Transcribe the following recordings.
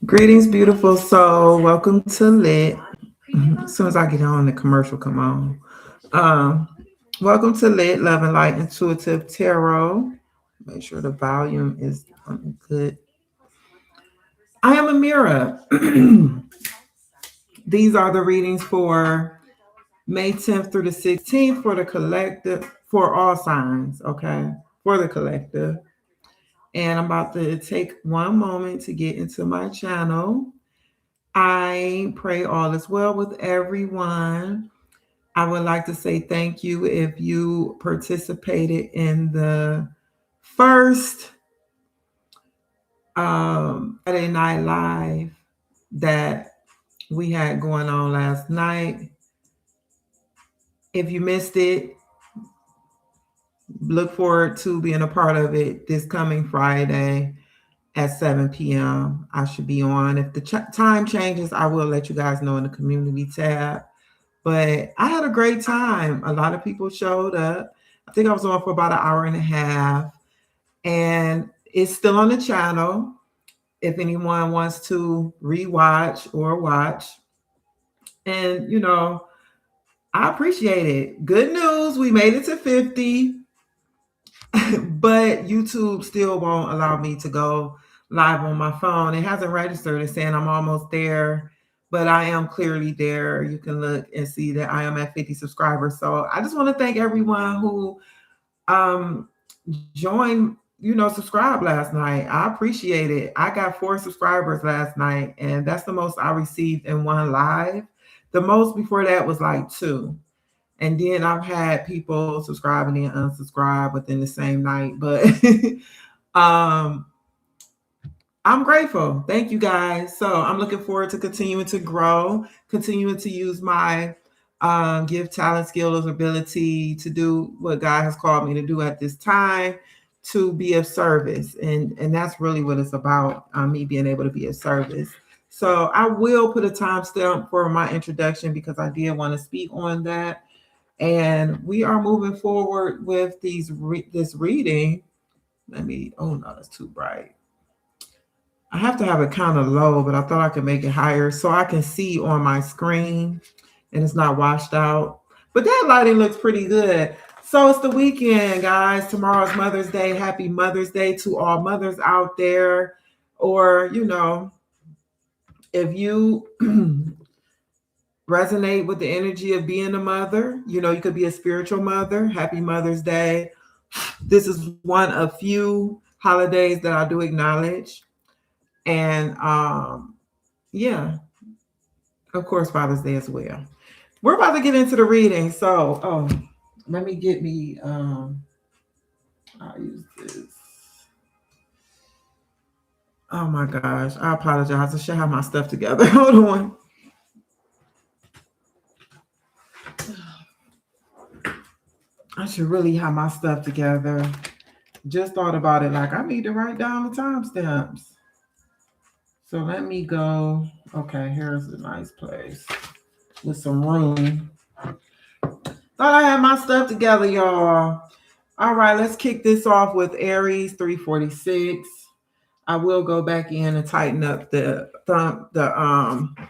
Greetings, beautiful soul. Welcome to Lit. As soon as I get on, the commercial come on. Um, Welcome to Lit, Love and Light Intuitive Tarot. Make sure the volume is good. I am Amira. These are the readings for May 10th through the 16th for the collective, for all signs, okay? For the collective. And I'm about to take one moment to get into my channel. I pray all is well with everyone. I would like to say thank you if you participated in the first Friday Night Live that we had going on last night. If you missed it, look forward to being a part of it this coming Friday at 7 p.m. I should be on. If the time changes, I will let you guys know in the community tab. But I had a great time. A lot of people showed up. I think I was on for about an hour and a half. And it's still on the channel if anyone wants to rewatch or watch. And, I appreciate it. Good news, we made it to 50, but YouTube still won't allow me to go live on my phone. It hasn't registered. It's saying I'm almost there, but I am clearly there. You can look and see that I am at 50 subscribers. So I just want to thank everyone who joined, subscribed last night. I appreciate it. I got 4 subscribers last night, and that's the most I received in one live. The most before that was like 2. And then I've had people subscribe and then unsubscribe within the same night. But I'm grateful. Thank you guys. So I'm looking forward to continuing to grow, continuing to use my gift, talent, skills, ability to do what God has called me to do at this time, to be of service. And that's really what it's about, me being able to be of service. So I will put a timestamp for my introduction because I did want to speak on that. And we are moving forward with this reading. Oh no, that's too bright. I have to have it kind of low, but I thought I could make it higher so I can see on my screen and it's not washed out. But that lighting looks pretty good. So it's the weekend, guys. Tomorrow's Mother's Day. Happy Mother's Day to all mothers out there. Or, if you resonate with the energy of being a mother, you could be a spiritual mother. Happy Mother's Day. This is one of few holidays that I do acknowledge. And yeah, of course, Father's Day as well. We're about to get into the reading. So, let me get me, I'll use this. Oh my gosh, I apologize. I should have my stuff together. Hold on. I should really have my stuff together. Just thought about it, like I need to write down the timestamps. So let me go. Okay, here's a nice place with some room. Thought I had my stuff together, y'all. All right, let's kick this off with Aries 346. I will go back in and tighten up the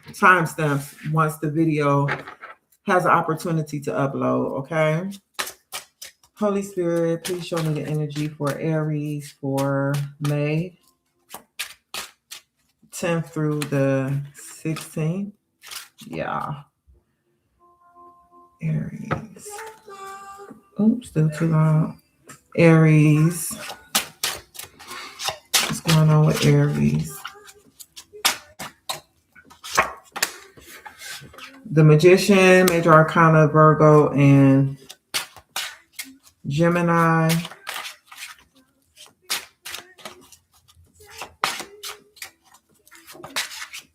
timestamps once the video has an opportunity to upload. Okay. Holy Spirit, please show me the energy for Aries for May 10th through the 16th. Yeah. Aries. Oops, still too loud. Aries. What's going on with Aries? The Magician, Major Arcana, Virgo, and Gemini.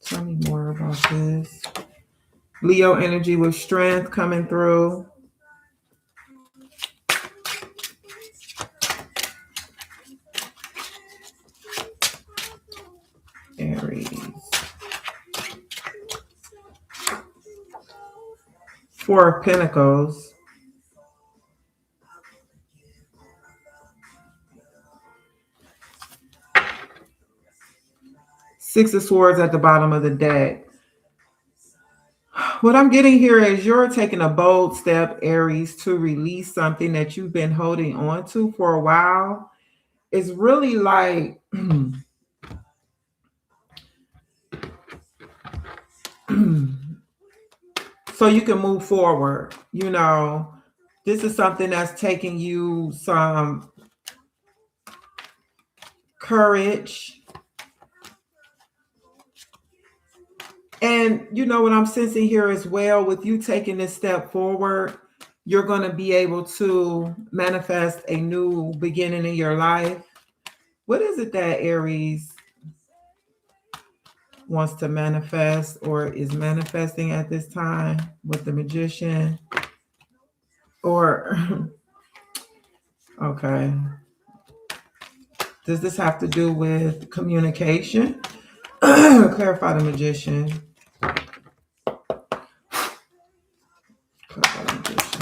Tell me more about this. Leo energy with strength coming through. Aries. 4 of Pentacles. Six of Swords at the bottom of the deck. What I'm getting here is you're taking a bold step, Aries, to release something that you've been holding on to for a while. It's really like so you can move forward. This is something that's taking you some courage. And what I'm sensing here as well, with you taking this step forward, you're going to be able to manifest a new beginning in your life. What is it that Aries wants to manifest or is manifesting at this time with the Magician? Or, okay. Does this have to do with communication? Clarify the Magician. Clarify the Magician.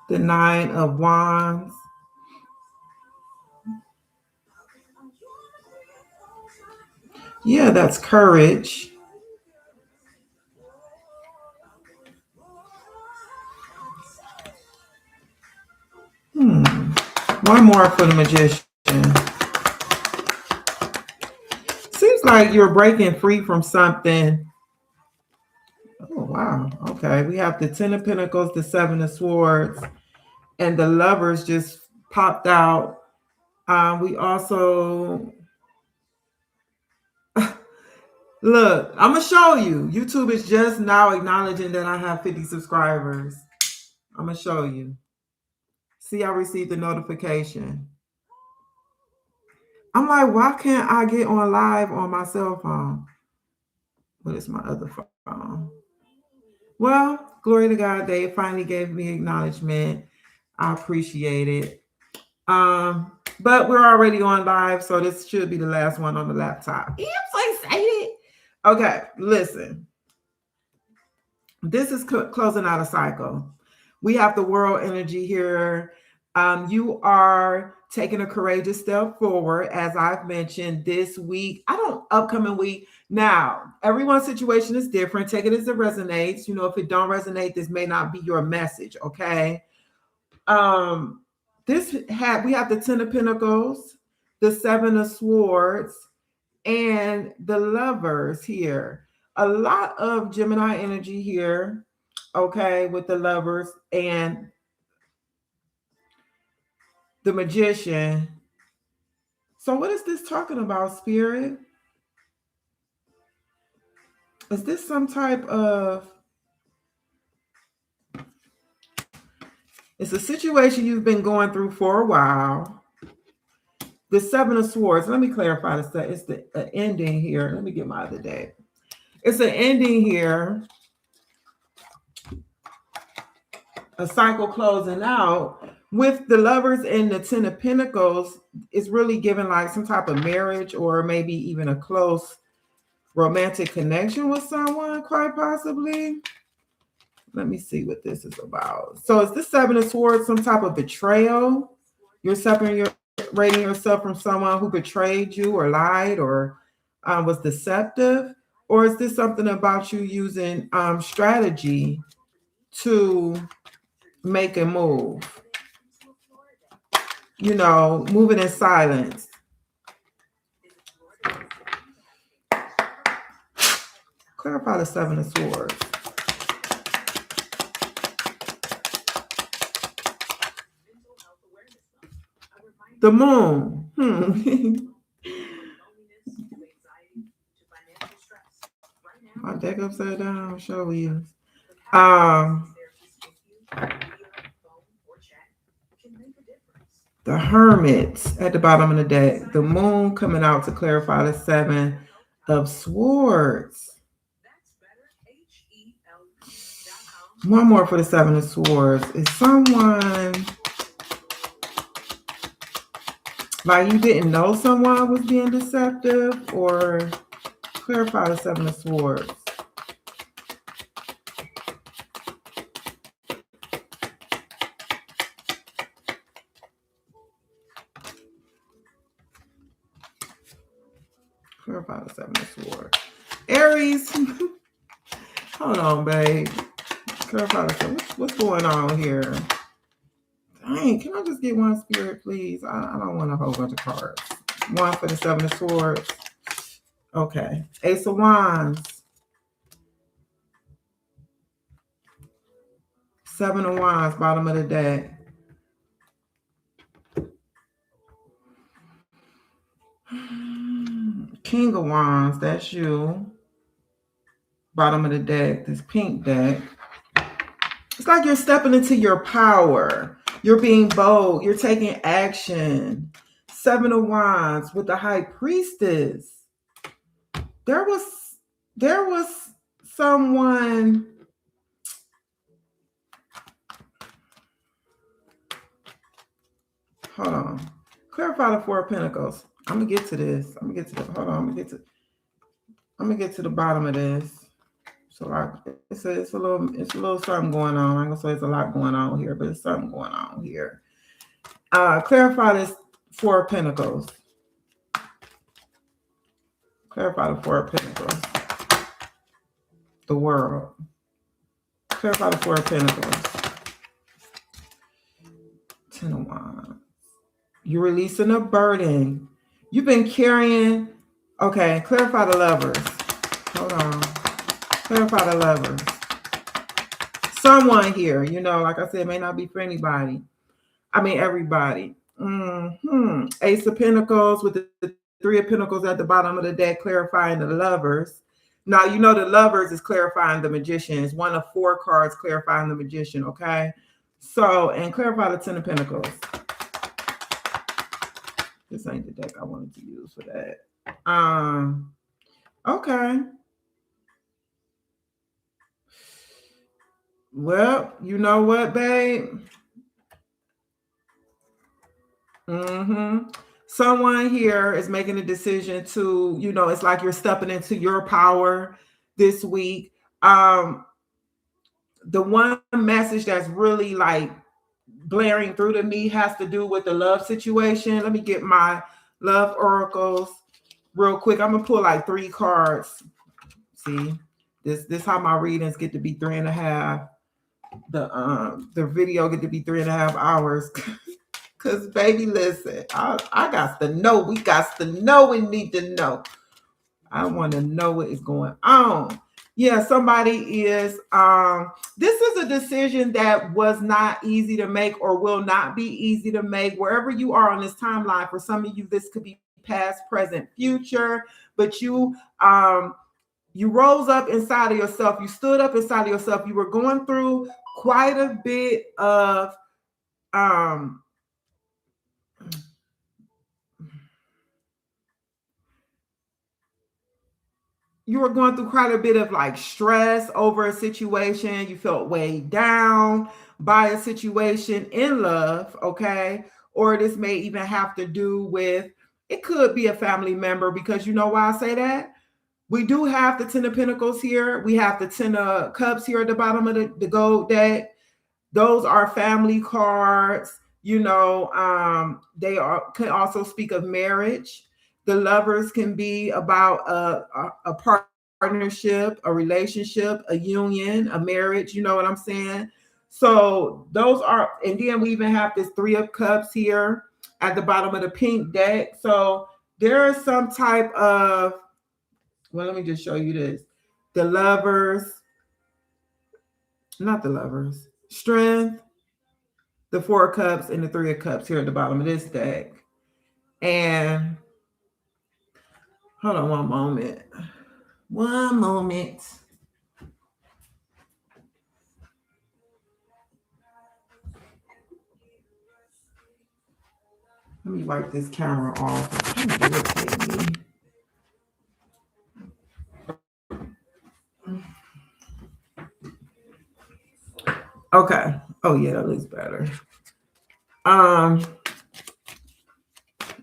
The Nine of Wands. Yeah, that's courage. One more for the Magician. Seems like you're breaking free from something. Oh, wow. Okay. We have the Ten of Pentacles, the Seven of Swords, and the Lovers just popped out. We also... Look, I'm going to show you. YouTube is just now acknowledging that I have 50 subscribers. I'm going to show you. See, I received the notification. I'm like, why can't I get on live on my cell phone? What is my other phone? Well, glory to God, they finally gave me acknowledgement. I appreciate it. But we're already on live, so this should be the last one on the laptop. Yeah, I'm so excited. Okay, listen. This is closing out a cycle. We have the world energy here. You are taking a courageous step forward, as I've mentioned this week. Upcoming week. Now, everyone's situation is different. Take it as it resonates. If it don't resonate, this may not be your message. Okay. We have the Ten of Pentacles, the Seven of Swords, and the Lovers here. A lot of Gemini energy here, okay, with the Lovers and the Magician. So what is this talking about, Spirit? Is this some type of... It's a situation you've been going through for a while. The Seven of Swords. Let me clarify this. It's the ending here. Let me get my other deck. It's an ending here. A cycle closing out. With the Lovers and the Ten of Pentacles, it's really giving like some type of marriage or maybe even a close romantic connection with someone, quite possibly. Let me see what this is about. So is this Seven of Swords some type of betrayal? You're separating yourself from someone who betrayed you or lied or was deceptive? Or is this something about you using strategy to make a move? Moving in silence. Clarify the Seven of Swords. The Moon. My deck upside down. I'll show you. The Hermit at the bottom of the deck. The Moon coming out to clarify the Seven of Swords. One more for the Seven of Swords. Is someone... like you didn't know someone was being deceptive? Or clarify the Seven of Swords. Clarify the Seven of Swords. Aries. Hold on, babe. Clarify the Seven. What's going on here? Dang, can I just get one spirit, please? I don't want a whole bunch of cards. One for the Seven of Swords. Okay. Ace of Wands. Seven of Wands, bottom of the deck. King of Wands, that's you. Bottom of the deck, this pink deck. It's like you're stepping into your power. You're being bold. You're taking action. Seven of Wands with the High Priestess. There was someone. Hold on. Clarify the Four of Pentacles. I'm gonna get to this. I'm gonna get to the bottom of this. So it's a little something going on. I'm gonna say it's a lot going on here, but it's something going on here. Clarify this Four of Pentacles. Clarify the Four of Pentacles. The World. Clarify the Four of Pentacles. Ten of Wands. You're releasing a burden. You've been carrying. Okay, clarify the Lovers. Hold on. Clarify the Lovers. Someone here, like I said, it may not be for anybody. I mean, everybody. Ace of Pentacles with the Three of Pentacles at the bottom of the deck, clarifying the Lovers. Now, the Lovers is clarifying the Magician. It's one of four cards clarifying the Magician, okay? So, and clarify the Ten of Pentacles. This ain't the deck I wanted to use for that. Okay. Well, you know what, babe? Someone here is making a decision to, it's like you're stepping into your power this week. The one message that's really like blaring through to me has to do with the love situation. Let me get my love oracles real quick. I'm gonna pull like 3 cards. See, this how my readings get to be 3.5. The video get to be 3.5 hours. Cause baby, listen, I got to know. We got to know. We need to know. I want to know what is going on. Yeah, somebody is. This is a decision that was not easy to make or will not be easy to make. Wherever you are on this timeline, for some of you, this could be past, present, future. But you rose up inside of yourself. You stood up inside of yourself. You were going through quite a bit of you were going through quite a bit of like stress over a situation. You felt weighed down by a situation in love, okay? Or this may even have to do with, it could be a family member, because you know why I say that? We do have the Ten of Pentacles here. We have the Ten of Cups here at the bottom of the gold deck. Those are family cards. They can also speak of marriage. The Lovers can be about a partnership, a relationship, a union, a marriage. You know what I'm saying? So those are, and then we even have this Three of Cups here at the bottom of the pink deck. So there is some type of, well, let me just show you this. The Lovers, not the Lovers, Strength, the Four of Cups, and the Three of Cups here at the bottom of this deck. And hold on one moment. One moment. Let me wipe this camera off. It's kind of irritating me. Okay. Oh yeah, that looks better.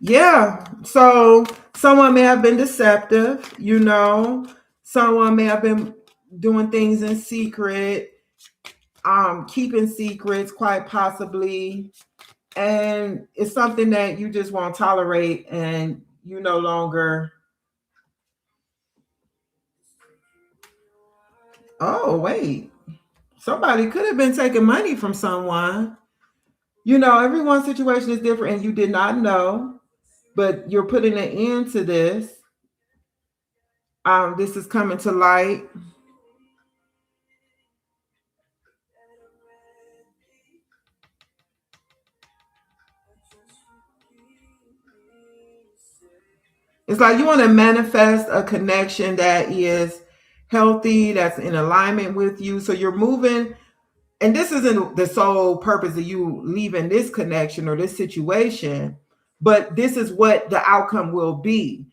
Yeah. So someone may have been deceptive, someone may have been doing things in secret, keeping secrets quite possibly. And it's something that you just won't tolerate, and you no longer Oh, wait. Somebody could have been taking money from someone. You know, everyone's situation is different and you did not know, but you're putting an end to this. This is coming to light. It's like you want to manifest a connection that is healthy, that's in alignment with you. So you're moving, and this isn't the sole purpose of you leaving this connection or this situation, but this is what the outcome will be.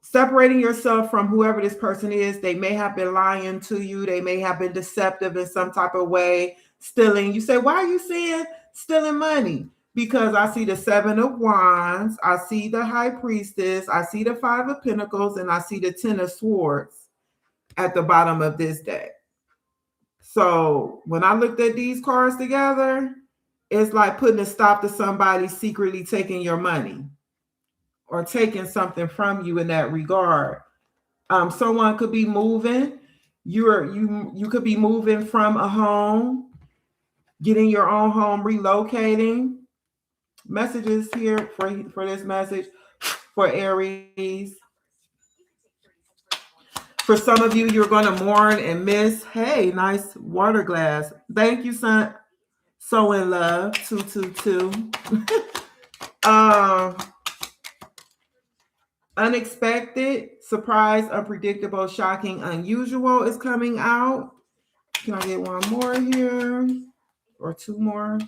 Separating yourself from whoever this person is. They may have been lying to you, they may have been deceptive in some type of way, stealing. You say, why are you saying stealing money? Because I see the Seven of Wands, I see the High Priestess, I see the Five of Pentacles, and I see the Ten of Swords at the bottom of this deck. So when I looked at these cards together, it's like putting a stop to somebody secretly taking your money or taking something from you in that regard. Someone could be moving. You could be moving from a home, getting your own home, relocating. Messages here for this message for Aries. For some of you, you're going to mourn and miss. Hey, nice water glass. Thank you, son. So in love. 222. um, Unexpected, surprise, unpredictable, shocking, unusual is coming out. Can I get one more here? Or two more?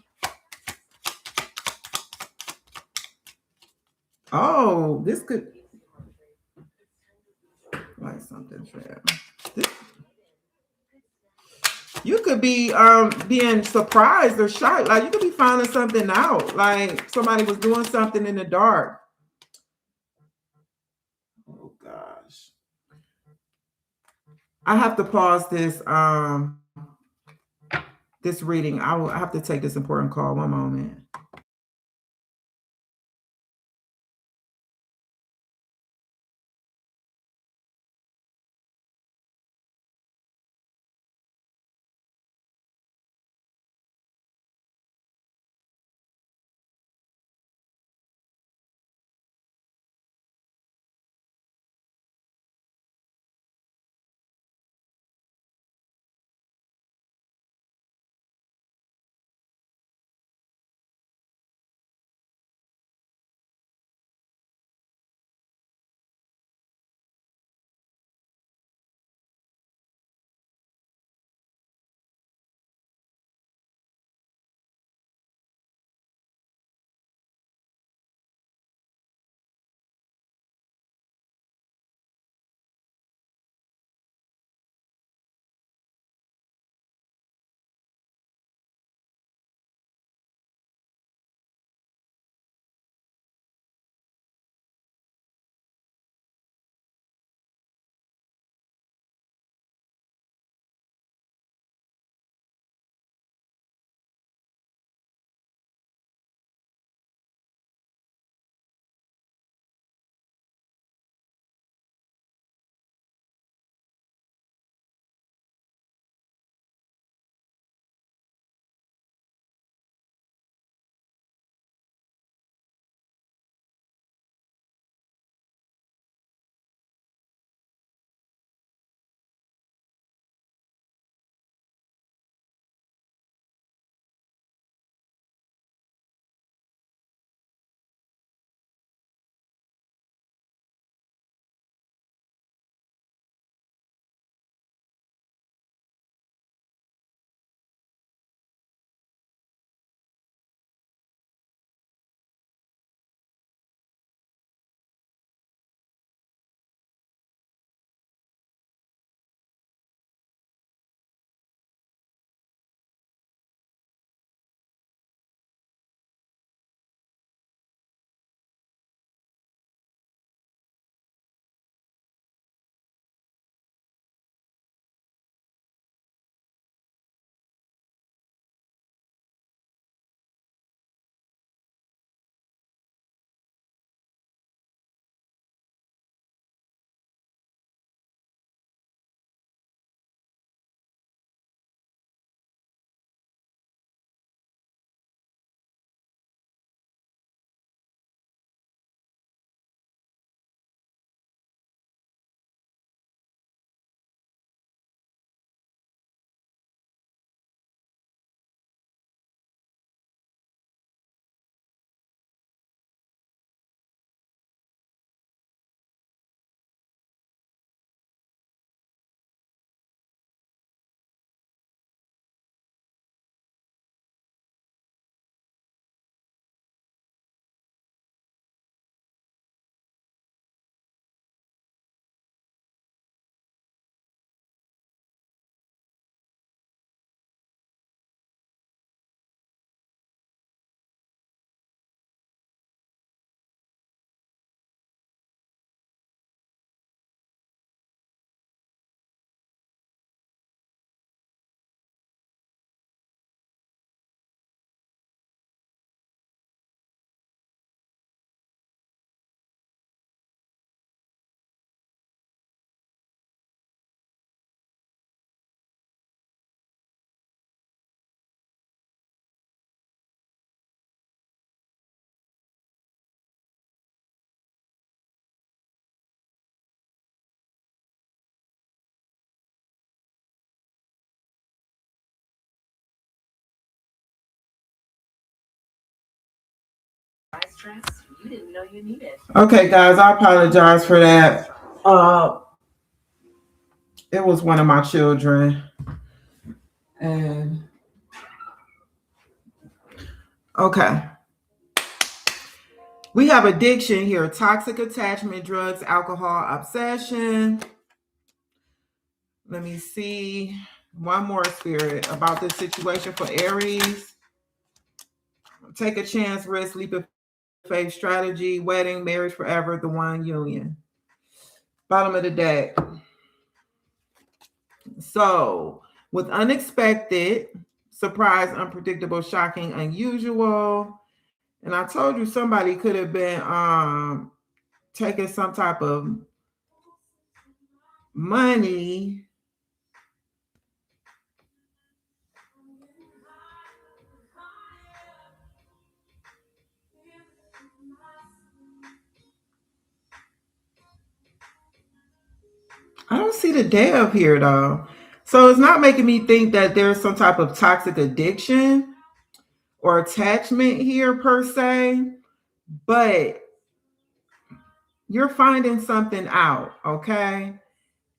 Oh, this could like something fair. This, you could be being surprised or shocked. Like you could be finding something out. Like somebody was doing something in the dark. Oh gosh. I have to pause this reading. I have to take this important call. One moment. Okay, guys, I apologize for that. It was one of my children, and okay, we have addiction here: toxic attachment, drugs, alcohol, obsession. Let me see one more spirit about this situation for Aries. Take a chance, risk, leap of faith, strategy, wedding, marriage forever, the one union. Bottom of the deck. So, with unexpected, surprise, unpredictable, shocking, unusual. And I told you somebody could have been taking some type of money. I don't see the day up here though. So it's not making me think that there's some type of toxic addiction or attachment here per se, but you're finding something out, okay?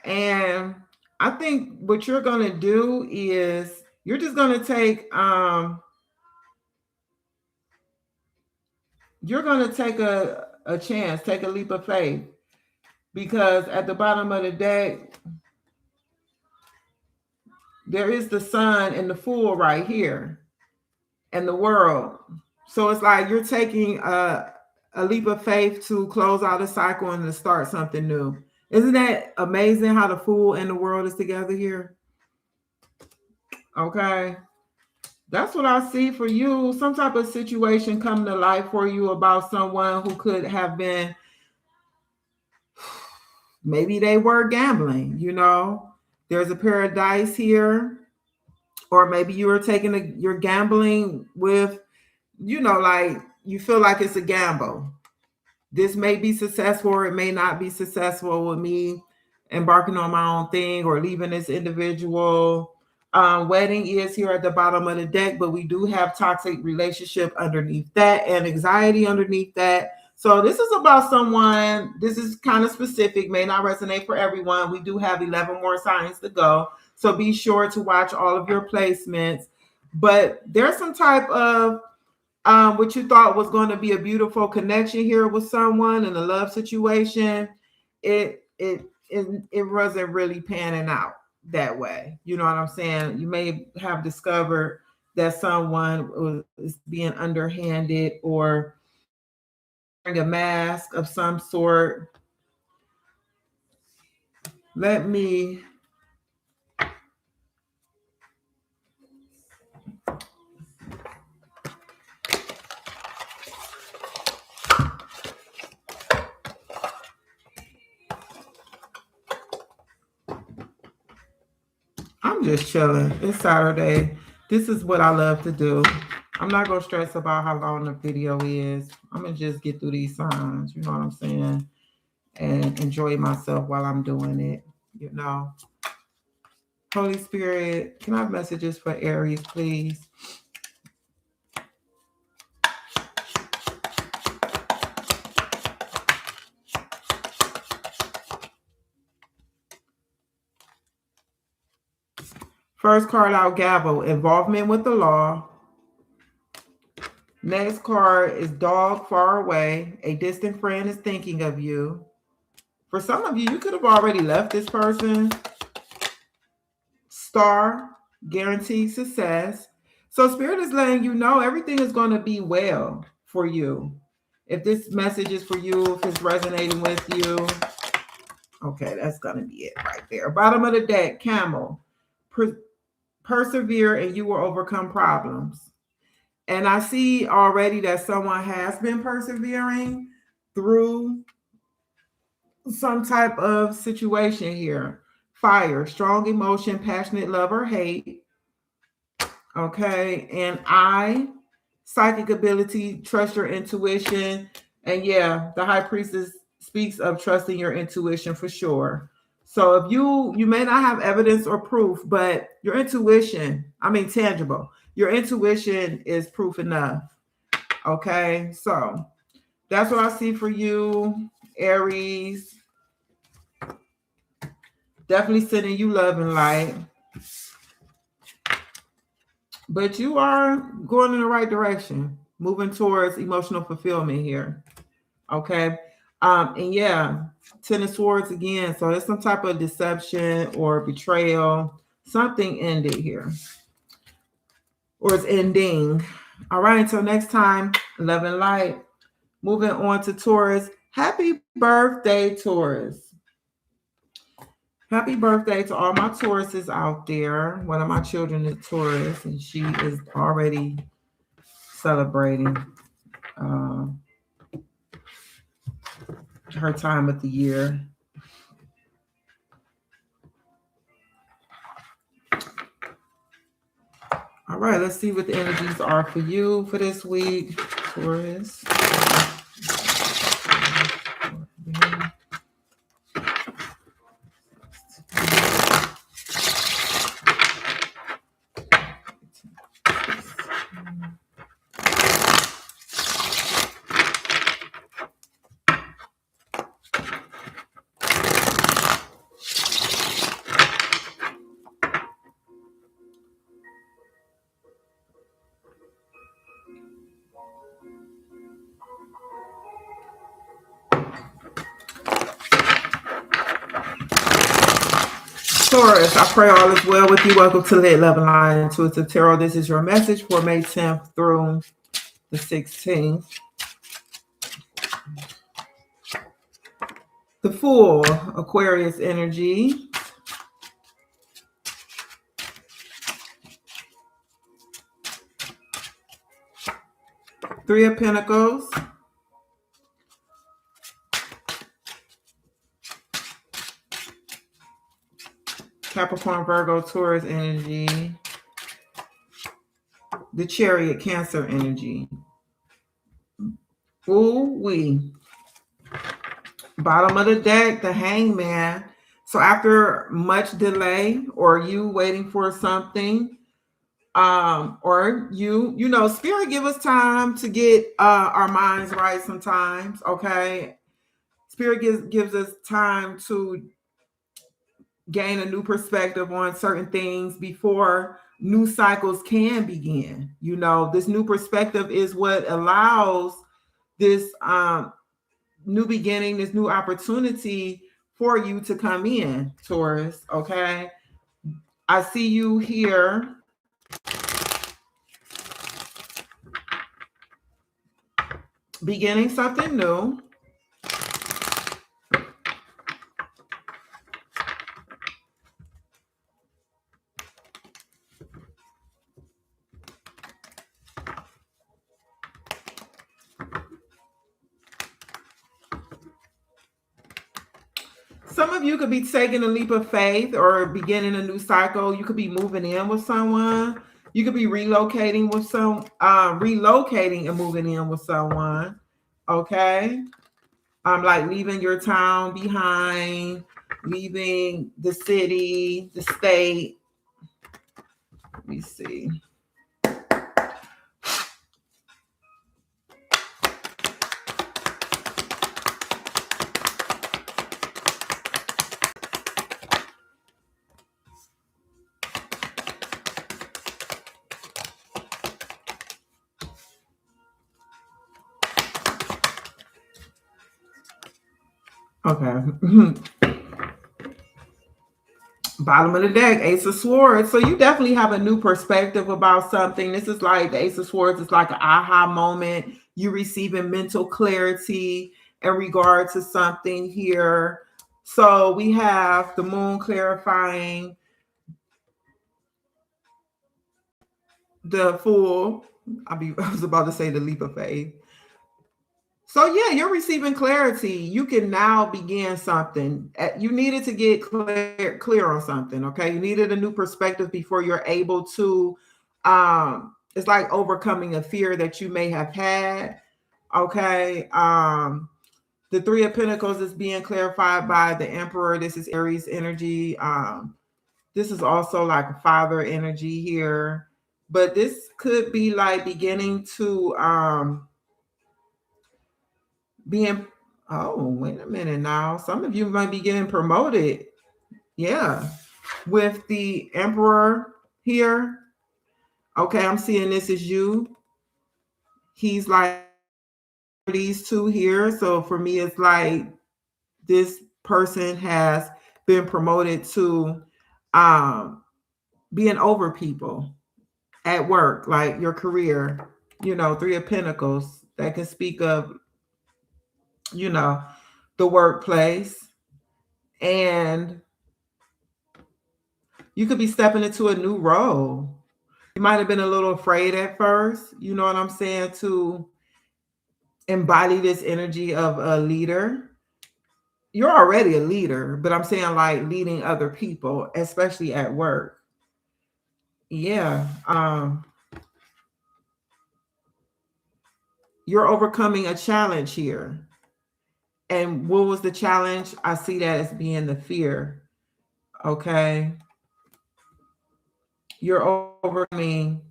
And I think what you're going to do is you're just going to take you're going to take a chance, take a leap of faith, because at the bottom of the deck there is the sun and the fool right here and the world. So it's like you're taking a leap of faith to close out a cycle and to start something new. Isn't that amazing how the fool and the world is together here? Okay. That's what I see for you. Some type of situation coming to light for you about someone who could have been, maybe they were gambling, you know. There's a pair of dice here. Or maybe you were you're gambling with, like you feel like it's a gamble. This may be successful or it may not be successful with me embarking on my own thing or leaving this individual. Wedding is here at the bottom of the deck, but we do have toxic relationship underneath that and anxiety underneath that. So this is about someone, this is kind of specific, may not resonate for everyone. We do have 11 more signs to go. So be sure to watch all of your placements. But there's some type of what you thought was going to be a beautiful connection here with someone in a love situation, it wasn't really panning out that way. You know what I'm saying? You may have discovered that someone is being underhanded or wearing a mask of some sort. Let me I'm just chilling. It's Saturday. This is what I love to do. I'm not going to stress about how long the video is. I'm going to just get through these signs, you know what I'm saying? And enjoy myself while I'm doing it, you know. Holy Spirit, can I have messages for Aries, please? First card out, gavel, involvement with the law. Next card is dog, far away. A distant friend is thinking of you. For some of you, you could have already left this person. Star, guaranteed success. So Spirit is letting you know everything is going to be well for you. If this message is for you, if it's resonating with you, okay, that's going to be it right there. Bottom of the deck, camel. Persevere and you will overcome problems. And I see already that someone has been persevering through some type of situation here. Fire, strong emotion, passionate love or hate. Okay. And psychic ability, trust your intuition. And yeah, the high priestess speaks of trusting your intuition for sure. So if you may not have evidence or proof, but your intuition, tangible, your intuition is proof enough. Okay. So That's what I see for you, Aries. Definitely sending you love and light. But you are going in the right direction, moving towards emotional fulfillment here. Okay. And yeah, Ten of Swords again. So it's some type of deception or betrayal. Something ended here. Or it's ending. All right, until next time, love and light. Moving on to Taurus. Happy birthday, Taurus. Happy birthday to all my Tauruses out there. One of my children is Taurus, and she is already celebrating uh, her time of the year. All right, let's see what the energies are for you for this week, Taurus. Taurus, I pray all is well with you. Welcome to the 11 Line Intuitive Tarot. This is your message for May 10th through the 16th. The Fool, Aquarius energy. Three of Pentacles. Capricorn, Virgo, Taurus energy. The Chariot, Cancer energy. Ooh wee. Bottom of the deck, the Hangman. So after much delay or you waiting for something, or spirit give us time to get our minds right sometimes. Okay. Spirit gives us time to gain a new perspective on certain things before new cycles can begin. This new perspective is what allows this new beginning, this new opportunity for you to come in, Taurus. Okay. I see you here beginning something new. Some of you could be taking a leap of faith or beginning a new cycle. You could be moving in with someone. You could be relocating relocating and moving in with someone. Okay. Like leaving your town behind, leaving the city, the state. Let me see. Okay. Bottom of the deck, Ace of Swords. So you definitely have a new perspective about something. This is like the Ace of Swords is like an aha moment. You receiving mental clarity in regard to something here. So we have the Moon clarifying, the Fool. I was about to say the leap of faith. So yeah, you're receiving clarity. You can now begin something. You needed to get clear on something. Okay, you needed a new perspective before you're able to. It's like overcoming a fear that you may have had. Okay. The Three of Pentacles is being clarified by the Emperor. This is Aries energy. This is also like a father energy here, but this could be like beginning to being, oh, wait a minute now. Some of you might be getting promoted. Yeah. With the Emperor here. Okay, I'm seeing this as you. He's like these two here. So for me, it's like this person has been promoted to um being over people at work, like your career, Three of Pentacles that can speak of, you know, the workplace. And you could be stepping into a new role. You might have been a little afraid at first, you know what I'm saying, to embody this energy of a leader. You're already a leader, but I'm saying like leading other people, especially at work. Yeah. You're overcoming a challenge here. And what was the challenge? I see that as being the fear. Okay. You're overcoming.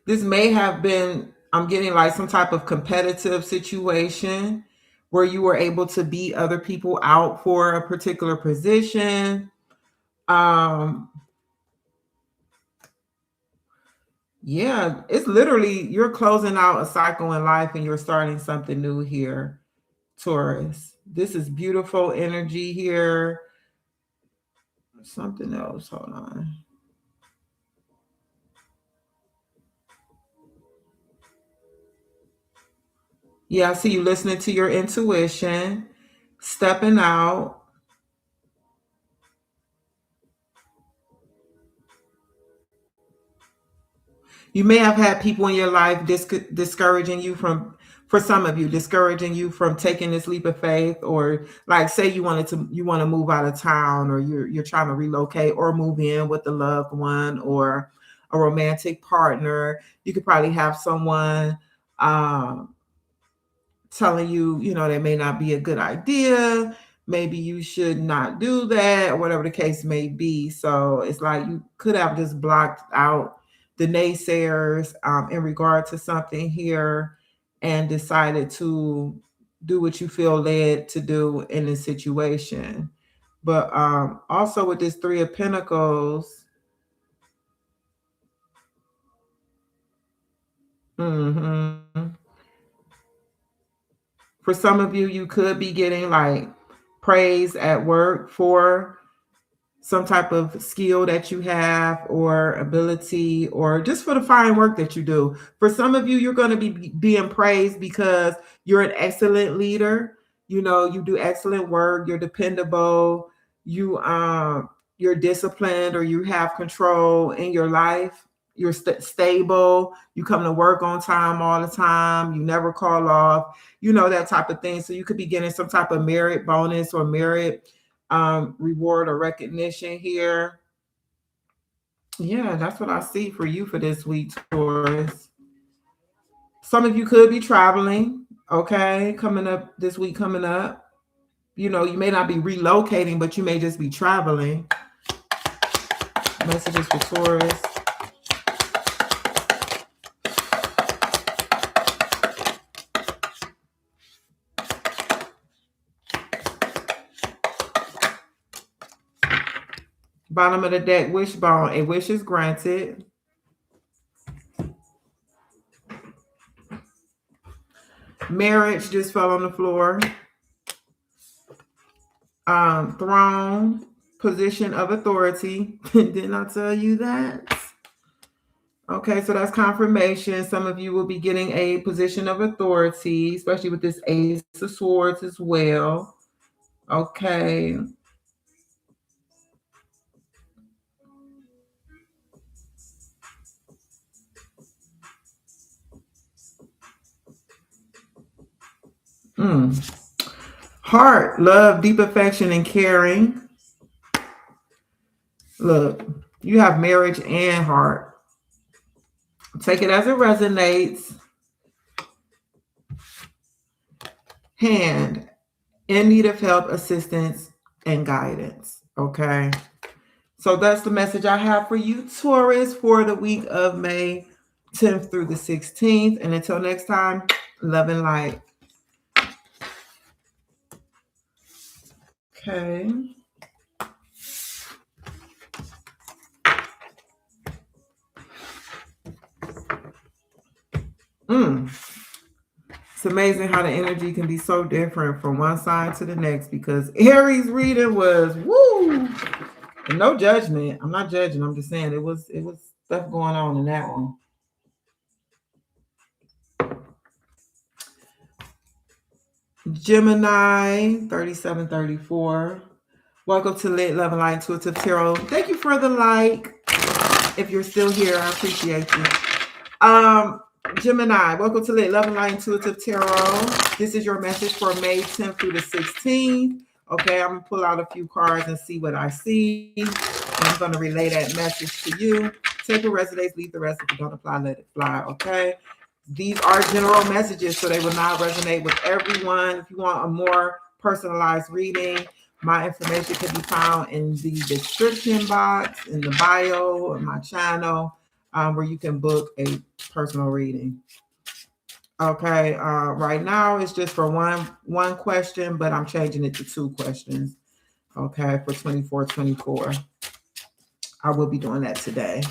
This may have been, I'm getting like some type of competitive situation where you were able to beat other people out for a particular position. Um, yeah, it's literally you're closing out a cycle in life and you're starting something new here, Taurus. This is beautiful energy here. Something else. Hold on. Yeah, I see you listening to your intuition, stepping out. You may have had people in your life discouraging you from, for some of you, discouraging you from taking this leap of faith, or like say you want to move out of town, or you're trying to relocate or move in with a loved one or a romantic partner. You could probably have someone um, telling you, that may not be a good idea. Maybe you should not do that, or whatever the case may be. So it's like you could have just blocked out the naysayers in regard to something here and decided to do what you feel led to do in this situation. But also with this Three of Pentacles, mhm, for some of you, you could be getting like praise at work for some type of skill that you have or ability, or just for the fine work that you do. For some of you, you're going to be being praised because you're an excellent leader. You do excellent work. You're dependable. You're disciplined, or you have control in your life. You're stable. You come to work on time all the time. You never call off. That type of thing. So you could be getting some type of merit bonus or merit reward or recognition here. Yeah, that's what I see for you for this week, Taurus. Some of you could be traveling, okay, coming up this week, coming up. You may not be relocating, but you may just be traveling. Messages for Taurus. Bottom of the deck, wishbone. A wish is granted. Marriage just fell on the floor. Throne, position of authority. Didn't I tell you that? Okay, so that's confirmation. Some of you will be getting a position of authority, especially with this Ace of Swords as well. Okay. Hmm. Heart, love, deep affection, and caring. Look, you have marriage and heart. Take it as it resonates. Hand, in need of help, assistance, and guidance. Okay. So that's the message I have for you, Taurus, for the week of May 10th through the 16th. And until next time, love and light. Okay. It's amazing how the energy can be so different from one sign to the next, because Aries reading was woo. And no judgment. I'm not judging. I'm just saying it was stuff going on in that one. Gemini 3734. Welcome to Lit Love and Light Intuitive Tarot. Thank you for the like. If you're still here, I appreciate you. Gemini, welcome to Lit Love and Light Intuitive Tarot. This is your message for May 10th through the 16th. Okay, I'm gonna pull out a few cards and see what I see. And I'm gonna relay that message to you. Take what resonates, leave the rest. If it don't apply, let it fly. Okay. These are general messages, so they will not resonate with everyone. If you want a more personalized reading, my information can be found in the description box, in the bio of my channel, where you can book a personal reading. Okay, right now it's just for one question, but I'm changing it to 2 questions. Okay, for 2424. I will be doing that today.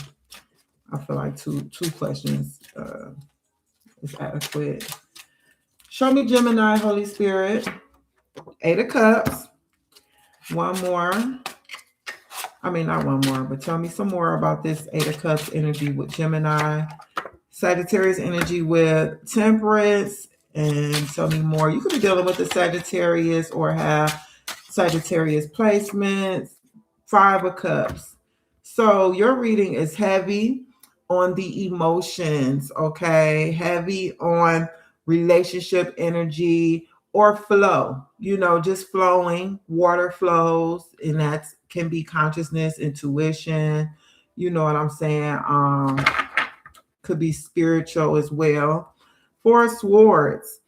I feel like two questions is adequate. Show me Gemini, Holy Spirit. 8 of Cups. One more. I mean, not one more, but tell me some more about this 8 of Cups energy with Gemini. Sagittarius energy with Temperance. And tell me more. You could be dealing with the Sagittarius or have Sagittarius placements. 5 of Cups. So your reading is heavy on the emotions, okay? Heavy on relationship energy or flow, just flowing. Water flows, and that can be consciousness, intuition, you know what I'm saying? Could be spiritual as well. 4 of Swords.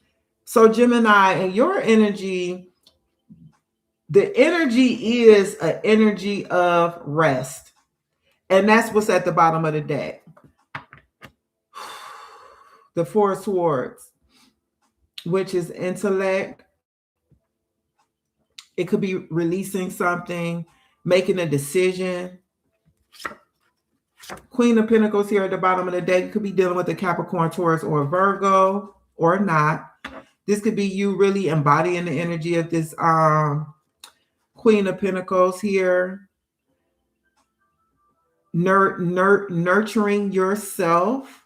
So Gemini, and your energy, the energy is an energy of rest. And that's what's at the bottom of the deck. The 4 of Swords, which is intellect. It could be releasing something, making a decision. Queen of Pentacles here at the bottom of the deck. You could be dealing with a Capricorn, Taurus, or a Virgo, or not. This could be you really embodying the energy of this Queen of Pentacles here. Nurturing yourself,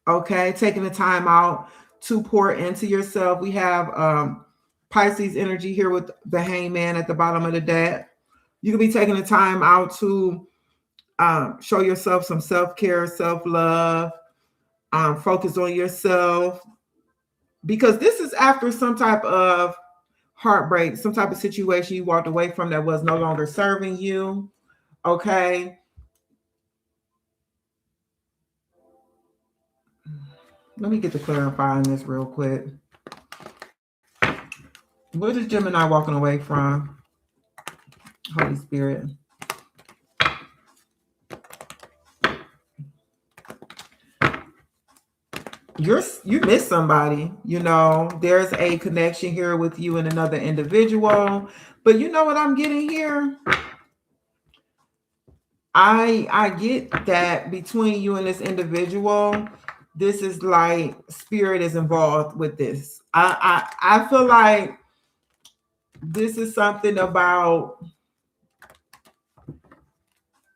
okay? Taking the time out to pour into yourself. We have Pisces energy here with the Hangman at the bottom of the deck. You could be taking the time out to show yourself some self-care, self-love, focus on yourself, because this is after some type of heartbreak, some type of situation you walked away from that was no longer serving you, okay? Let me get to clarifying this real quick. What is Gemini walking away from? Holy Spirit. You miss somebody, there's a connection here with you and another individual, but you know what I'm getting here? I get that between you and this individual, this is like spirit is involved with this. I feel like this is something about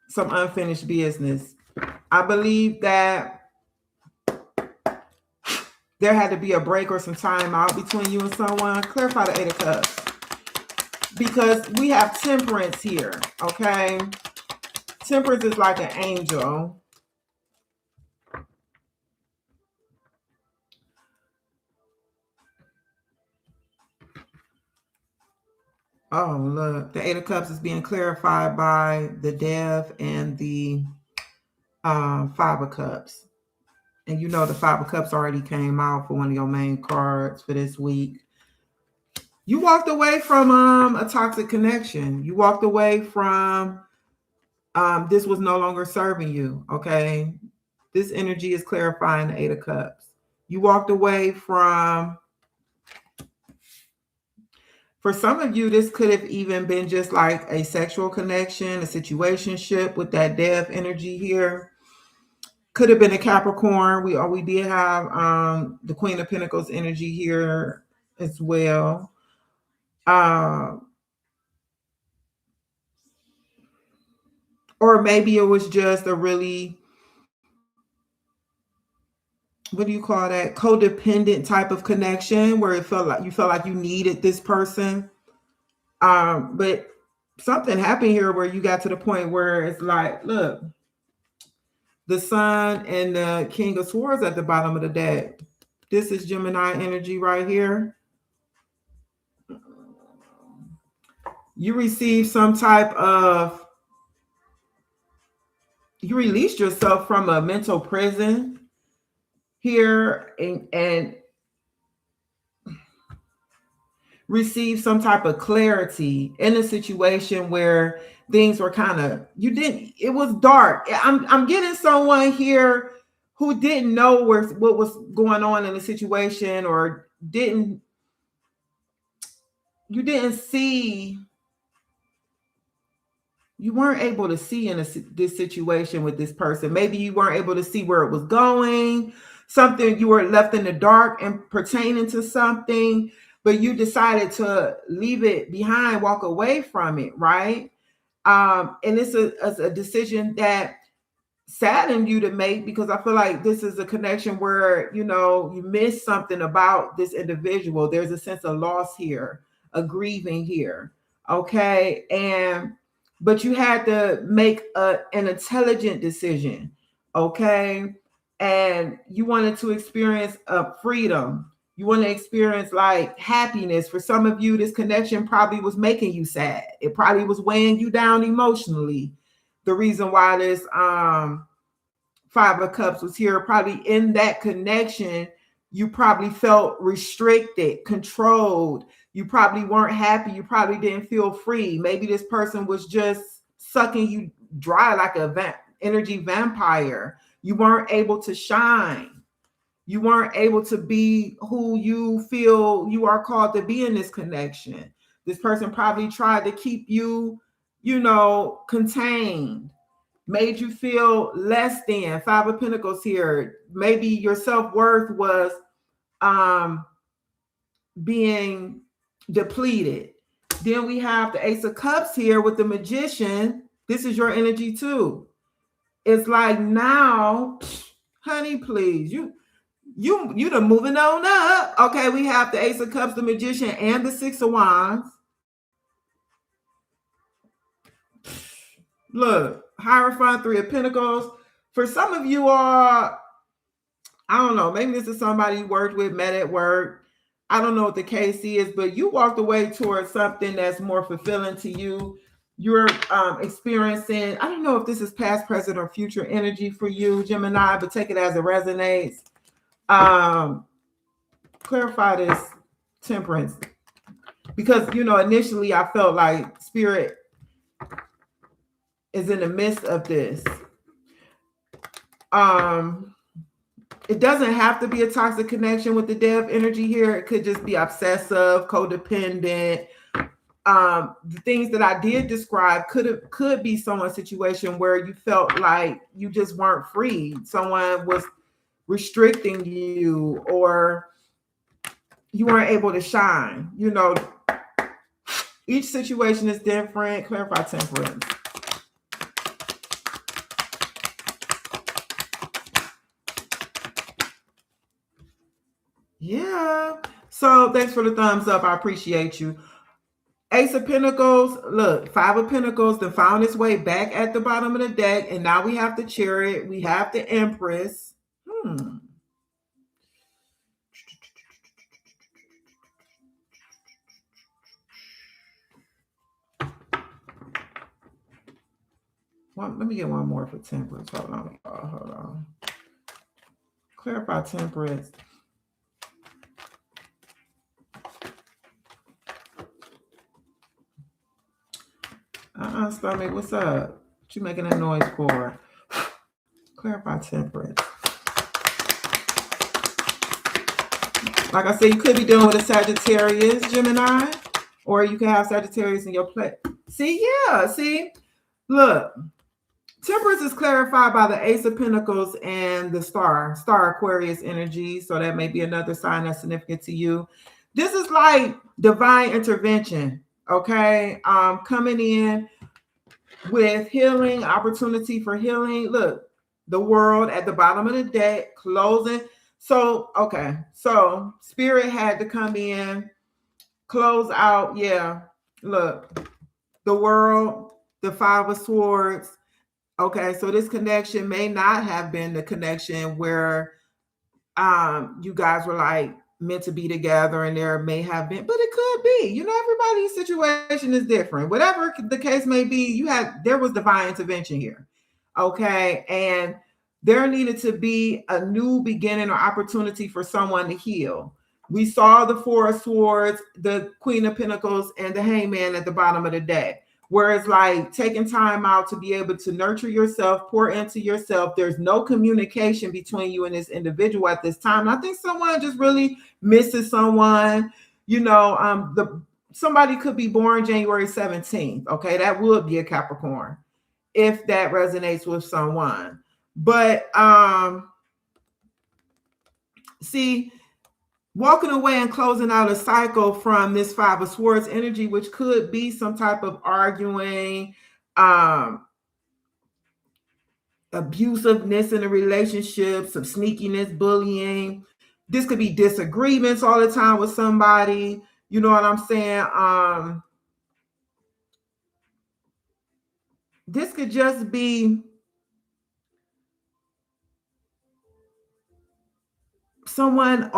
some unfinished business. I believe that there had to be a break or some time out between you and someone. Clarify the 8 of Cups. Because we have Temperance here, okay? Temperance is like an angel. Oh, look. The 8 of Cups is being clarified by the Dev and the 5 of Cups. And the 5 of Cups already came out for one of your main cards for this week. You walked away from a toxic connection. You walked away from This was no longer serving you. Okay. This energy is clarifying the Eight of Cups. You walked away from, for some of you, this could have even been just like a sexual connection, a situationship with that death energy here. Could have been a Capricorn. We did have the Queen of Pentacles energy here as well. Uh, or maybe it was just a really, what do you call that, codependent type of connection where it felt like you needed this person. But something happened here where you got to the point where it's like, look, the Sun and the King of Swords at the bottom of the deck. This is Gemini energy right here. You received some type of, you released yourself from a mental prison here, and receive some type of clarity in a situation where things were kind of, it was dark. I'm getting someone here who didn't know what was going on in the situation, or you didn't see, you weren't able to see in this situation with this person. Maybe you weren't able to see where it was going. Something, you were left in the dark and pertaining to something, but you decided to leave it behind, walk away from it, right? And it's a decision that saddened you to make, because I feel like this is a connection where, you missed something about this individual. There's a sense of loss here, a grieving here. Okay. But you had to make an intelligent decision. Okay. And you wanted to experience freedom. You want to experience like happiness. For some of you, this connection probably was making you sad. It probably was weighing you down emotionally. The reason why this Five of Cups was here, probably in that connection, you probably felt restricted, controlled. You probably weren't happy. You probably didn't feel free. Maybe this person was just sucking you dry like a energy vampire. You weren't able to shine. You weren't able to be who you feel you are called to be in this connection. This person probably tried to keep you, contained, made you feel less than. Five of Pentacles here. Maybe your self-worth was being depleted. Then we have the Ace of Cups here with the Magician. This is your energy too. It's like, now, honey, please, you done moving on up. Okay, we have the Ace of Cups, the Magician, and the Six of Wands. Look, Hierophant, Three of Pentacles. For some of you are, I don't know, maybe this is somebody you worked with, met at work. I don't know what the case is, but you walked away towards something that's more fulfilling to you. You're experiencing, I don't know if this is past, present, or future energy for you, Gemini, but take it as it resonates. Clarify this, Temperance, because initially I felt like Spirit is in the midst of this. It doesn't have to be a toxic connection with the death energy here. It could just be obsessive, codependent. The things that I did describe could be someone's situation where you felt like you just weren't free. Someone was restricting you, or you weren't able to shine. Each situation is different. Clarify, Temperance. Yeah. So thanks for the thumbs up. I appreciate you. Ace of Pentacles. Look, Five of Pentacles that found its way back at the bottom of the deck. And now we have the Chariot. We have the Empress. Let me get one more for Temperance. Hold on. Clarify, Temperance. Stomach, what's up? What you making that noise for? Clarify temperance. Like I said, you could be dealing with a Sagittarius, Gemini, or you can have Sagittarius in your play. See, yeah, see, look, temperance is clarified by the Ace of Pentacles and the Star Aquarius energy. So that may be another sign that's significant to you. This is like divine intervention, okay? Coming in with healing, opportunity for healing. Look, the world at the bottom of the deck, closing. So, okay, so spirit had to come in, close out. Yeah, look, the world, the Five of Swords. Okay, so this connection may not have been the connection where you guys were like meant to be together, and there may have been, but it could be. You know, everybody's situation is different. Whatever the case may be, there was divine intervention here. Okay, and there needed to be a new beginning or opportunity for someone to heal. We saw the Four of Swords, the Queen of Pentacles, and the Hangman at the bottom of the deck. Whereas like taking time out to be able to nurture yourself, pour into yourself. There's no communication between you and this individual at this time. And I think someone just really misses someone. You know, somebody could be born January 17th. Okay, that would be a Capricorn if that resonates with someone. But see, walking away and closing out a cycle from this Five of Swords energy, which could be some type of arguing, abusiveness in a relationship, some sneakiness, bullying. This could be disagreements all the time with somebody. You know what I'm saying? This could just be someone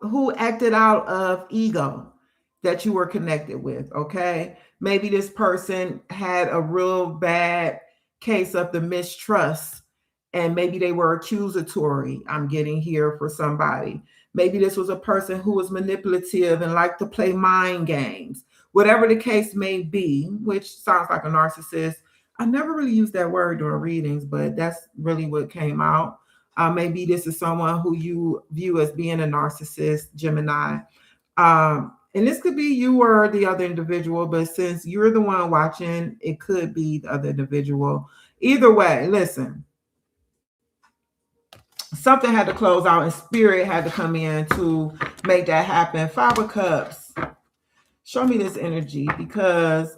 who acted out of ego that you were connected with. Okay, maybe this person had a real bad case of the mistrust, and maybe they were accusatory. I'm getting here for somebody. Maybe this was a person who was manipulative and liked to play mind games. Whatever the case may be, which sounds like a narcissist. I never really used that word during readings, but that's really what came out. Maybe this is someone who you view as being a narcissist, Gemini. And this could be you or the other individual, but since you're the one watching, it could be the other individual. Either way, listen, something had to close out and spirit had to come in to make that happen. Five of Cups. Show me this energy, because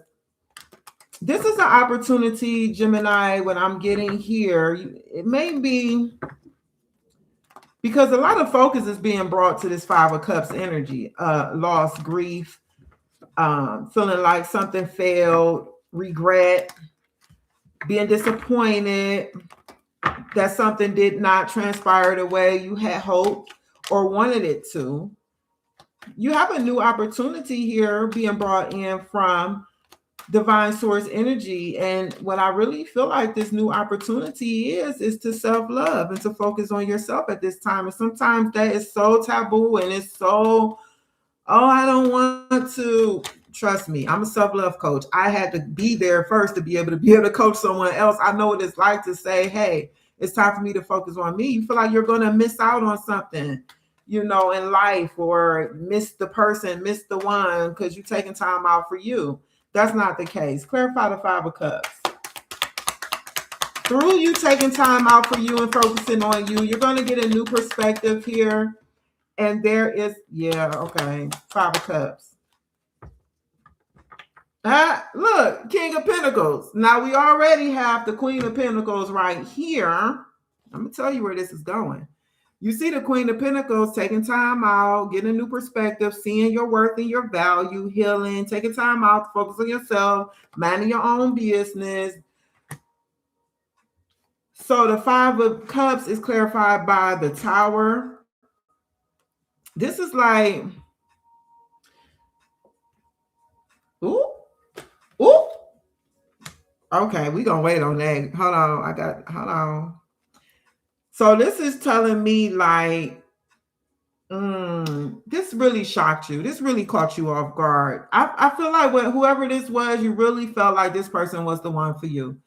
this is an opportunity, Gemini, when I'm getting here. It may be because a lot of focus is being brought to this Five of Cups energy. Loss, grief, feeling like something failed, regret, being disappointed that something did not transpire the way you had hoped or wanted it to. You have a new opportunity here being brought in from divine source energy. And what I really feel like this new opportunity is to self-love and to focus on yourself at this time. And sometimes that is so taboo and it's so, oh, I don't want to. Trust me, I'm a self-love coach. I had to be there first to be able to coach someone else. I know what it's like to say, hey, it's time for me to focus on me. You feel like you're going to miss out on something, you know, in life, or miss the person, miss the one, because you're taking time out for you. That's not the case. Clarify the Five of Cups. Through you taking time out for you and focusing on you, you're going to get a new perspective here. And there is, yeah, okay, Five of Cups. Look, King of Pentacles. Now we already have the Queen of Pentacles right here. I'm going to tell you where this is going. You see the Queen of Pentacles taking time out, getting a new perspective, seeing your worth and your value, healing, taking time out to focus on yourself, minding your own business. So the Five of Cups is clarified by the Tower. This is like, ooh. Ooh. Okay, we're going to wait on that. Hold on. So this is telling me like, this really shocked you. This really caught you off guard. I feel like whoever this was, you really felt like this person was the one for you.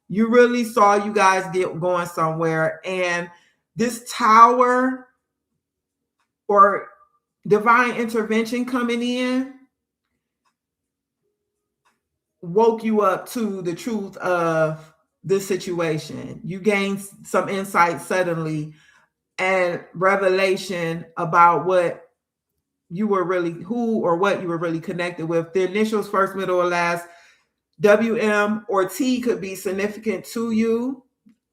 You really saw you guys get going somewhere. And this tower or divine intervention coming in woke you up to the truth of this situation. You gained some insight suddenly and revelation about what you were really, who or what you were really connected with. The initials, first, middle, or last, WM or T could be significant to you.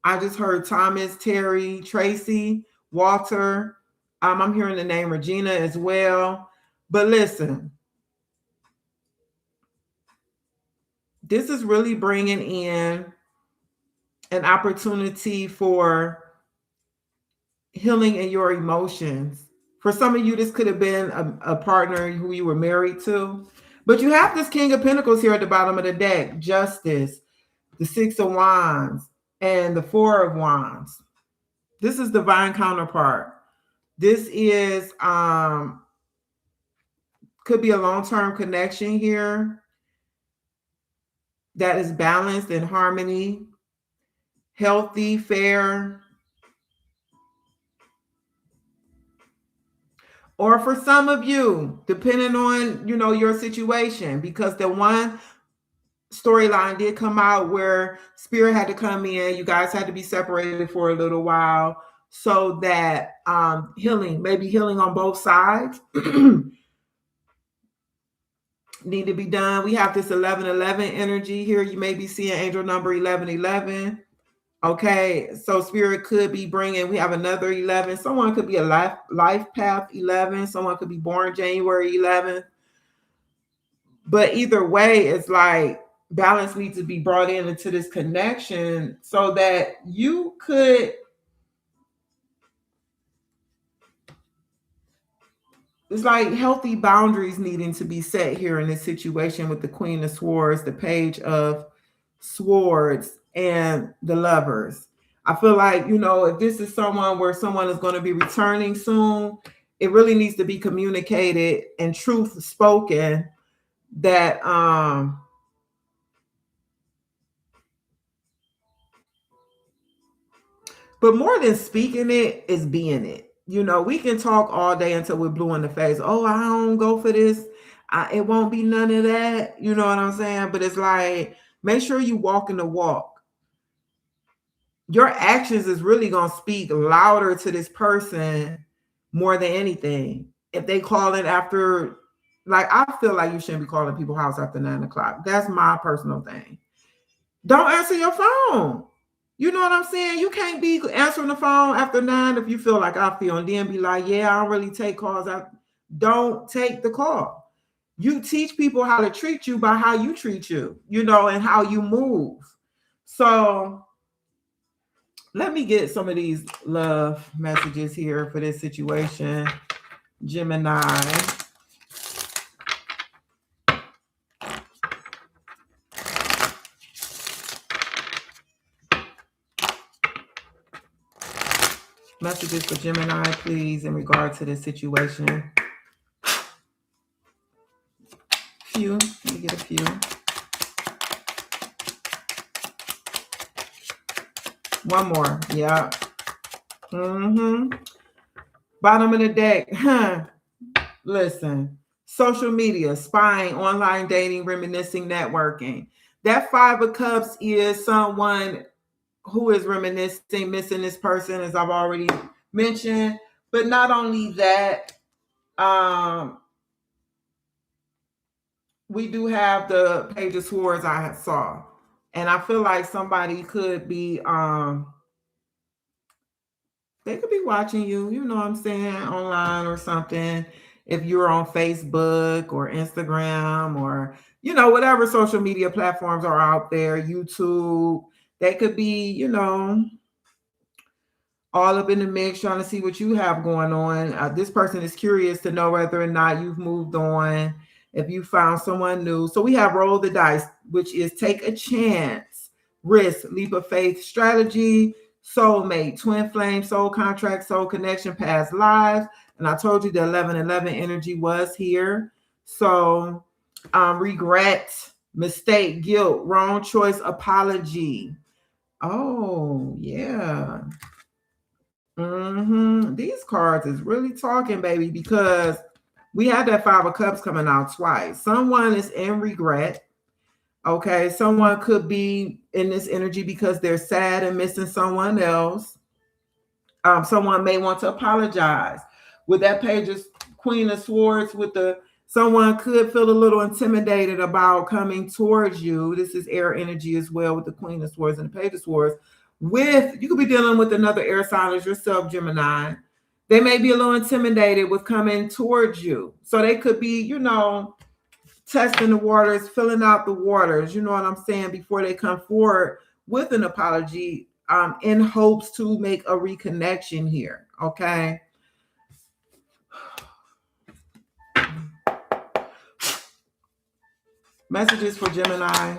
I just heard Thomas, Terry, Tracy, Walter. I'm hearing the name Regina as well. But listen, this is really bringing in an opportunity for healing in your emotions. For some of you, this could have been a partner who you were married to. But you have this King of Pentacles here at the bottom of the deck, Justice, the Six of Wands, and the Four of Wands. This is divine counterpart. This is could be a long-term connection here that is balanced in harmony, healthy, fair. Or for some of you, depending on, your situation, because the one storyline did come out where spirit had to come in, you guys had to be separated for a little while so that healing, maybe healing on both sides need to be done. We have this 1111 energy here. You may be seeing angel number 1111. Okay, so spirit could be bringing, we have another 11. Someone could be a life path 11. Someone could be born January 11th. But either way, it's like balance needs to be brought into this connection so that you could, it's like healthy boundaries needing to be set here in this situation with the Queen of Swords, the Page of Swords, and the Lovers. I feel like, if this is someone where someone is going to be returning soon, it really needs to be communicated and truth spoken that but more than speaking it is being it. We can talk all day until we're blue in the face. Oh, I don't go for this. It won't be none of that. You know what I'm saying? But it's like, make sure you walk in the walk. Your actions is really going to speak louder to this person more than anything. If they call it after, like, I feel like you shouldn't be calling people's house after 9 o'clock. That's my personal thing. Don't answer your phone. You know what I'm saying? You can't be answering the phone after 9 if you feel like I feel, and then be like, yeah, I don't really take calls. Don't take the call. You teach people how to treat you by how you treat you, and how you move. So let me get some of these love messages here for this situation. Gemini. Messages for Gemini, please, in regard to this situation. Let me get a few. One more. Yeah. Bottom of the deck. Listen. Social media, spying, online dating, reminiscing, networking. That 5 of Cups is someone who is reminiscing, missing this person, as I've already mentioned. But not only that, we do have the Page of Swords I saw. And I feel like somebody could be, they could be watching you, you know what I'm saying, online or something. If you're on Facebook or Instagram or, whatever social media platforms are out there, YouTube, they could be, all up in the mix trying to see what you have going on. This person is curious to know whether or not you've moved on, if you found someone new. So we have roll the dice, which is take a chance, risk, leap of faith, strategy, soulmate, twin flame, soul contract, soul connection, past lives. And I told you the 1111 energy was here. So regret, mistake, guilt, wrong choice, apology. Oh, yeah. These cards is really talking, baby, because we had that Five of Cups coming out twice. Someone is in regret. Okay. Someone could be in this energy because they're sad and missing someone else. Someone may want to apologize. With that page of Queen of Swords, with the someone could feel a little intimidated about coming towards you. This is air energy as well with the Queen of Swords and the Page of Swords. With you could be dealing with another air sign as yourself, Gemini. They may be a little intimidated with coming towards you. So they could be, testing the waters, filling out the waters, you know what I'm saying, before they come forward with an apology, in hopes to make a reconnection here. Okay. Messages for Gemini.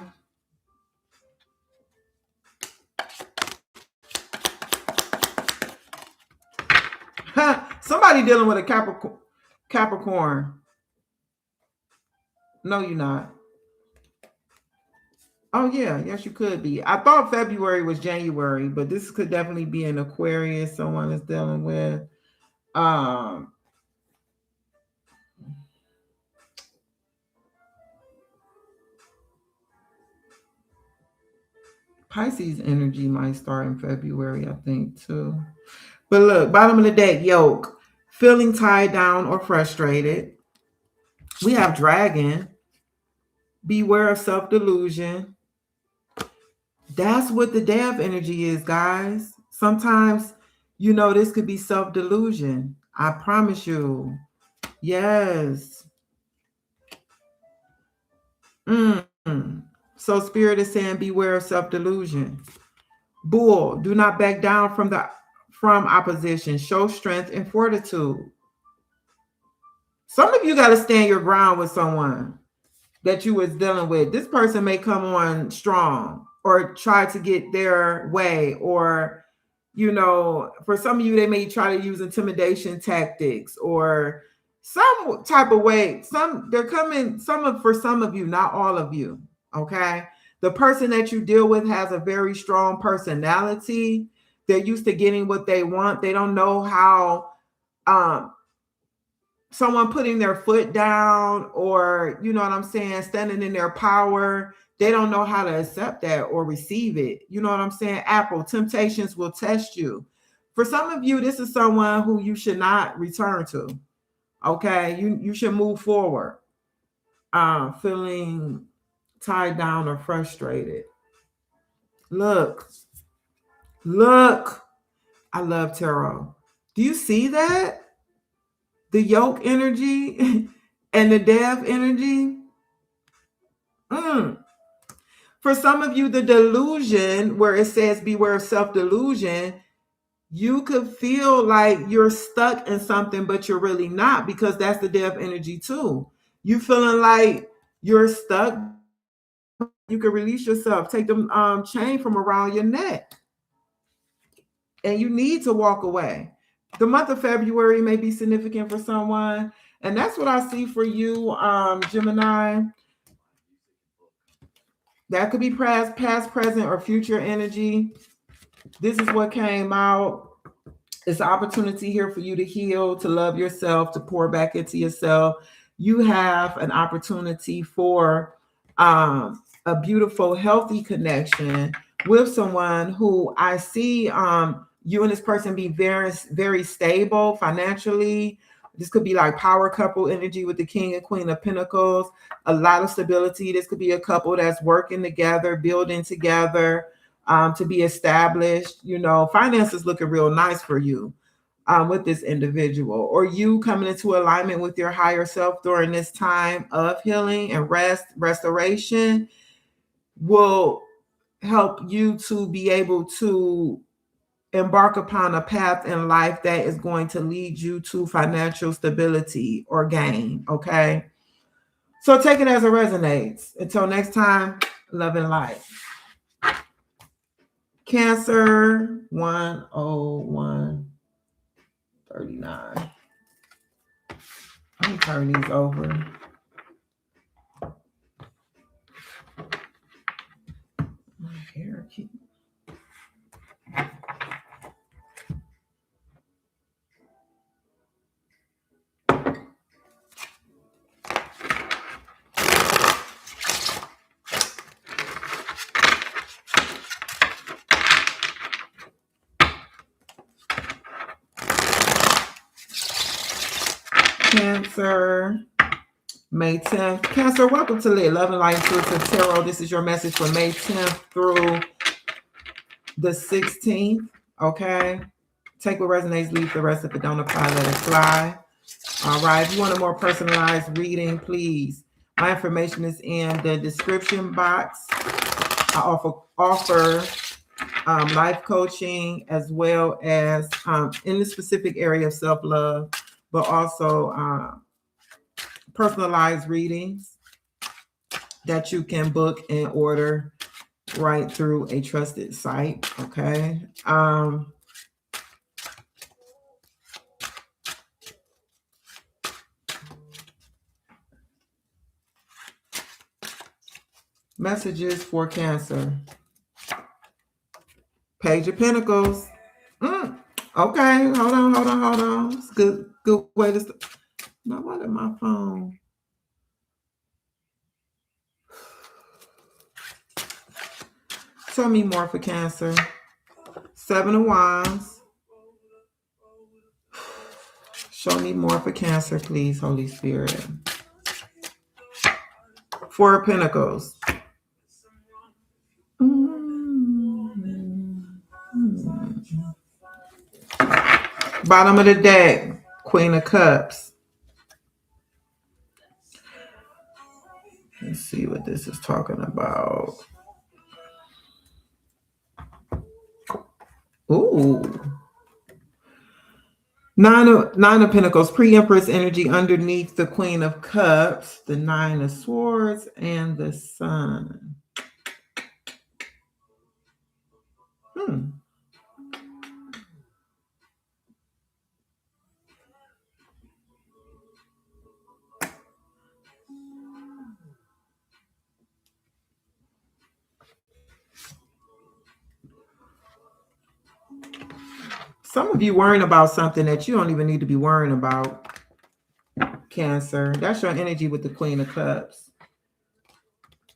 Somebody dealing with a Capricorn. No, you're not. Oh yeah, yes, you could be. I thought February was January, but this could definitely be an Aquarius someone is dealing with. Um Pisces energy might start in February, I think, too. But look, bottom of the deck, yoke. Feeling tied down or frustrated. We have dragon. Beware of self-delusion. That's what the death energy is, guys. Sometimes, this could be self-delusion. I promise you. Yes. Mm. So spirit is saying beware of self-delusion. Bull, do not back down from opposition. Show strength and fortitude. Some of you got to stand your ground with someone that you was dealing with. This person may come on strong or try to get their way, or for some of you, they may try to use intimidation tactics or some type of way. For some of you, not all of you. Okay. The person that you deal with has a very strong personality. They're used to getting what they want. They don't know how someone putting their foot down, or you know what I'm saying, standing in their power. They don't know how to accept that or receive it. You know what I'm saying? Apple, temptations will test you. For some of you, this is someone who you should not return to. Okay, you should move forward. Feeling tied down or frustrated. Look, look. I love tarot. Do you see that? The yoke energy and the death energy. Mm. For some of you, the delusion, where it says beware of self-delusion, you could feel like you're stuck in something, but you're really not, because that's the death energy too. You feeling like you're stuck. You can release yourself, take the chain from around your neck, and you need to walk away. The month of February may be significant for someone, and that's what I see for you, Gemini. That could be past, present, or future energy. This is what came out. It's an opportunity here for you to heal, to love yourself, to pour back into yourself. You have an opportunity for a beautiful, healthy connection with someone who I see you and this person be very, very stable financially. This could be like power couple energy with the King and Queen of Pentacles. A lot of stability. This could be a couple that's working together, building together, to be established. Finances looking real nice for you with this individual, or you coming into alignment with your higher self during this time of healing and restoration will help you to be able to embark upon a path in life that is going to lead you to financial stability or gain. Okay. So take it as it resonates. Until next time, love and light. Cancer 10139. Let me turn these over. My hair keep Cancer, May 10th. Cancer, welcome to the Love and Light Intuitive Tarot. This is your message for May 10th through the 16th. Okay. Take what resonates, leave the rest. If it don't apply, let it fly. All right. If you want a more personalized reading, please. My information is in the description box. I offer life coaching as well as in the specific area of self-love, but also personalized readings that you can book and order right through a trusted site. Okay. Messages for Cancer. Page of Pentacles. Okay, hold on. It's good way to start. Now, what is my phone? Tell me more for Cancer. 7 of Wands. Show me more for Cancer, please, Holy Spirit. 4 of Pentacles. Bottom of the deck, Queen of Cups. Let's see what this is talking about. Ooh. Nine of Pentacles, pre-Empress energy underneath the Queen of Cups, the 9 of Swords, and the Sun. Some of you worrying about something that you don't even need to be worrying about, Cancer. That's your energy with the Queen of Cups.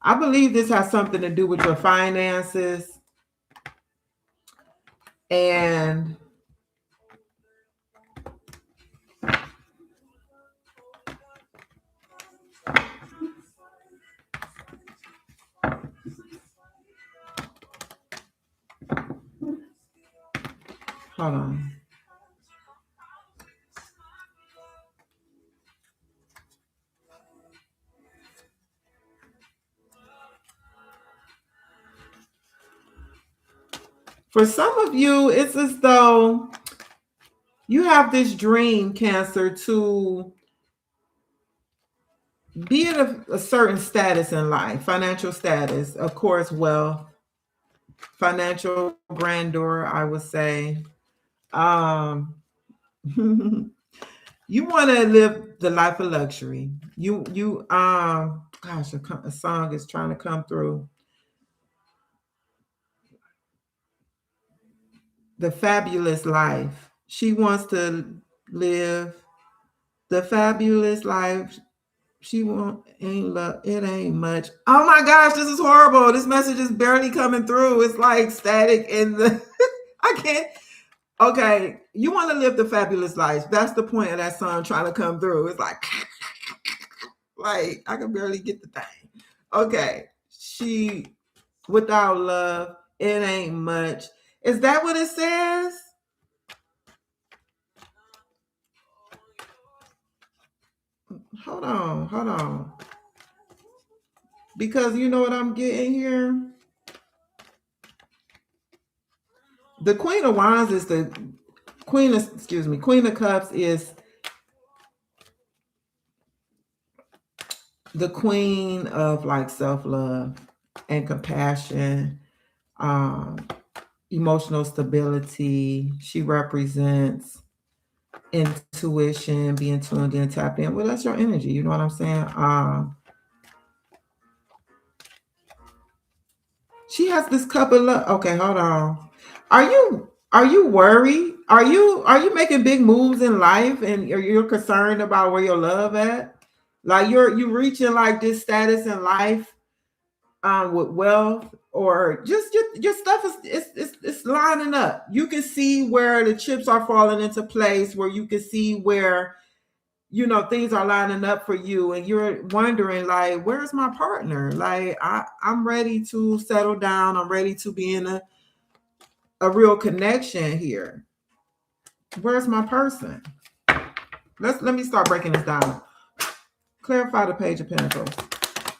I believe this has something to do with your finances. And hold on. For some of you, it's as though you have this dream, Cancer, to be in a certain status in life, financial status, of course, wealth, financial grandeur, I would say. You want to live the life of luxury. Gosh, a song is trying to come through. The fabulous life. She wants to live the fabulous life. She it ain't much. Oh my gosh, this is horrible. This message is barely coming through. It's like static in the I can't. Okay, you want to live the fabulous life. That's the point of that song trying to come through. It's like I can barely get the thing. Okay. She without love, it ain't much. Is that what it says? Hold on. Because you know what I'm getting here? The Queen of Wands is the Queen of Cups is the queen of like self-love and compassion, emotional stability. She represents intuition, being tuned in, tapped in. Well, that's your energy. You know what I'm saying? She has this cup of love. Okay, hold on. Are you worried? Are you making big moves in life and you're concerned about where your love at? Like you reaching like this status in life with wealth, or just your stuff is it's lining up. You can see where the chips are falling into place, where you can see where things are lining up for you and you're wondering like, where's my partner? Like I'm ready to settle down. I'm ready to be in a real connection here. Where's my person? Let me start breaking this down. Clarify the Page of Pentacles.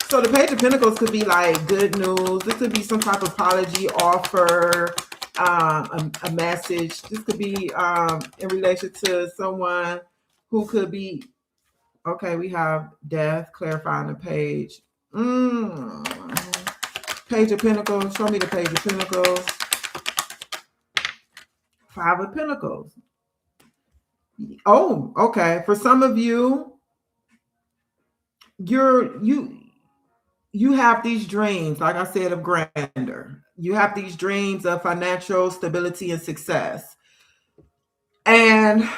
So the Page of Pentacles could be like good news. This could be some type of apology offer, a message. This could be in relation to someone who could be, okay, we have death, clarifying the page. Page of Pentacles, show me the Page of Pentacles. Five of Pentacles. Oh, okay. For some of you, you have these dreams, like I said, of grandeur. You have these dreams of financial stability and success. And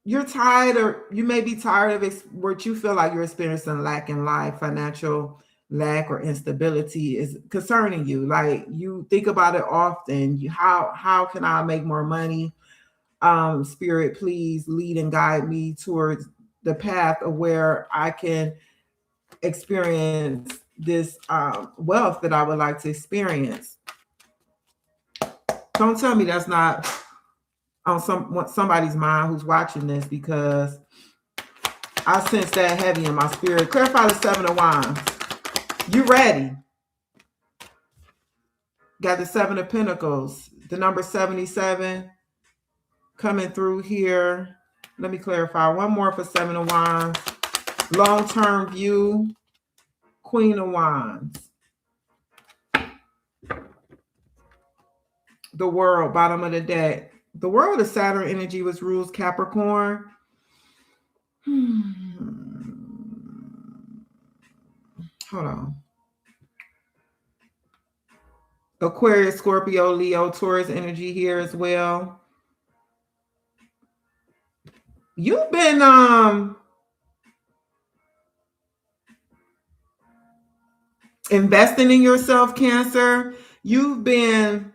you're tired, or you may be tired of what you feel like you're experiencing lack in life, financial lack or instability is concerning you. Like you think about it often. How can I make more money? Spirit, please lead and guide me towards the path of where I can experience this wealth that I would like to experience. Don't tell me that's not on somebody's mind who's watching this, because I sense that heavy in my spirit. Clarify the Seven of Wands. You ready? Got the Seven of Pentacles, the number 77 coming through here. Let me clarify one more for Seven of Wands. Long-term view, Queen of Wands. The World, bottom of the deck. The World is Saturn energy, which rules Capricorn. Hold on. Aquarius, Scorpio, Leo, Taurus energy here as well. You've been investing in yourself, Cancer. You've been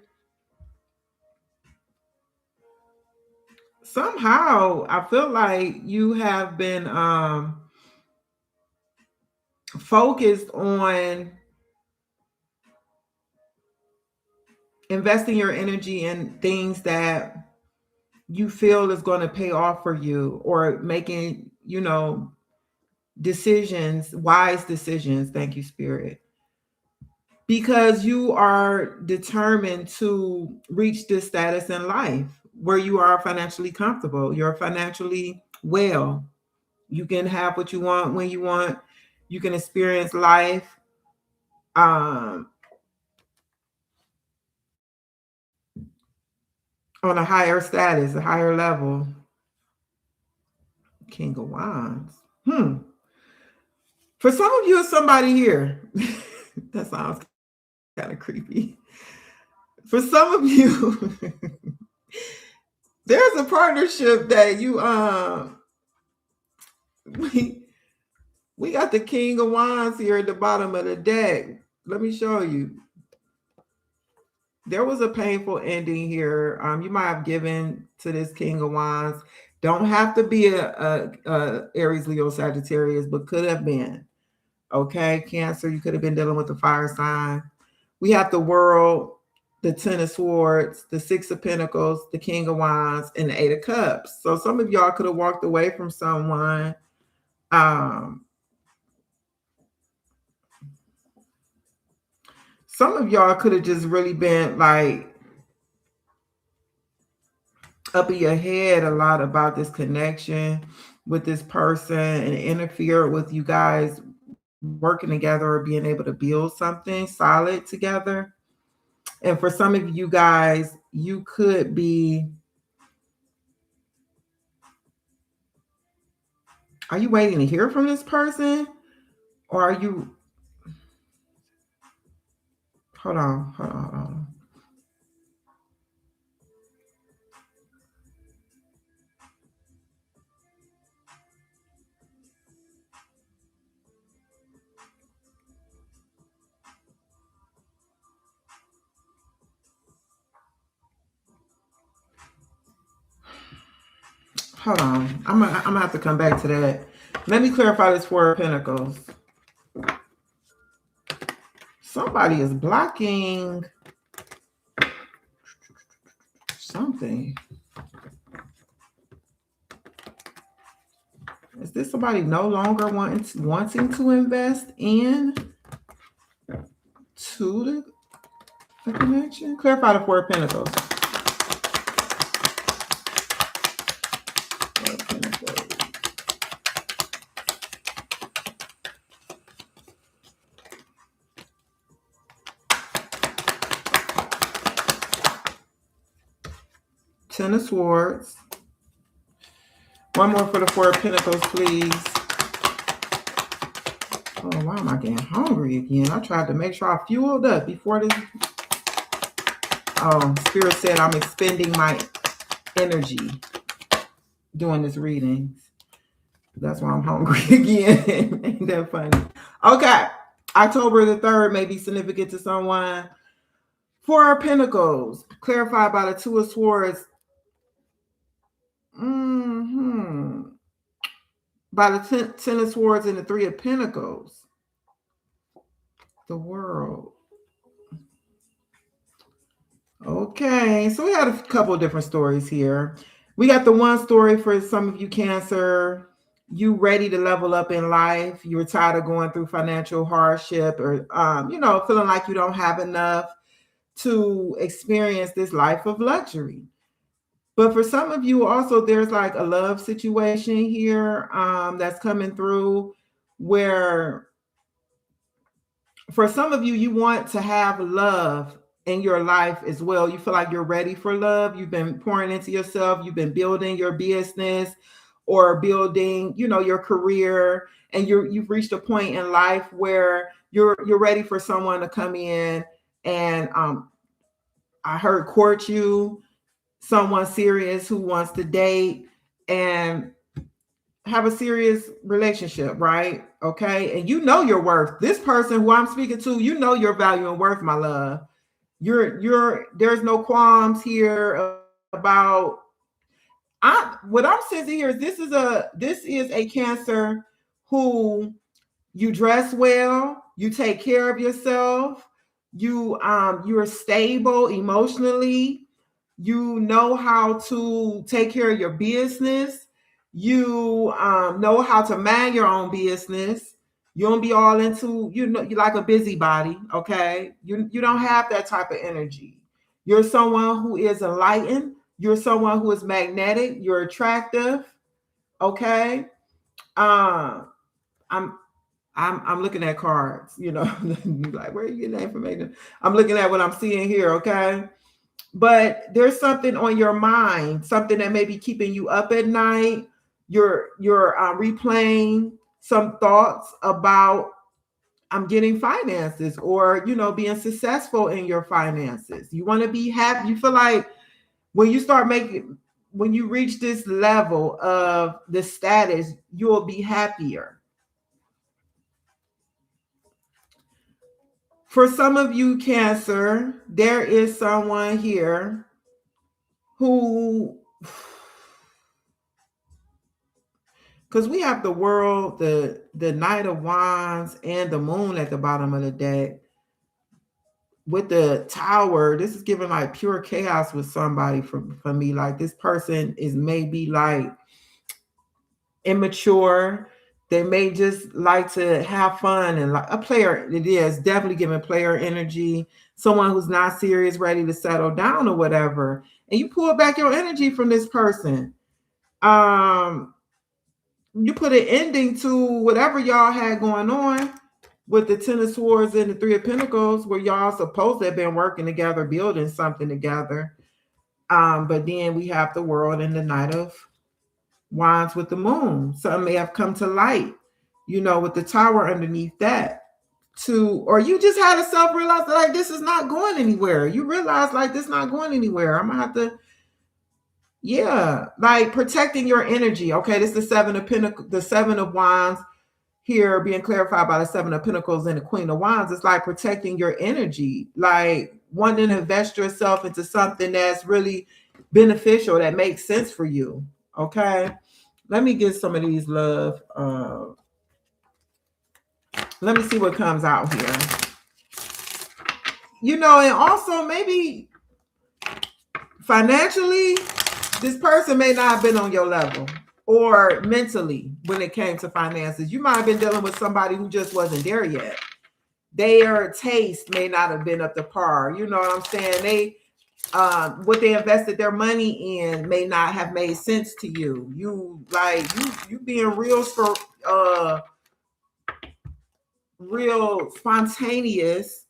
somehow, I feel like you have been focused on investing your energy in things that you feel is going to pay off for you, or making, decisions, wise decisions. Thank you, Spirit. Because you are determined to reach this status in life where you are financially comfortable. You're financially well. You can have what you want when you want. You can experience life on a higher status, a higher level. King of Wands. For some of you, it's somebody here. That sounds kind of creepy. For some of you, there's a partnership that you we got the King of Wands here at the bottom of the deck. Let me show you. There was a painful ending here. You might have given to this King of Wands. Don't have to be a Aries, Leo, Sagittarius, but could have been. Okay, Cancer, you could have been dealing with the fire sign. We have the World, the Ten of Swords, the Six of Pentacles, the King of Wands, and the Eight of Cups. So some of y'all could have walked away from someone. Some of y'all could have just really been like up in your head a lot about this connection with this person and interfere with you guys working together or being able to build something solid together. And for some of you guys, you could be, are you waiting to hear from this person? Or are you, hold on. Hold on. I'm gonna have to come back to that. Let me clarify this Four of Pentacles. Somebody is blocking something. Is this somebody no longer wanting to invest in to the connection? Clarify the Four of Pentacles. Four of Pentacles. Ten of Swords. One more for the Four of Pentacles, please. Oh, why am I getting hungry again? I tried to make sure I fueled up before this. Oh, Spirit said I'm expending my energy doing this reading. That's why I'm hungry again. Ain't that funny? Okay. October the 3rd may be significant to someone. Four of Pentacles, clarified by the Two of Swords. By the Ten of Swords and the Three of Pentacles. The World. Okay, so we had a couple of different stories here. We got the one story for some of you Cancer. You ready to level up in life. You're tired of going through financial hardship or, feeling like you don't have enough to experience this life of luxury. But for some of you also, there's like a love situation here that's coming through where for some of you, you want to have love in your life as well. You feel like you're ready for love. You've been pouring into yourself. You've been building your business or building, your career, and you've reached a point in life where you're ready for someone to come in and I heard court you, someone serious who wants to date and have a serious relationship, right? Okay. And you know your worth. This person who I'm speaking to, you know your value and worth, my love. There's no qualms here about what I'm sensing here is this is a Cancer who you dress well, you take care of yourself, you're stable emotionally, you know how to take care of your business, you know how to man your own business. You don't be all into, you're like a busybody, okay? You don't have that type of energy. You're someone who is enlightened. You're someone who is magnetic. You're attractive, okay? I'm looking at cards, like, where are you getting that information? I'm looking at what I'm seeing here, okay? But there's something on your mind, something that may be keeping you up at night. You're replaying some thoughts about I'm getting finances or, being successful in your finances. You want to be happy. You feel like when you reach this level of the status, you'll be happier. For some of you Cancer, there is someone here who, because we have the World, the Knight of Wands, and the Moon at the bottom of the deck. With the Tower, this is giving like pure chaos with somebody for me. Like this person is maybe like immature. They may just like to have fun and like a player. It is definitely giving player energy. Someone who's not serious, ready to settle down or whatever. And you pull back your energy from this person. You put an ending to whatever y'all had going on with the Ten of Swords and the Three of Pentacles, where y'all supposed to have been working together, building something together. But then we have the World and the Knight of Wands with the Moon. Something may have come to light, with the Tower underneath that. Or you just had a self-realize that like this is not going anywhere. You realize like this is not going anywhere. I'm gonna have to, like protecting your energy. Okay, this is the Seven of Pentacles, the Seven of Wands here being clarified by the Seven of Pentacles and the Queen of Wands. It's like protecting your energy, like wanting to invest yourself into something that's really beneficial, that makes sense for you. Okay. Let me get some of these love. Let me see what comes out here. And also maybe financially, this person may not have been on your level, or mentally when it came to finances. You might have been dealing with somebody who just wasn't there yet. Their taste may not have been up to par. You know what I'm saying? What they invested their money in may not have made sense to you. You being real spontaneous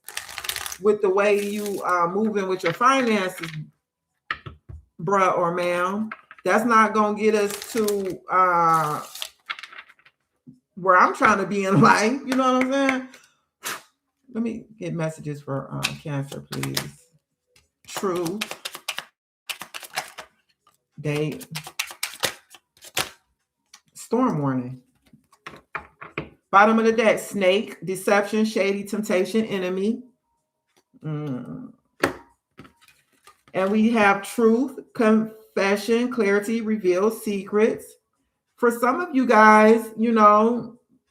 with the way you moving with your finances, bruh or ma'am. That's not gonna get us to where I'm trying to be in life. You know what I'm saying? Let me get messages for Cancer, please. True. Date. Storm warning. Bottom of the deck, snake, deception, shady, temptation, enemy. And we have truth, confession, clarity, reveal, secrets. For some of you guys,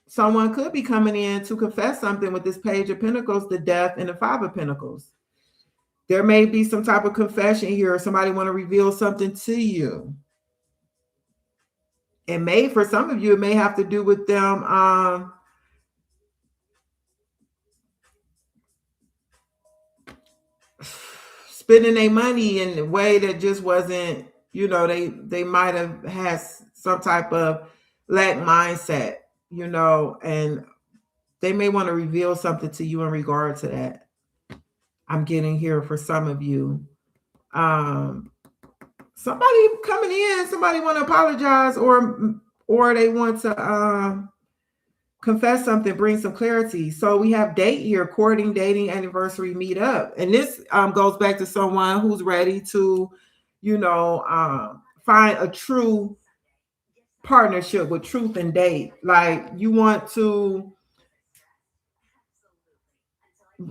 someone could be coming in to confess something with this Page of Pentacles, the Death, and the Five of Pentacles. There may be some type of confession here, or somebody want to reveal something to you. And for some of you, it may have to do with them spending their money in a way that just wasn't, they might have had some type of lack mindset, and they may want to reveal something to you in regard to that. I'm getting here for some of you. Somebody coming in, somebody want to apologize, or they want to confess something, bring some clarity. So we have date here, courting, dating, anniversary, meet up. And this goes back to someone who's ready to, find a true partnership with truth and date. Like you want to,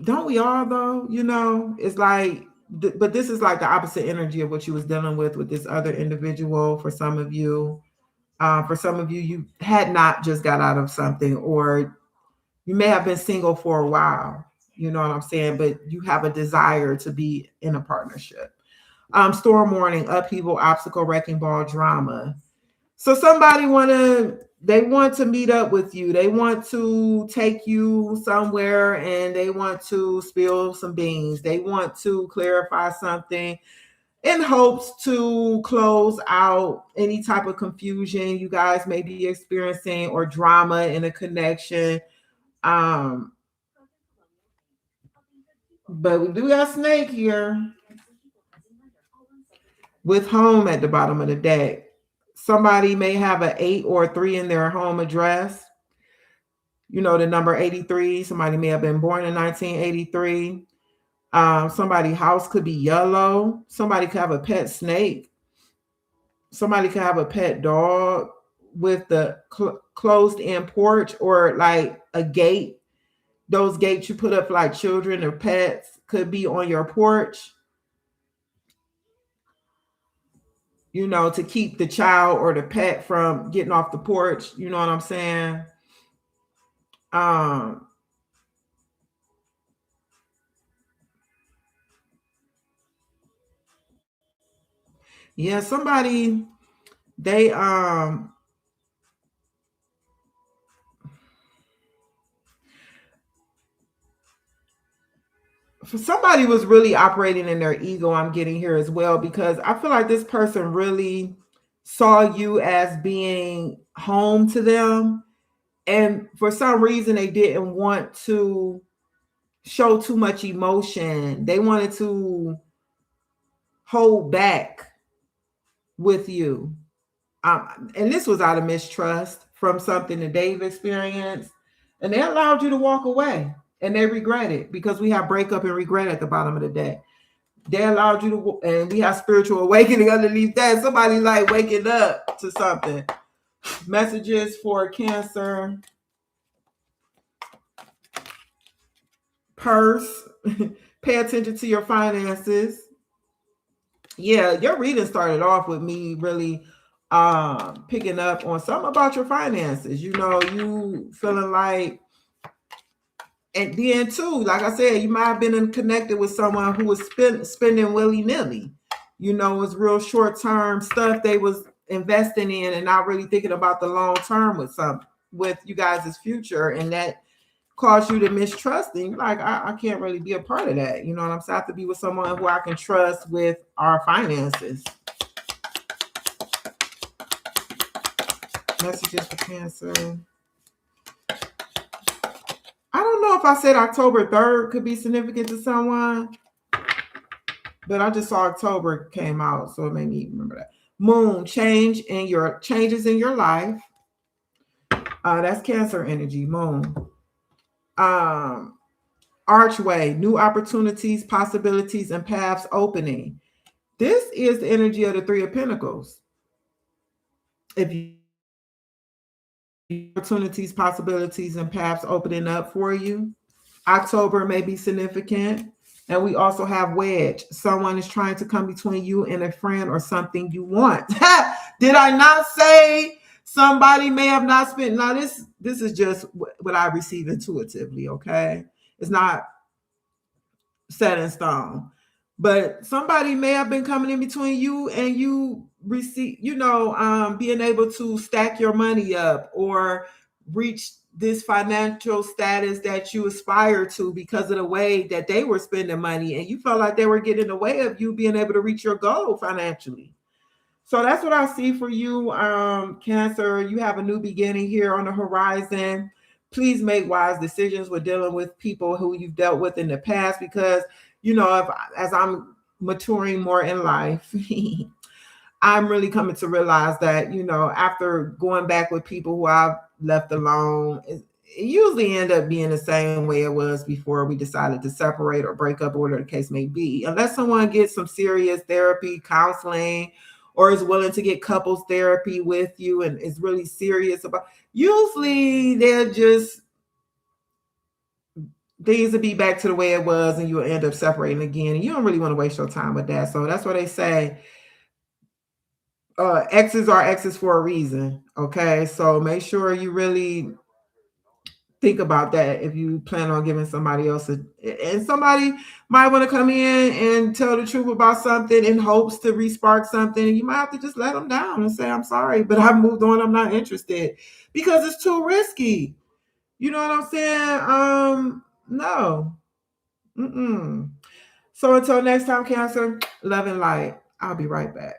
don't we all though? It's like, but this is like the opposite energy of what you was dealing with this other individual. For some of you, you had not just got out of something, or you may have been single for a while. You know what I'm saying? But you have a desire to be in a partnership. Storm warning, upheaval, obstacle, wrecking ball, drama. So they want to meet up with you. They want to take you somewhere and they want to spill some beans. They want to clarify something in hopes to close out any type of confusion you guys may be experiencing, or drama in a connection. But we do have snake here with home at the bottom of the deck. Somebody may have an 8 or a 3 in their home address. The number 83. Somebody may have been born in 1983. Somebody's house could be yellow. Somebody could have a pet snake. Somebody could have a pet dog with the closed in porch, or like a gate. Those gates you put up for like children or pets could be on your porch, to keep the child or the pet from getting off the porch. You know what I'm saying? Yeah, somebody, they somebody was really operating in their ego. I'm getting here as well, because I feel like this person really saw you as being home to them, and for some reason they didn't want to show too much emotion. They wanted to hold back with you, and this was out of mistrust from something that they've experienced, and they allowed you to walk away, and they regret it, because we have breakup and regret at the bottom of the day. They allowed you to, and we have spiritual awakening underneath that. Somebody like waking up to something. Messages for Cancer. Purse. Pay attention to your finances. Yeah, your reading started off with me really picking up on something about your finances. You know, you feeling like, and then too, like I said, you might have been connected with someone who was spending willy nilly. You know, it was real short term stuff they was investing in and not really thinking about the long term with you guys' future, and that caused you to mistrust. And you're like, I can't really be a part of that. You know what I'm saying? I have to be with someone who I can trust with our finances. Messages for Cancer. I don't know if I said October 3rd could be significant to someone, but I just saw October came out, so it made me remember that. Moon, changes in your life. That's Cancer energy. Moon. Um, Archway, new opportunities, possibilities, and paths opening. This is the energy of the Three of Pentacles. If you opportunities, possibilities, and paths opening up for you. October may be significant. And we also have wedge. Someone is trying to come between you and a friend or something you want. Did I not say somebody may have not spent? Now, this is just what I receive intuitively, okay? It's not set in stone. But somebody may have been coming in between you and you receive, being able to stack your money up or reach this financial status that you aspire to because of the way that they were spending money, and you felt like they were getting in the way of you being able to reach your goal financially. So that's what I see for you, Cancer. You have a new beginning here on the horizon. Please make wise decisions with dealing with people who you've dealt with in the past, because as I'm maturing more in life, I'm really coming to realize that, after going back with people who I've left alone, it usually end up being the same way it was before we decided to separate or break up, or whatever the case may be. Unless someone gets some serious therapy, counseling, or is willing to get couples therapy with you and is really serious about, usually they're just, things will be back to the way it was and you'll end up separating again. And you don't really want to waste your time with that. So that's what they say. Exes are exes for a reason. Okay. So make sure you really think about that if you plan on giving somebody else and somebody might want to come in and tell the truth about something in hopes to respark something. You might have to just let them down and say, I'm sorry, but I've moved on. I'm not interested, because it's too risky. You know what I'm saying? No. Mm-mm. So until next time, Cancer, love and light. I'll be right back.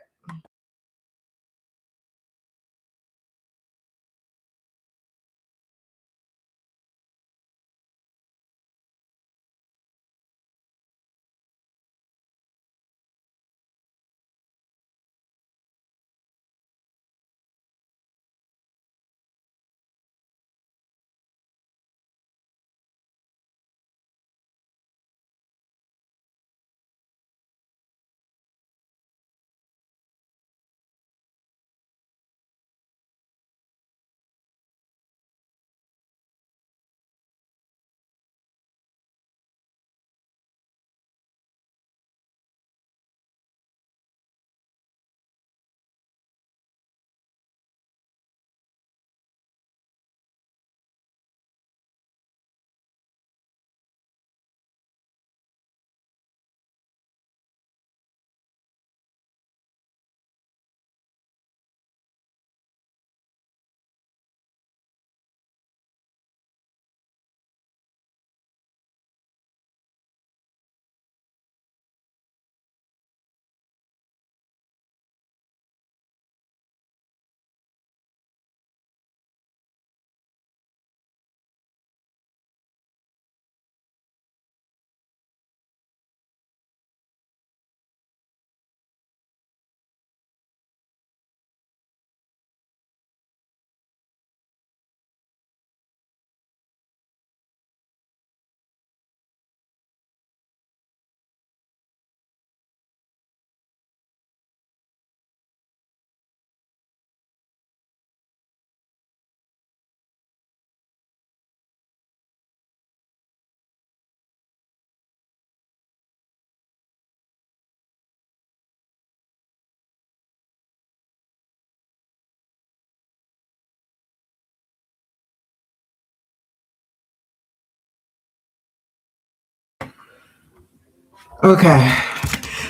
Okay.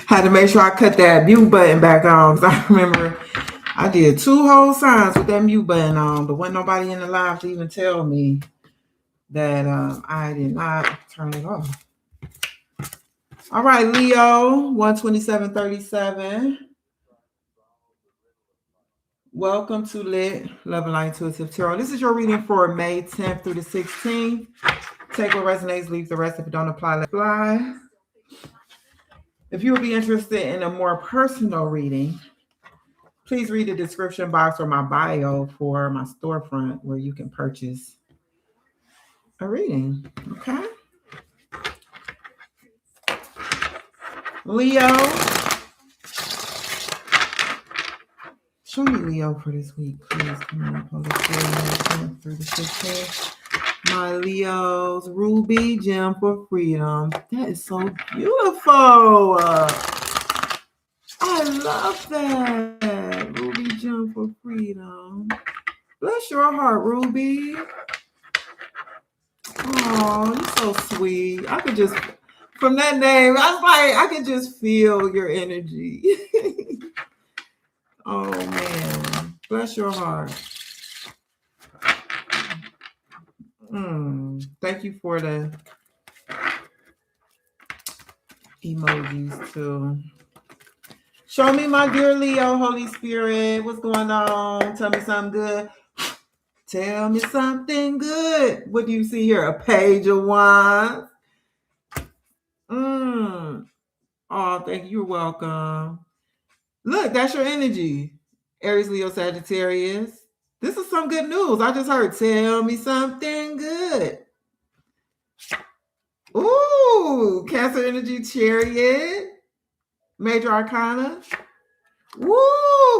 Had to make sure I cut that mute button back on because I remember I did 2 whole signs with that mute button on, but wasn't nobody in the live to even tell me that I did not turn it off. All right, Leo, 12737. Welcome to Lit, Love and Light Intuitive Tarot. This is your reading for May 10th through the 16th. Take what resonates, leave the rest. If it don't apply, let it fly. If you would be interested in a more personal reading, please read the description box or my bio for my storefront where you can purchase a reading. Okay. Leo. Show me Leo for this week, please. Come on, Holy Spirit, through the 16th. My Leo's ruby gem for freedom. That is so beautiful. I love that. Ruby gem for freedom. Bless your heart, Ruby. Oh, you're so sweet. I could just, from that name, I was like, I could just feel your energy. Oh, man. Bless your heart. Thank you for the emojis, too. Show me my dear Leo, Holy Spirit. What's going on? Tell me something good. Tell me something good. What do you see here? A page of wands. Oh, thank you. You're welcome. Look, that's your energy. Aries, Leo, Sagittarius. This is some good news. I just heard, tell me something good. Ooh, Cancer energy, Chariot. Major Arcana. Woo,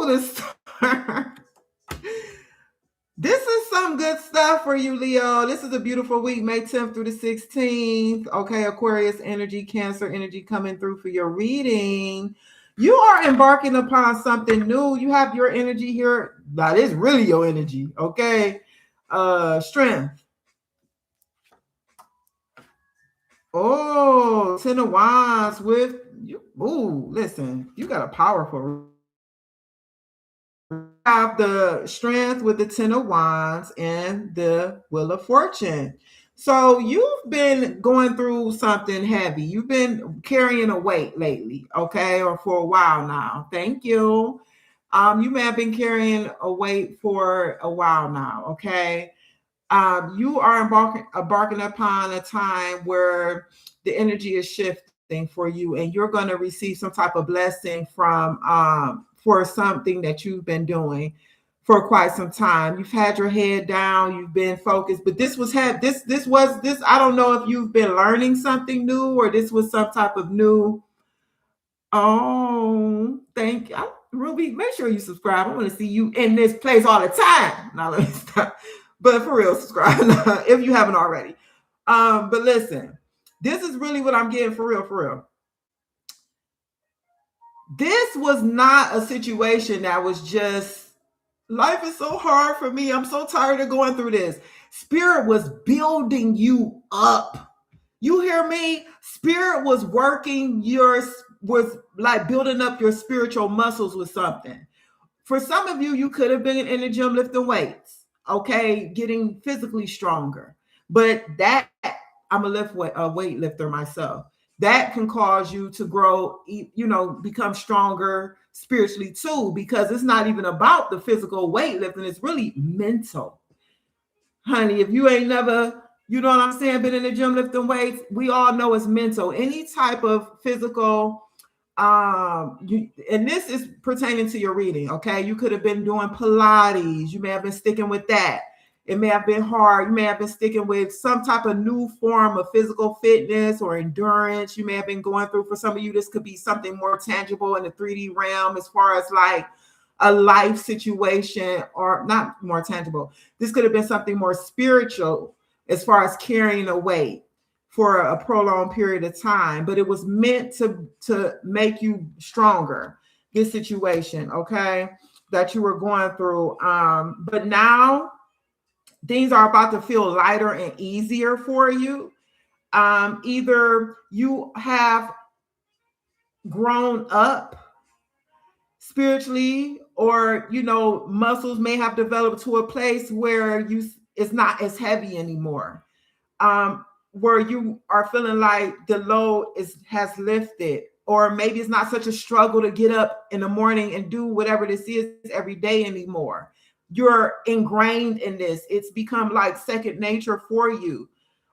the star. This is some good stuff for you, Leo. This is a beautiful week, May 10th through the 16th. Okay, Aquarius energy, Cancer energy coming through for your reading. You are embarking upon something new. You have your energy here. That is really your energy, okay? Strength. Oh, 10 of Wands with you. Ooh, listen, you got a powerful. Have the strength with the 10 of Wands and the Wheel of Fortune. So you've been going through something heavy. You've been carrying a weight lately, okay, or for a while now. Thank you. You may have been carrying a weight for a while now, okay. You are embarking upon a time where the energy is shifting for you, and you're going to receive some type of blessing from for something that you've been doing for quite some time. You've had your head down, you've been focused, but this was this. I don't know if you've been learning something new or this was some type of new. Oh, thank you. Ruby, make sure you subscribe. I want to see you in this place all the time. Now let me stop. But for real, subscribe if you haven't already. But listen, this is really what I'm getting for real, for real. This was not a situation that was just, life is so hard for me. I'm so tired of going through this. Spirit was building you up. You hear me? Spirit was working was like building up your spiritual muscles with something. For some of you, you could have been in the gym lifting weights, okay, getting physically stronger. But that, I'm a weightlifter myself. That can cause you to grow, become stronger spiritually too, because it's not even about the physical weightlifting. It's really mental. Honey, if you ain't never, you know what I'm saying, been in the gym lifting weights, we all know it's mental. Any type of physical, and this is pertaining to your reading, okay? You could have been doing Pilates. You may have been sticking with that. It may have been hard. You may have been sticking with some type of new form of physical fitness or endurance. You may have been going through, for some of you, this could be something more tangible in the 3D realm as far as like a life situation, or not more tangible. This could have been something more spiritual as far as carrying a weight for a prolonged period of time, but it was meant to make you stronger, this situation, okay, that you were going through. But now things are about to feel lighter and easier for you. Either you have grown up spiritually, or muscles may have developed to a place where you it's not as heavy anymore, where you are feeling like the load is has lifted, or maybe it's not such a struggle to get up in the morning and do whatever this is every day anymore. You're ingrained in this. It's become like second nature for you.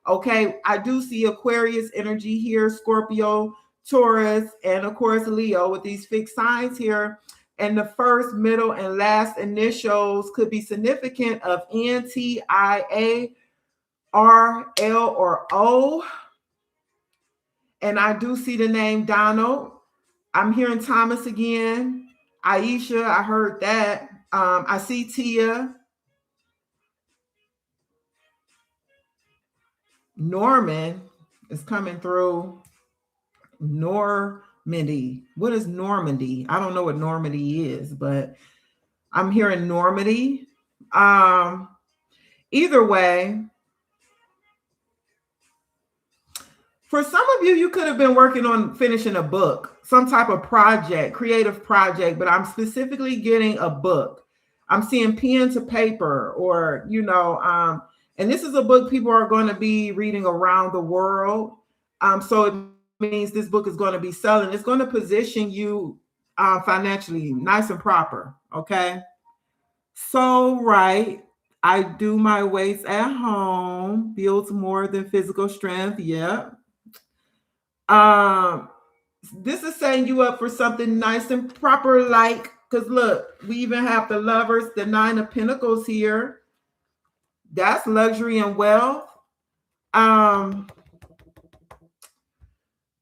Okay, I do see Aquarius energy here, Scorpio, Taurus, and of course Leo with these fixed signs here. And the first, middle, and last initials could be significant of N, T, I, A, R, L, or O. And I do see the name Donald. I'm hearing Thomas again. Aisha, I heard that. I see Tia. Norman is coming through. Normandy. What is Normandy? I don't know what Normandy is, but I'm hearing Normandy. Either way, for some of you, you could have been working on finishing a book, some type of project, creative project, but I'm specifically getting a book. I'm seeing pen to paper, or, and this is a book people are going to be reading around the world. So it means this book is going to be selling. It's going to position you financially nice and proper. Okay. So, right. I do my weights at home, builds more than physical strength. Yeah. Um, this is setting you up for something nice and proper, like, because look, we even have the lovers, the nine of pentacles here. That's luxury and wealth. Um,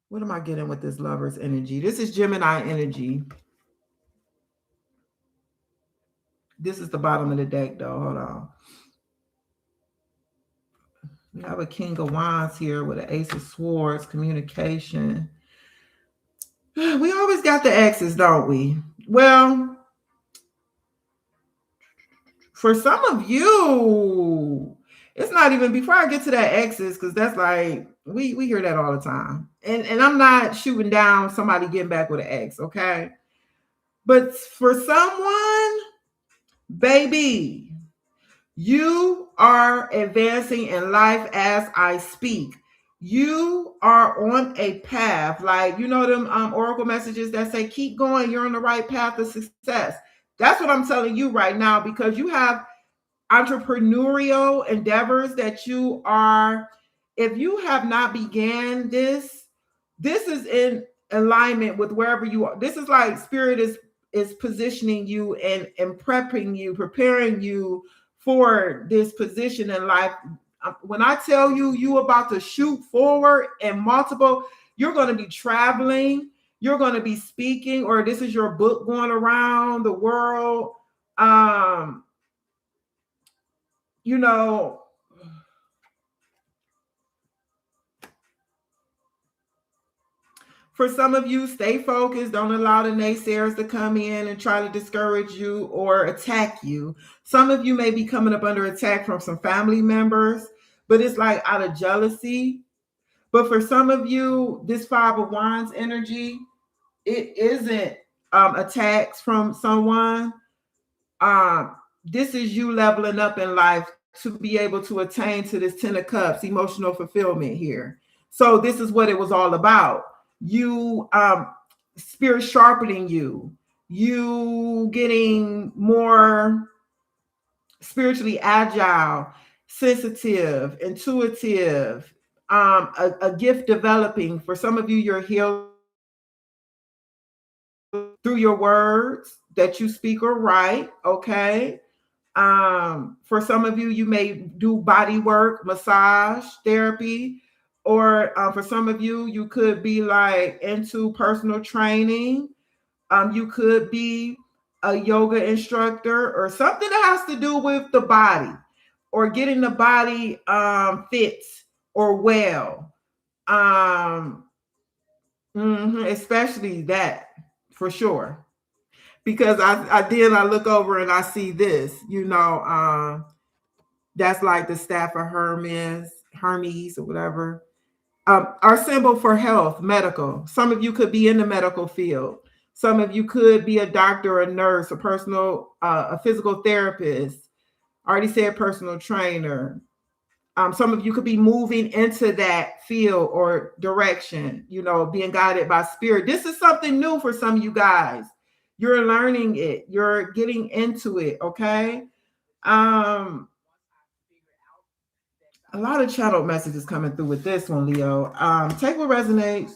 what am I getting with this lovers energy? This is Gemini energy. This is the bottom of the deck, though. Hold on. We have a King of Wands here with an Ace of Swords, communication. We always got the X's, don't we? Well, for some of you, it's not even, before I get to that X's, because that's like, we hear that all the time. And I'm not shooting down somebody getting back with an X, okay? But for someone, baby, you are advancing in life as I speak. You are on a path, like, them oracle messages that say keep going, you're on the right path of success. That's what I'm telling you right now, because you have entrepreneurial endeavors that you are, if you have not began this is in alignment with wherever you are. This is like spirit is positioning you and preparing you for this position in life. When I tell you about to shoot forward and multiple, you're going to be traveling, you're going to be speaking, or this is your book going around the world. You know, for some of you, stay focused. Don't allow the naysayers to come in and try to discourage you or attack you. Some of you may be coming up under attack from some family members, but it's like out of jealousy. But for some of you, this Five of Wands energy, it isn't attacks from someone. This is you leveling up in life to be able to attain to this Ten of Cups, emotional fulfillment here. So this is what it was all about. You spirit sharpening you getting more spiritually agile, sensitive, intuitive, a gift developing. For some of you, you're healed through your words that you speak or write. Okay. For some of you, you may do body work, massage therapy, or for some of you, you could be like into personal training. You could be a yoga instructor or something that has to do with the body or getting the body fit or well. Especially that, for sure. Because I look over and I see this, that's like the staff of Hermes or whatever. Our symbol for health, medical. Some of you could be in the medical field. Some of you could be a doctor, a nurse, a physical therapist. I already said personal trainer. Some of you could be moving into that field or direction, being guided by spirit. This is something new for some of you guys. You're learning it. You're getting into it, okay? A lot of channeled messages coming through with this one, Leo. Take what resonates.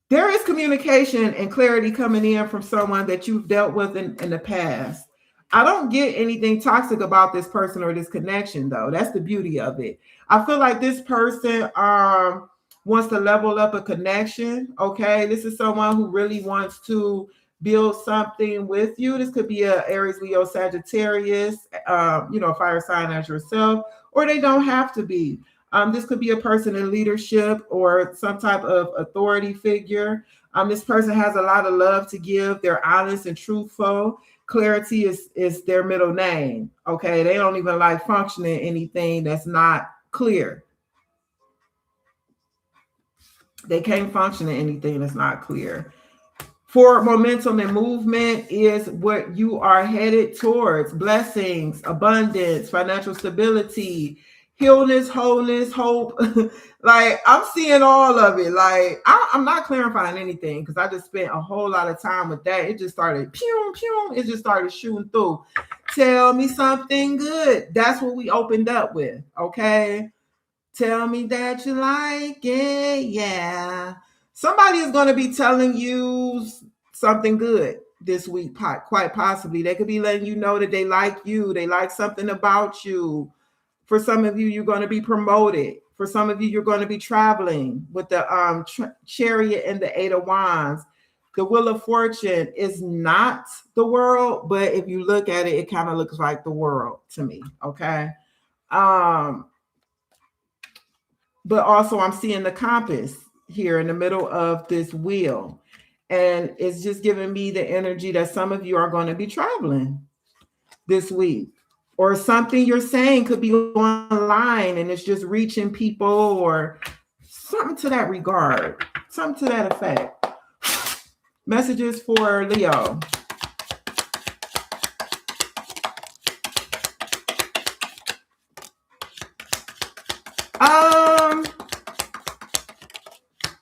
There is communication and clarity coming in from someone that you've dealt with in the past. I don't get anything toxic about this person or this connection, though. That's the beauty of it. I feel like this person wants to level up a connection. Okay, this is someone who really wants to build something with you. This could be a Aries, Leo, Sagittarius, fire sign as yourself, or they don't have to be. This could be a person in leadership or some type of authority figure. This person has a lot of love to give. They're honest and truthful. Clarity is their middle name. Okay, they don't even like functioning anything that's not clear. They can't function in anything that's not clear. For momentum and movement is what you are headed towards: blessings, abundance, financial stability, healness, wholeness, hope. Like, I'm seeing all of it. Like, I'm not clarifying anything because I just spent a whole lot of time with that. It just started pew, pew. It just started shooting through. Tell me something good. That's what we opened up with. Okay. Tell me that you like it. Yeah. Somebody is going to be telling you something good this week, quite possibly. They could be letting you know that they like you. They like something about you. For some of you, you're going to be promoted. For some of you, you're going to be traveling with the Chariot and the Eight of Wands. The Wheel of Fortune is not the world, but if you look at it, it kind of looks like the world to me. Okay. But also I'm seeing the compass here in the middle of this wheel. And it's just giving me the energy that some of you are going to be traveling this week. Or something you're saying could be online and it's just reaching people, or something to that regard, something to that effect. Messages for Leo.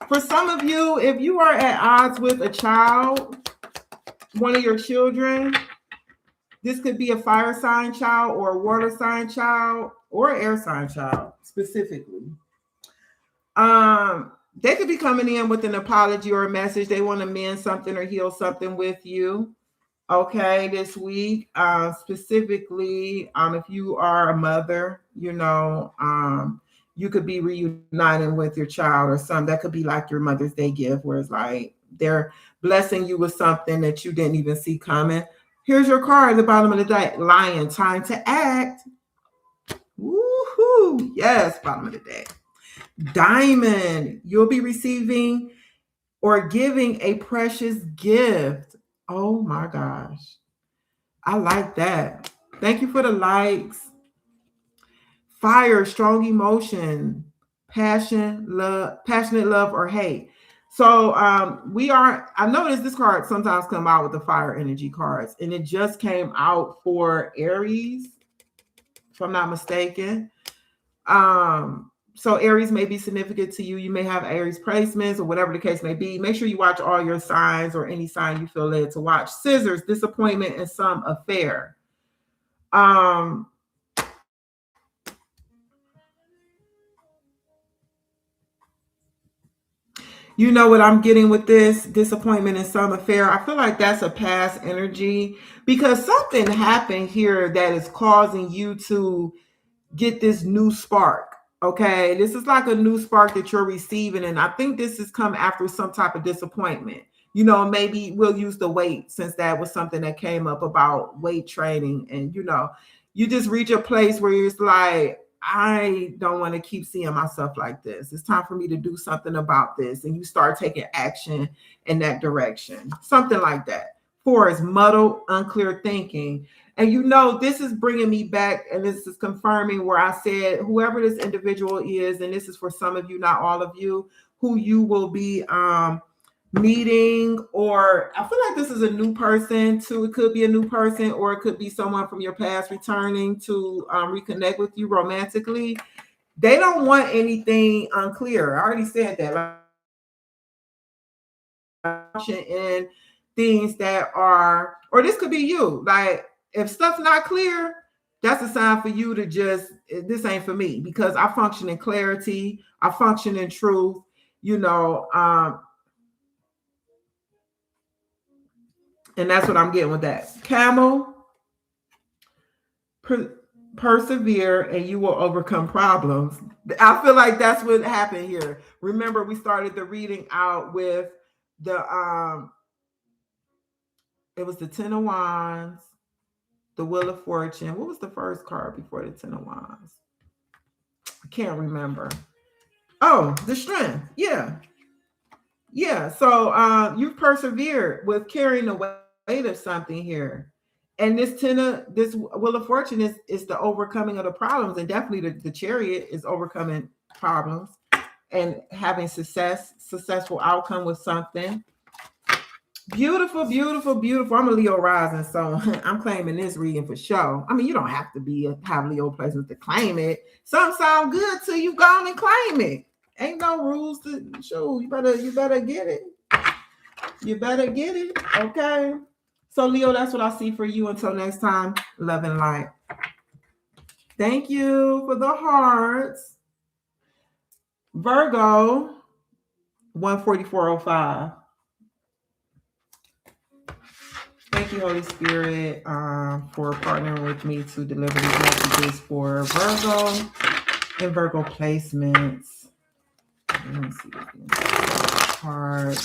For some of you, if you are at odds with a child, one of your children, this could be a fire sign child or a water sign child or air sign child specifically. They could be coming in with an apology or a message. They want to mend something or heal something with you. Okay, this week, specifically, if you are a mother, you could be reuniting with your child or something. That could be like your Mother's Day gift, where it's like they're blessing you with something that you didn't even see coming. Here's your card at the bottom of the deck. Lion, time to act. Woohoo! Yes, bottom of the deck. Diamond, you'll be receiving or giving a precious gift. Oh my gosh. I like that. Thank you for the likes. Fire, strong emotion, passionate love or hate. So I noticed this card sometimes come out with the fire energy cards, and it just came out for Aries, if I'm not mistaken. So Aries may be significant to you. You may have Aries placements or whatever the case may be. Make sure you watch all your signs or any sign you feel led to watch. Scissors, disappointment in some affair. You know what I'm getting with this disappointment in some affair? I feel like that's a past energy because something happened here that is causing you to get this new spark. Okay, this is like a new spark that you're receiving, and I think this has come after some type of disappointment. Maybe we'll use the weight, since that was something that came up about weight training, and you just reach a place where you're just like, I don't want to keep seeing myself like this. It's time for me to do something about this, and you start taking action in that direction, something like that. 4 is muddled, unclear thinking. And you know, this is bringing me back, and this is confirming where I said, whoever this individual is, and this is for some of you, not all of you, who you will be meeting, or I feel like this is a new person too. It could be a new person, or it could be someone from your past returning to reconnect with you romantically. They don't want anything unclear. I already said that. Like, in things that are, or this could be you. Like, if stuff's not clear, that's a sign for you to just, this ain't for me, because I function in clarity, I function in truth, you know, and that's what I'm getting with that. Camel, per- persevere and you will overcome problems. I feel like that's what happened here. Remember, we started the reading out with the it was the Ten of Wands, the Wheel of Fortune. What was the first card before the Ten of Wands? I can't remember. Oh, the Strength. Yeah. Yeah. So you've persevered with carrying the weight of something here. And this Wheel of Fortune is the overcoming of the problems. And definitely the Chariot is overcoming problems and having successful outcome with something. Beautiful, beautiful, beautiful. I'm a Leo rising, so I'm claiming this reading for sure. I mean, you don't have to have Leo placements to claim it. Some sound good till you go on and claim it. Ain't no rules to show. You better get it. You better get it. Okay. So Leo, that's what I see for you. Until next time, love and light. Thank you for the hearts. Virgo, 14405. Thank you, Holy Spirit, for partnering with me to deliver these messages for Virgo and Virgo placements. Let me see. Card.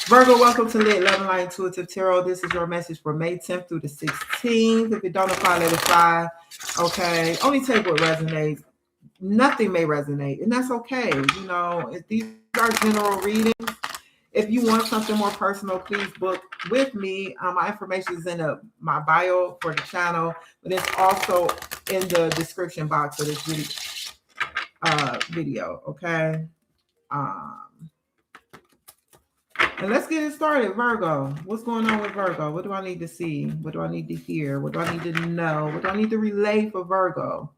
Virgo, welcome to Lit Love and Light Intuitive Tarot. This is your message for May 10th through the 16th. If it don't apply, let it fly. Okay. Only take what resonates. Nothing may resonate, and that's okay. You know, if these are general readings. If you want something more personal, please book with me. My information is in my bio for the channel, but it's also in the description box of this video. Okay. And let's get it started. Virgo, what's going on with Virgo? What do I need to see? What do I need to hear? What do I need to know? What do I need to relay for Virgo?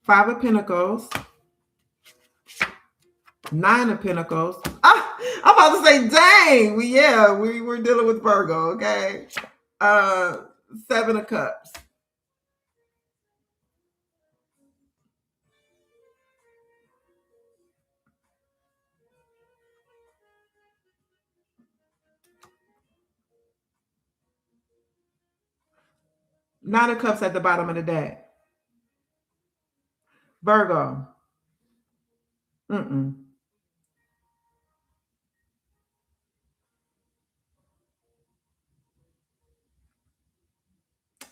Five of Pentacles. Nine of Pentacles. I'm about to say, dang. We're dealing with Virgo, okay? Seven of Cups. Nine of Cups at the bottom of the deck. Virgo. Mm-mm.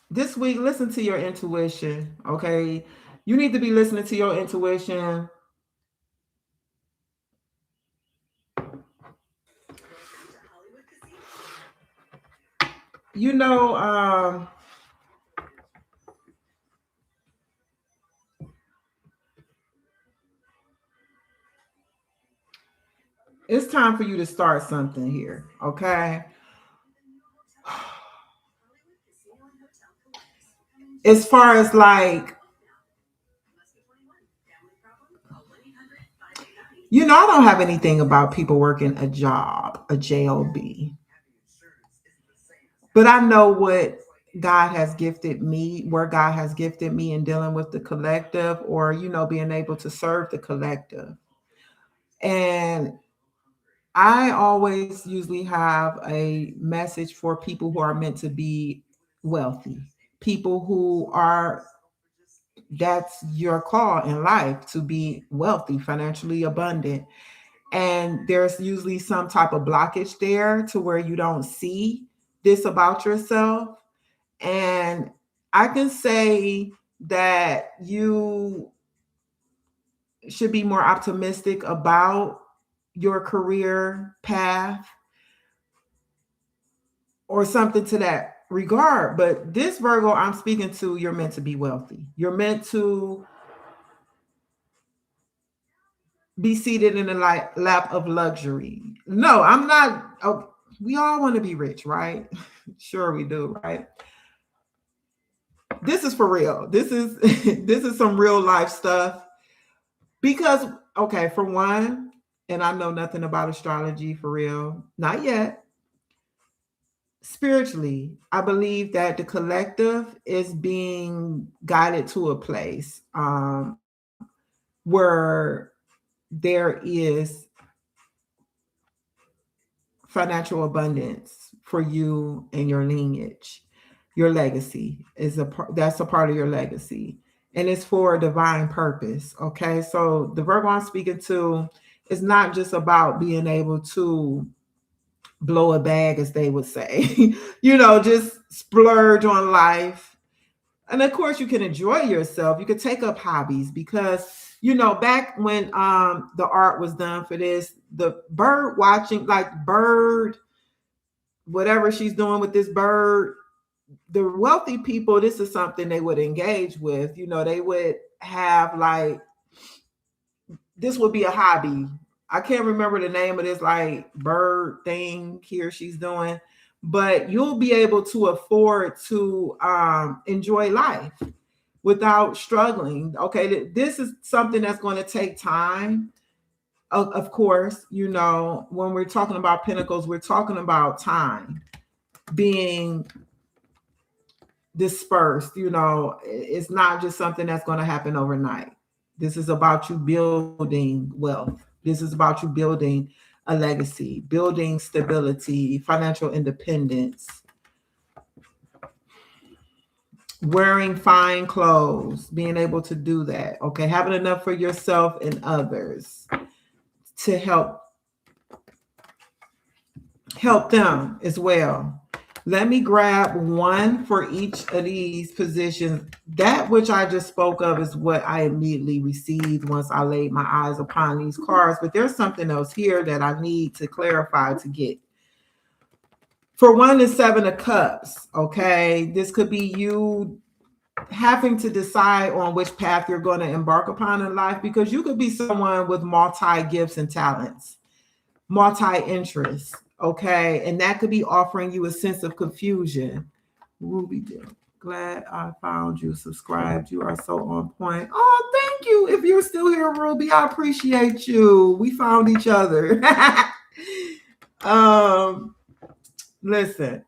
This week, listen to your intuition, okay? You need to be listening to your intuition. You know, it's time for you to start something here, okay? As far as like, you know, I don't have anything about people working a job, a job, but I know what God has gifted me, where God has gifted me in dealing with the collective, or you know, being able to serve the collective. And I always usually have a message for people who are meant to be wealthy, people who are, that's your call in life, to be wealthy, financially abundant. And there's usually some type of blockage there to where you don't see this about yourself. And I can say that you should be more optimistic about your career path. or something to that regard. But this Virgo I'm speaking to, you're meant to be wealthy. You're meant to be seated in a lap of luxury. No, I'm not. Oh, we all want to be rich, right? Sure, we do, right? This is for real. This is this is some real life stuff. Because okay, for one, and I know nothing about astrology for real, not yet. Spiritually, I believe that the collective is being guided to a place where there is financial abundance for you and your lineage. Your legacy is that's a part of your legacy, and it's for a divine purpose. Okay, so the Virgo I'm speaking to is not just about being able to blow a bag, as they would say, just splurge on life. And of course, you can enjoy yourself. You can take up hobbies because, back when the art was done for this, the bird watching, like bird, whatever she's doing with this bird, the wealthy people, this is something they would engage with. They would have like, this would be a hobby. I can't remember the name of this like bird thing here she's doing, but you'll be able to afford to enjoy life without struggling. Okay, this is something that's going to take time. Of course, when we're talking about pentacles, we're talking about time being dispersed. It's not just something that's going to happen overnight. This is about you building wealth. This is about you building a legacy, building stability, financial independence, wearing fine clothes, being able to do that. Okay, having enough for yourself and others to help them as well. Let me grab one for each of these positions. That which I just spoke of is what I immediately received once I laid my eyes upon these cards. But there's something else here that I need to clarify to get. For one, the Seven of Cups, okay? This could be you having to decide on which path you're going to embark upon in life, because you could be someone with multi gifts and talents, multi interests, okay, and that could be offering you a sense of confusion. Ruby, glad I found you, subscribed, you are so on point. Oh, thank you. If you're still here, Ruby, I appreciate you. We found each other. Listen,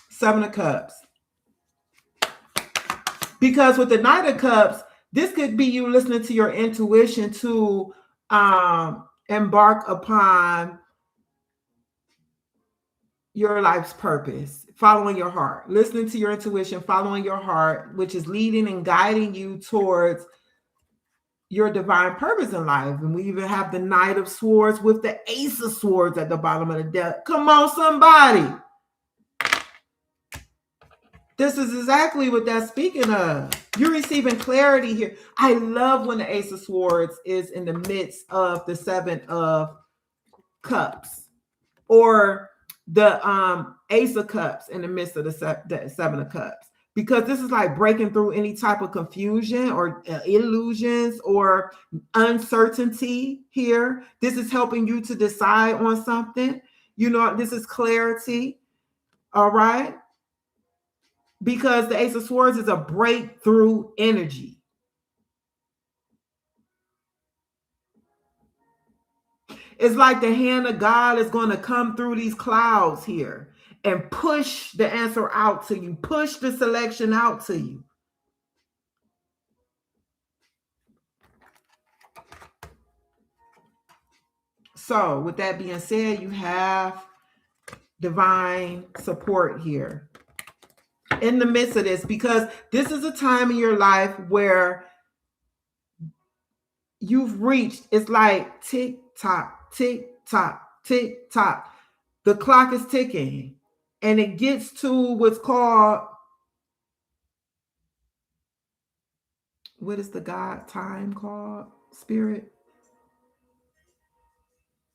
Seven of Cups, because with the Knight of Cups, this could be you listening to your intuition to embark upon your life's purpose, following your heart, listening to your intuition, following your heart, which is leading and guiding you towards your divine purpose in life. And we even have the Knight of Swords with the Ace of Swords at the bottom of the deck. Come on, somebody. This is exactly what that's speaking of. You're receiving clarity here. I love when the Ace of Swords is in the midst of the Seven of Cups, or the Ace of Cups in the midst of the Seven of Cups, because this is like breaking through any type of confusion or illusions or uncertainty here. This is helping you to decide on something. This is clarity. All right. Because the Ace of Swords is a breakthrough energy. It's like the hand of God is going to come through these clouds here and push the answer out to you, push the selection out to you. So, with that being said, you have divine support here in the midst of this, because this is a time in your life where you've reached, it's like tick tock, tick tock, tick tock. The clock is ticking, and it gets to what's called, what is the God time called? Spirit?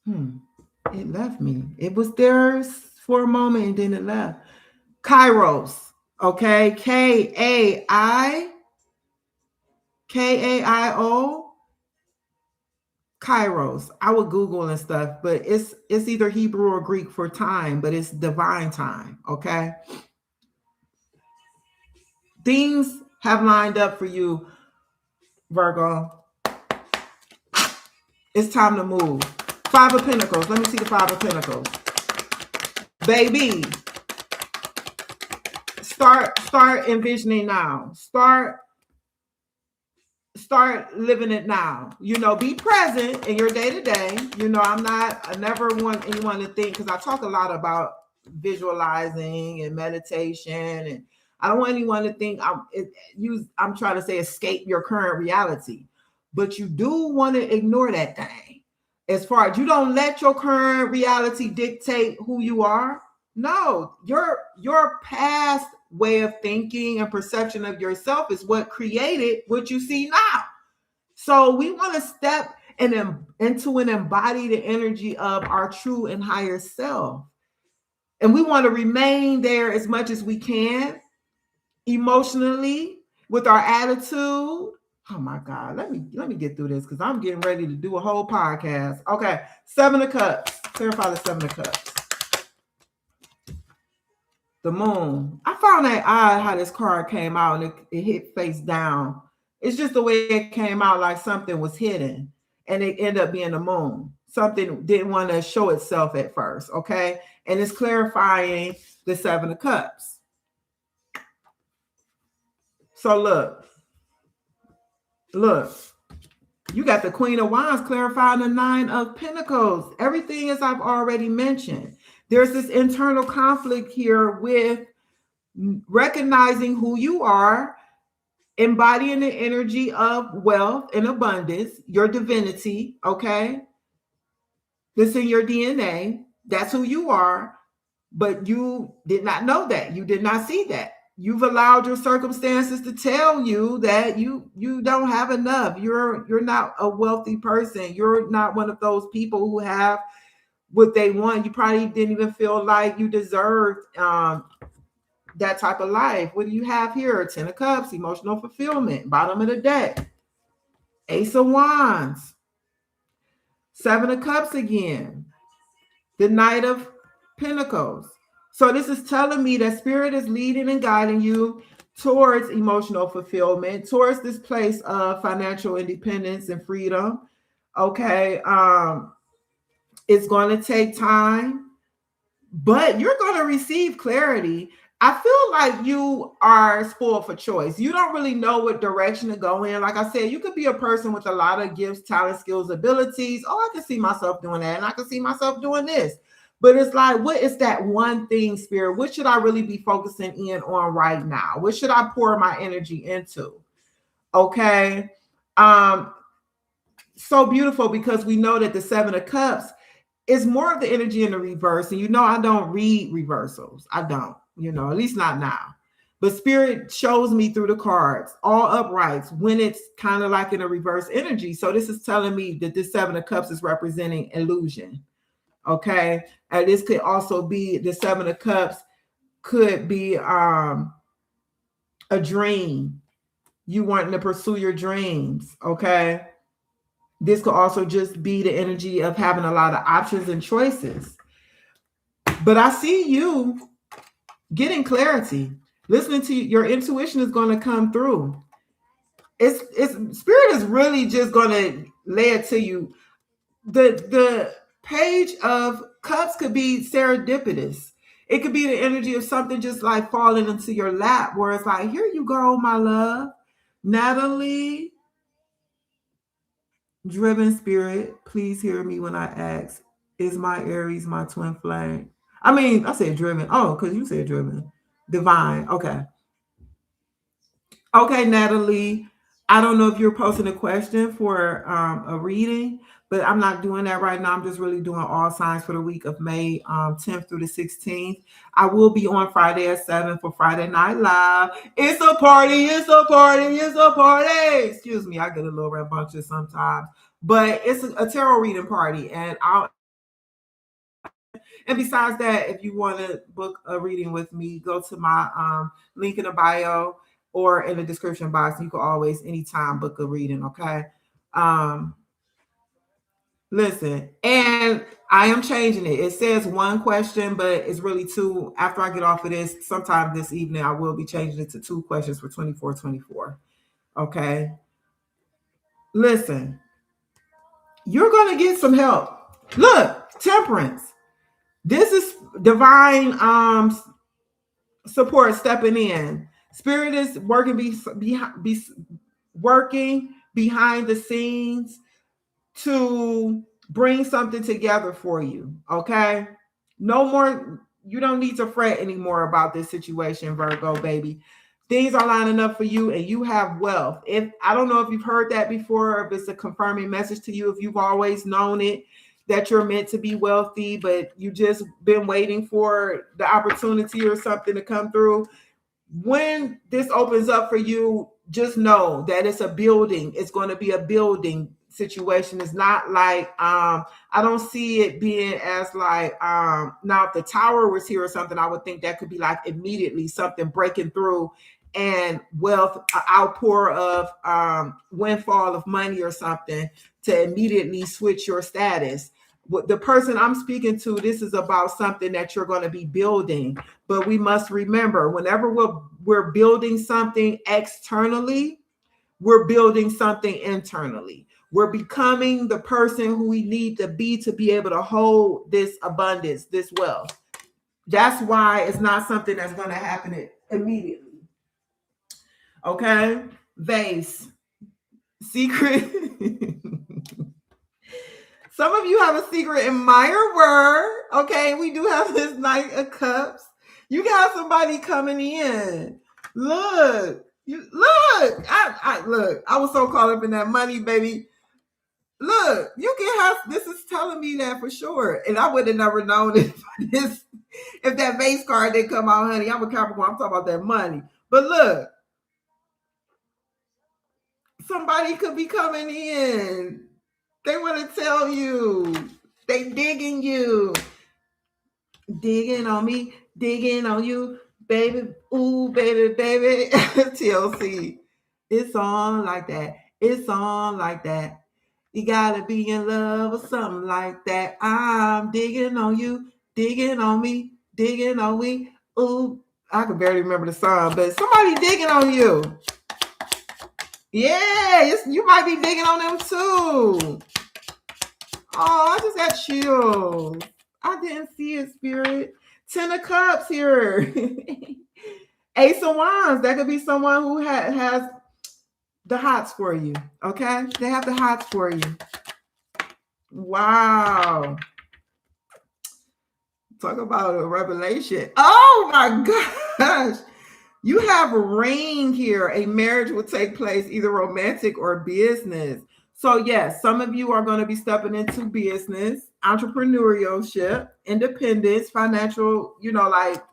It left me. It was there for a moment and then it left. Kairos. Okay. Kaio. Kairos. I would Google and stuff, but it's either Hebrew or Greek for time, but it's divine time. Okay. Things have lined up for you, Virgo. It's time to move. Five of Pentacles. Let me see the Five of Pentacles. Baby. Start envisioning now. Start living it now. Be present in your day-to-day. I never want anyone to think, because I talk a lot about visualizing and meditation, and I don't want anyone to think I'm trying to say escape your current reality. But you do want to ignore that thing. As far as you don't let your current reality dictate who you are. No, your past way of thinking and perception of yourself is what created what you see now. So we want to step into and embody the energy of our true and higher self. And we want to remain there as much as we can, emotionally, with our attitude. Oh my God, let me get through this, because I'm getting ready to do a whole podcast. Okay, Seven of Cups. Clarify the Seven of Cups. The Moon. I found that odd how this card came out and it hit face down. It's just the way it came out, like something was hidden, and it ended up being the Moon. Something didn't want to show itself at first, okay? And it's clarifying the Seven of Cups. So look, you got the Queen of Wands clarifying the Nine of Pentacles. Everything as I've already mentioned. There's this internal conflict here with recognizing who you are, embodying the energy of wealth and abundance, your divinity, okay? This in your DNA. That's who you are, but you did not know that. You did not see that. You've allowed your circumstances to tell you that you don't have enough. You're not a wealthy person. You're not one of those people who have what they want. You probably didn't even feel like you deserved that type of life. What do you have here? Ten of Cups, emotional fulfillment. Bottom of the deck. Ace of Wands. Seven of Cups again. The Knight of Pentacles. So this is telling me that Spirit is leading and guiding you towards emotional fulfillment, towards this place of financial independence and freedom. Okay. It's going to take time, but you're going to receive clarity. I feel like you are spoiled for choice. You don't really know what direction to go in. Like I said, you could be a person with a lot of gifts, talent, skills, abilities. Oh, I can see myself doing that, and I can see myself doing this. But it's like, what is that one thing, Spirit? What should I really be focusing in on right now? What should I pour my energy into? Okay. So beautiful, because we know that the Seven of Cups is more of the energy in the reverse. And I don't read reversals. I don't, at least not now. But Spirit shows me through the cards, all uprights, when it's kind of like in a reverse energy. So this is telling me that this Seven of Cups is representing illusion. Okay. And this could also be, the Seven of Cups could be a dream. You wanting to pursue your dreams. Okay. This could also just be the energy of having a lot of options and choices. But I see you getting clarity. Listening to your intuition is going to come through. It's Spirit is really just going to lay it to you. The Page of Cups could be serendipitous. It could be the energy of something just like falling into your lap, where it's like, here you go, my love. Natalie, driven spirit, please hear me when I ask, is my Aries my twin flame? I said driven. Oh, because you said driven. Divine. Okay. Okay, Natalie. I don't know if you're posting a question for a reading, but I'm not doing that right now. I'm just really doing all signs for the week of May 10th through the 16th. I will be on Friday at 7 for Friday Night Live. It's a party. It's a party. It's a party. Excuse me. I get a little rambunctious sometimes, but it's a tarot reading party, and I'll And besides that, if you want to book a reading with me, go to my link in the bio or in the description box. You can always anytime book a reading, okay? Um, Listen, and I am changing it. It says one question, but it's really two. After I get off of this, sometime this evening, I will be changing it to two questions for 24/24. Okay. Listen, you're going to get some help. Look, temperance. This is divine support stepping in. Spirit is working behind the scenes to bring something together for you. Okay. No more, you don't need to fret anymore about this situation, Virgo, baby. Things are lining up for you and you have wealth. If I don't know if you've heard that before, if it's a confirming message to you, if you've always known it, that you're meant to be wealthy, but you just been waiting for the opportunity or something to come through. When this opens up for you, just know that it's a building. It's going to be a building situation. It's not like I don't see it being as like now if the tower was here or something, I would think that could be like immediately something breaking through and wealth outpour of windfall of money or something to immediately switch your status. The person I'm speaking to, this is about something that you're going to be building. But we must remember, whenever we're building something externally, we're building something internally. We're becoming the person who we need to be able to hold this abundance, this wealth. That's why it's not something that's going to happen immediately. Okay? Vase. Secret. Some of you have a secret admirer. Okay, we do have this Knight of Cups. You got somebody coming in. Look, I look. I was so caught up in that money, baby. Look, you can have. This is telling me that for sure, and I would have never known if that base card didn't come out, honey. I'm a Capricorn. I'm talking about that money. But look, somebody could be coming in. They want to tell you. They digging you. Digging on me, digging on you, baby. Ooh, baby, baby. TLC. It's on like that. It's on like that. You gotta be in love or something like that. I'm digging on you, digging on me, digging on me. Ooh, I can barely remember the song, but somebody digging on you. Yeah, you might be digging on them too. Oh, I just got chills. I didn't see it, Spirit. 10 of Cups here. Ace of Wands. That could be someone who has the hots for you. Okay? They have the hots for you. Wow. Talk about a revelation. Oh my gosh. You have a ring here. A marriage will take place, either romantic or business. So, yes, some of you are going to be stepping into business, entrepreneurship, independence, financial, like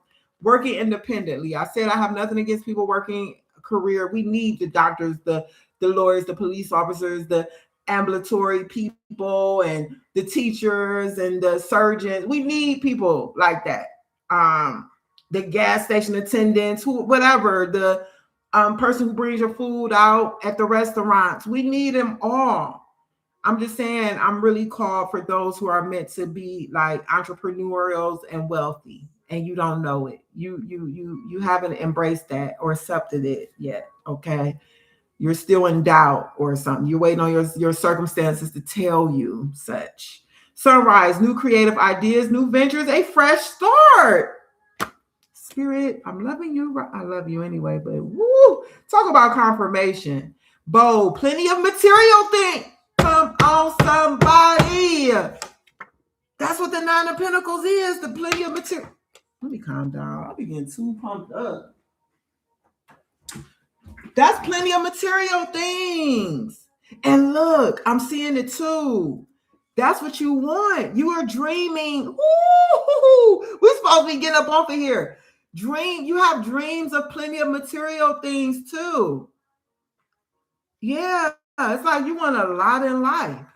working independently. I said I have nothing against people working a career. We need the doctors, the lawyers, the police officers, the ambulatory people, and the teachers and the surgeons. We need people like that. The gas station attendants, whatever, the person who brings your food out at the restaurants. We need them all. I'm just saying, I'm really called for those who are meant to be like entrepreneurials and wealthy, and you don't know it. You haven't embraced that or accepted it yet. Okay, you're still in doubt or something. You're waiting on your circumstances to tell you such. Sunrise, new creative ideas, new ventures, a fresh start. Spirit, I'm loving you. I love you anyway, but woo, talk about confirmation. Bold, plenty of material things. Come on, somebody. That's what the Nine of Pentacles is, the plenty of material. Let me calm down. I'll be getting too pumped up. That's plenty of material things. And look, I'm seeing it too. That's what you want. You are dreaming. Ooh, we're supposed to be getting up off of here. You have dreams of plenty of material things too. Yeah, it's like you want a lot in life.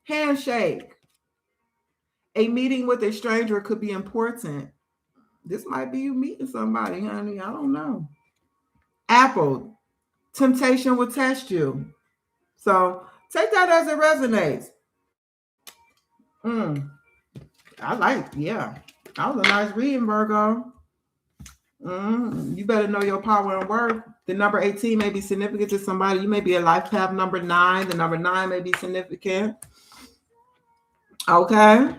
Handshake. A meeting with a stranger could be important. This might be you meeting somebody, honey. I don't know. Apple, temptation will test you. So take that as it resonates. Mm, yeah. That was a nice reading, Virgo. You better know your power and worth. The number 18 may be significant to somebody. You may be a life path number 9. The number 9 may be significant. Okay.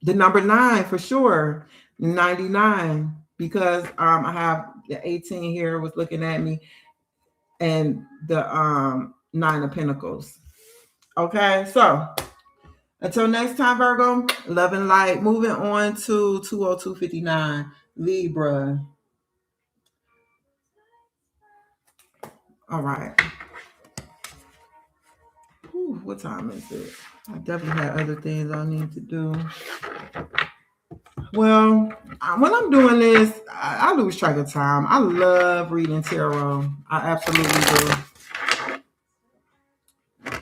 The number 9 for sure. 99. Because I have the 18 here was looking at me, and the 9 of Pentacles. Okay, so until next time, Virgo, love and light. Moving on to 20259, Libra. All right. Whew, what time is it? I definitely had other things I need to do. Well, when I'm doing this, I lose track of time. I love reading tarot. I absolutely do.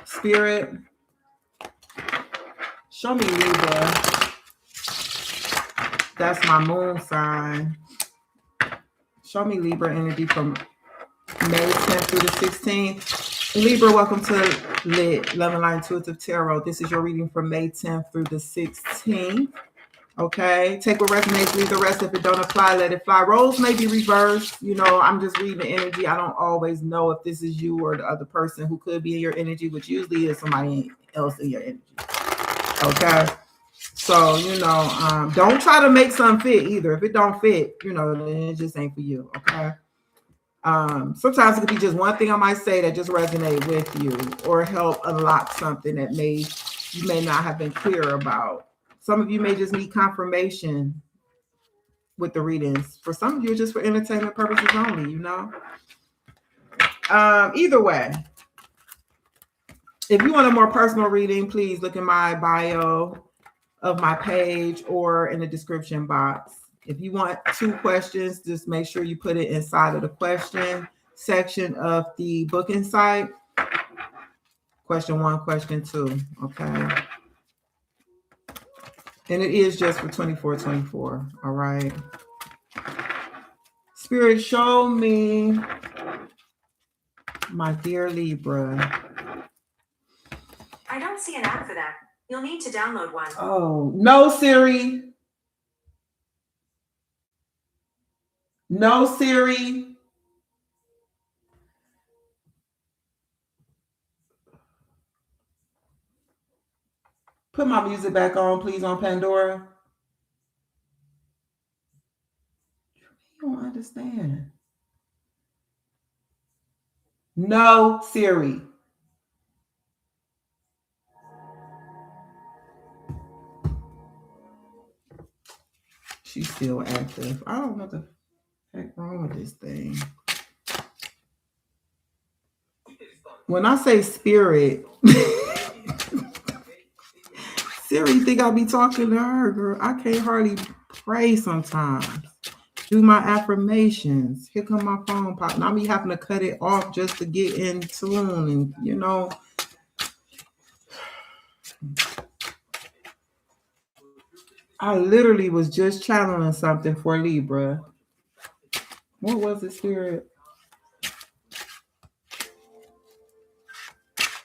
Spirit, show me Libra. That's my moon sign. Show me Libra energy from May 10th through the 16th. Libra, welcome to L.I.T, Love and Light Intuitive Tarot. This is your reading from May 10th through the 16th. Okay, take what resonates, leave the rest. If it don't apply, let it fly. Roles may be reversed. You know, I'm just reading the energy. I don't always know if this is you or the other person who could be in your energy, which usually is somebody else in your energy. Okay, so you know, don't try to make something fit either. If it don't fit, you know, then it just ain't for you. Okay. Sometimes it could be just one thing I might say that just resonate with you or help unlock something that you may not have been clear about. Some of you may just need confirmation with the readings. For some of you, just for entertainment purposes only, you know. Either way, if you want a more personal reading, please look in my bio of my page or in the description box. If you want 2 questions, just make sure you put it inside of the question section of the booking site. Question 1, question 2. Okay. And it is just for 24/24. All right. Spirit, show me my dear Libra. I don't see an app for that. You'll need to download one. Oh, no, Siri. No, Siri. Put my music back on, please, on Pandora. You don't understand. No, Siri. She's still active. I don't know what the heck wrong with this thing. When I say spirit, Siri think I be talking to her, girl. I can't hardly pray sometimes. Do my affirmations. Here come my phone pop. Now me having to cut it off just to get in tune, and you know. I literally was just channeling something for Libra. What was it, Spirit?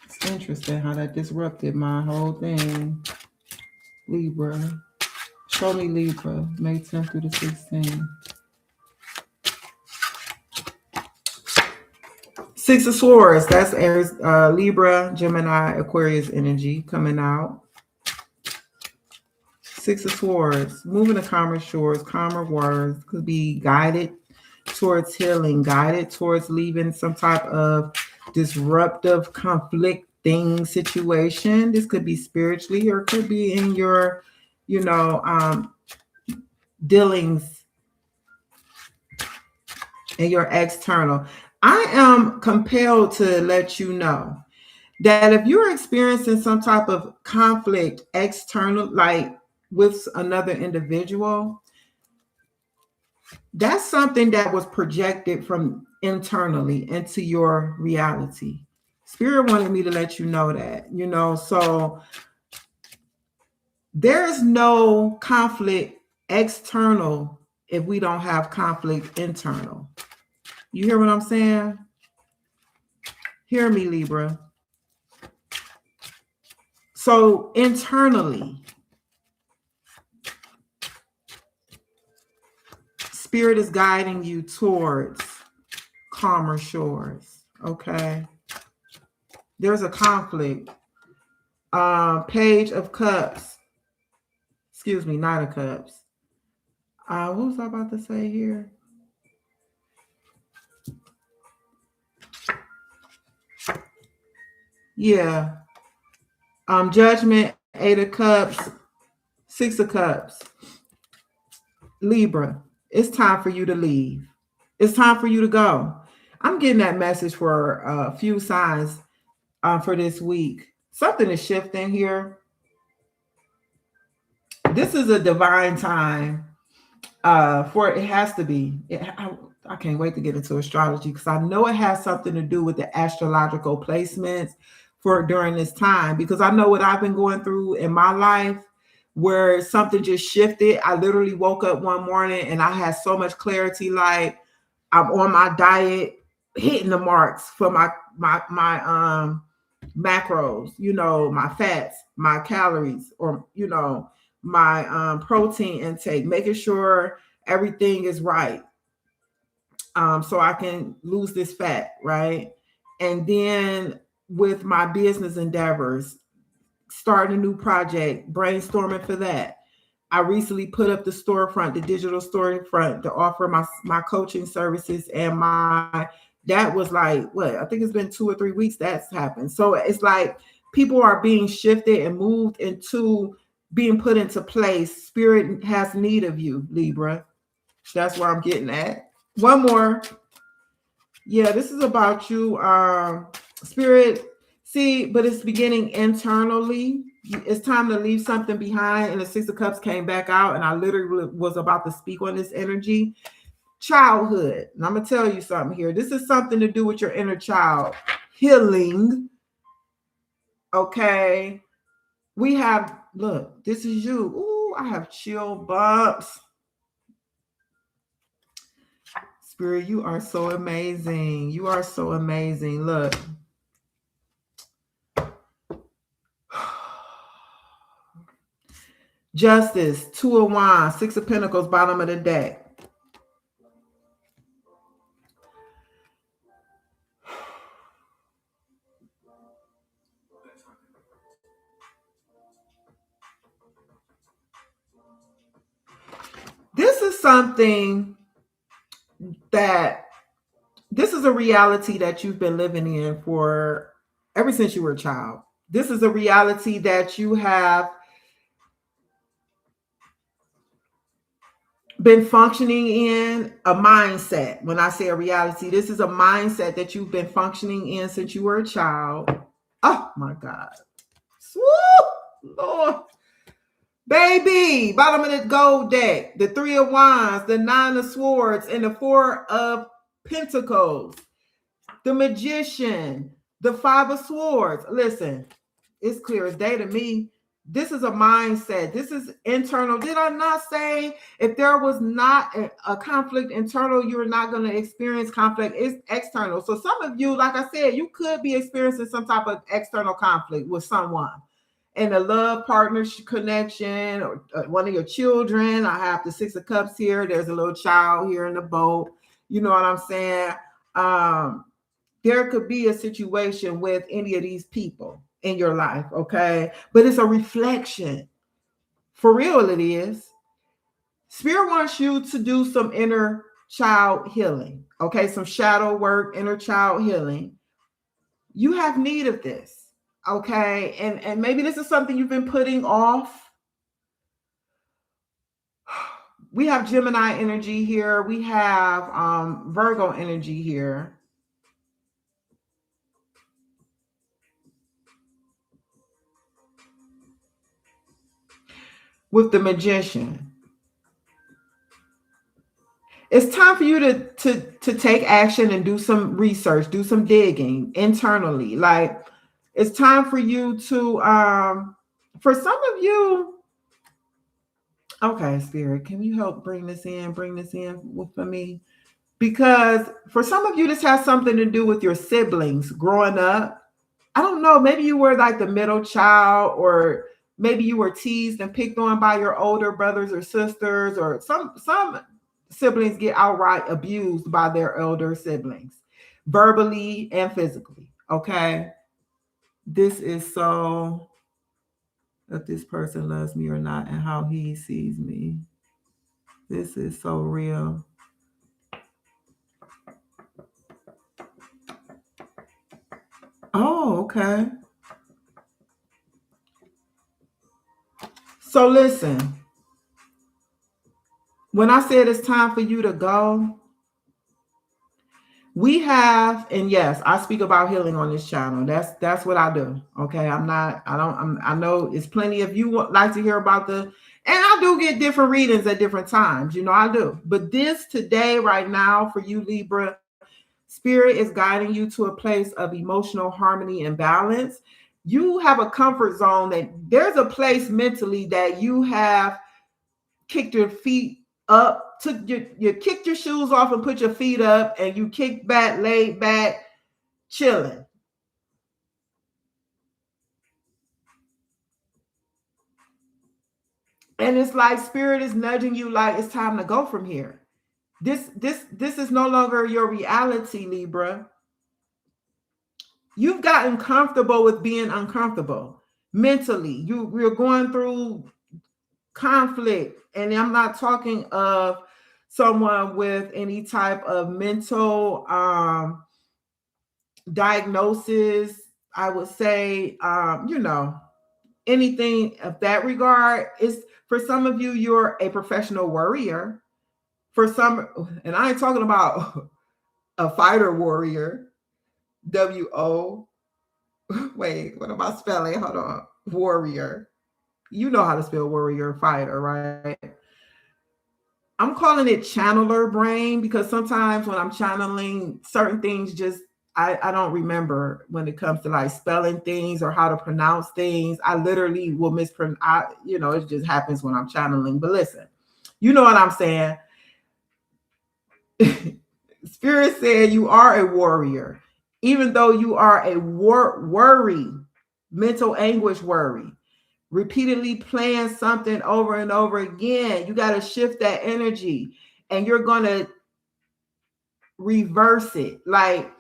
It's interesting how that disrupted my whole thing. Libra. Show me Libra, May 10th through the 16th. 6 of Swords. That's Aries, Libra, Gemini, Aquarius energy coming out. 6 of Swords. Moving to calmer shores, calmer waters. Could be guided towards healing, guided towards leaving some type of disruptive, conflicting situation. This could be spiritually or it could be in your, you know, dealings in your external. I am compelled to let you know that if you're experiencing some type of conflict external, like with another individual, that's something that was projected from internally into your reality. Spirit wanted me to let you know that, you know, so There is no conflict external if we don't have conflict internal. You hear what I'm saying? Hear me, Libra. So internally, Spirit is guiding you towards calmer shores. Okay. There's a conflict. Page of Cups. Excuse me, Knight of Cups. What was I about to say here? Yeah. Judgment, Eight of Cups, Six of Cups. Libra, it's time for you to leave. It's time for you to go. I'm getting that message for a few signs for this week. Something is shifting here. This is a divine time for it has to be. I can't wait to get into astrology because I know it has something to do with the astrological placements for during this time, because I know what I've been going through in my life where something just shifted. I literally woke up one morning and I had so much clarity, like I'm on my diet, hitting the marks for my macros, my fats, my calories, or my protein intake, making sure everything is right, so I can lose this fat, right? And then with my business endeavors, starting a new project, brainstorming for that. I recently put up the storefront, the digital storefront, to offer my coaching services, and that was like what, I think it's been 2 or 3 weeks that's happened. So it's like people are being shifted and moved into being put into place. Spirit has need of you, Libra. That's where I'm getting at. One more. Yeah, this is about you, Spirit. See, but it's beginning internally. It's time to leave something behind. And the Six of Cups came back out, and I literally was about to speak on this energy. Childhood. And I'm going to tell you something here. This is something to do with your inner child. Healing. Okay. We have, look, this is you. Ooh, I have chill bumps. Spirit, you are so amazing. You are so amazing. Look. Justice, Two of Wands, Six of Pentacles, bottom of the deck. This is something this is a reality that you've been living in for ever since you were a child. This is a reality that you have been functioning in, a mindset. When I say a reality, this is a mindset that you've been functioning in since you were a child. Oh my God. Woo, Lord. Baby, bottom of the gold deck, the Three of Wands, the Nine of Swords, and the Four of Pentacles, the Magician, the Five of Swords. Listen, it's clear as day to me. This is a mindset. This is internal. Did I not say if there was not a conflict internal, you're not going to experience conflict? It's external. So some of you, like I said, you could be experiencing some type of external conflict with someone. And a love partnership connection, or one of your children. I have the Six of Cups here. There's a little child here in the boat. You know what I'm saying? There could be a situation with any of these people in your life, okay? But it's a reflection. For real, it is. Spirit wants you to do some inner child healing, okay? Some shadow work, inner child healing. You have need of this. Okay, and maybe this is something you've been putting off. We have Gemini energy here. We have Virgo energy here. With the Magician. It's time for you to take action and do some research, do some digging internally. Like, it's time for you to, for some of you, Okay, Spirit, can you help bring this in for me? Because for some of you, this has something to do with your siblings growing up. I don't know, maybe you were like the middle child, or maybe you were teased and picked on by your older brothers or sisters, or some siblings get outright abused by their elder siblings, verbally and physically. Okay. This is so, if this person loves me or not and how he sees me. This is so real. Oh, okay. So listen, when I said it's time for you to go, we have, and yes, I speak about healing on this channel. That's what I do. Okay, I'm not. I don't. I know it's plenty of you like to hear about the, and I do get different readings at different times. You know, I do. But this today, right now, for you Libra, Spirit is guiding you to a place of emotional harmony and balance. You have a comfort zone, that there's a place mentally that you have kicked your feet up, you kicked your shoes off and put your feet up, and you kicked back, laid back, chilling. And it's like Spirit is nudging you, like it's time to go from here. This is no longer your reality, Libra. You've gotten comfortable with being uncomfortable mentally. You're going through conflict, and I'm not talking of someone with any type of mental diagnosis. I would say, anything of that regard. Is, for some of you, you're a professional worrier. For some, and I ain't talking about a fighter warrior. W-O. Wait, what am I spelling? Hold on. Warrior. You know how to spell warrior, fighter, right? I'm calling it channeler brain, because sometimes when I'm channeling certain things, just I don't remember when it comes to like spelling things or how to pronounce things. I literally will mispronounce. It just happens when I'm channeling. But listen, you know what I'm saying. Spirit said you are a warrior, even though you are a worry, mental anguish worry, repeatedly playing something over and over again. You got to shift that energy, and you're going to reverse it. Like,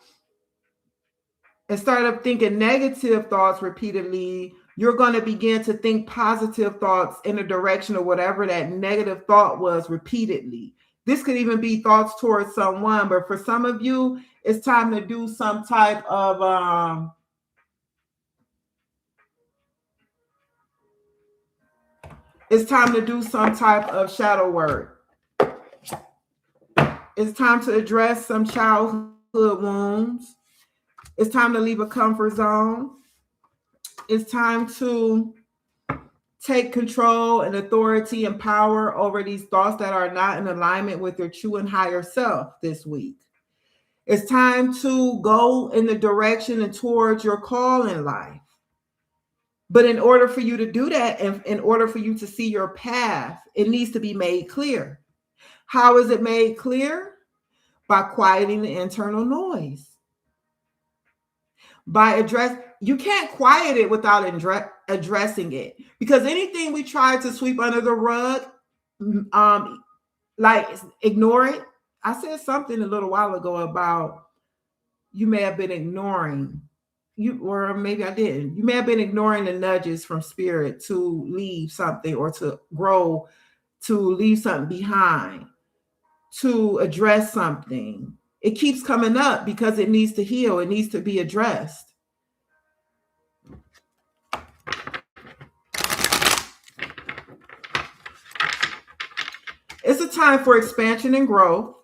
instead of thinking negative thoughts repeatedly, you're going to begin to think positive thoughts in the direction of whatever that negative thought was repeatedly. This could even be thoughts towards someone, but for some of you, it's time to do some type of shadow work. It's time to address some childhood wounds. It's time to leave a comfort zone. It's time to take control and authority and power over these thoughts that are not in alignment with your true and higher self this week. It's time to go in the direction and towards your call in life. But in order for you to do that, and in order for you to see your path, it needs to be made clear. How is it made clear? By quieting the internal noise. You can't quiet it without addressing it, because anything we try to sweep under the rug, like ignore it. I said something a little while ago about you may have been ignoring you, or maybe I didn't. You may have been ignoring the nudges from Spirit to leave something, or to grow, to leave something behind, to address something. It keeps coming up because it needs to heal. It needs to be addressed. It's a time for expansion and growth.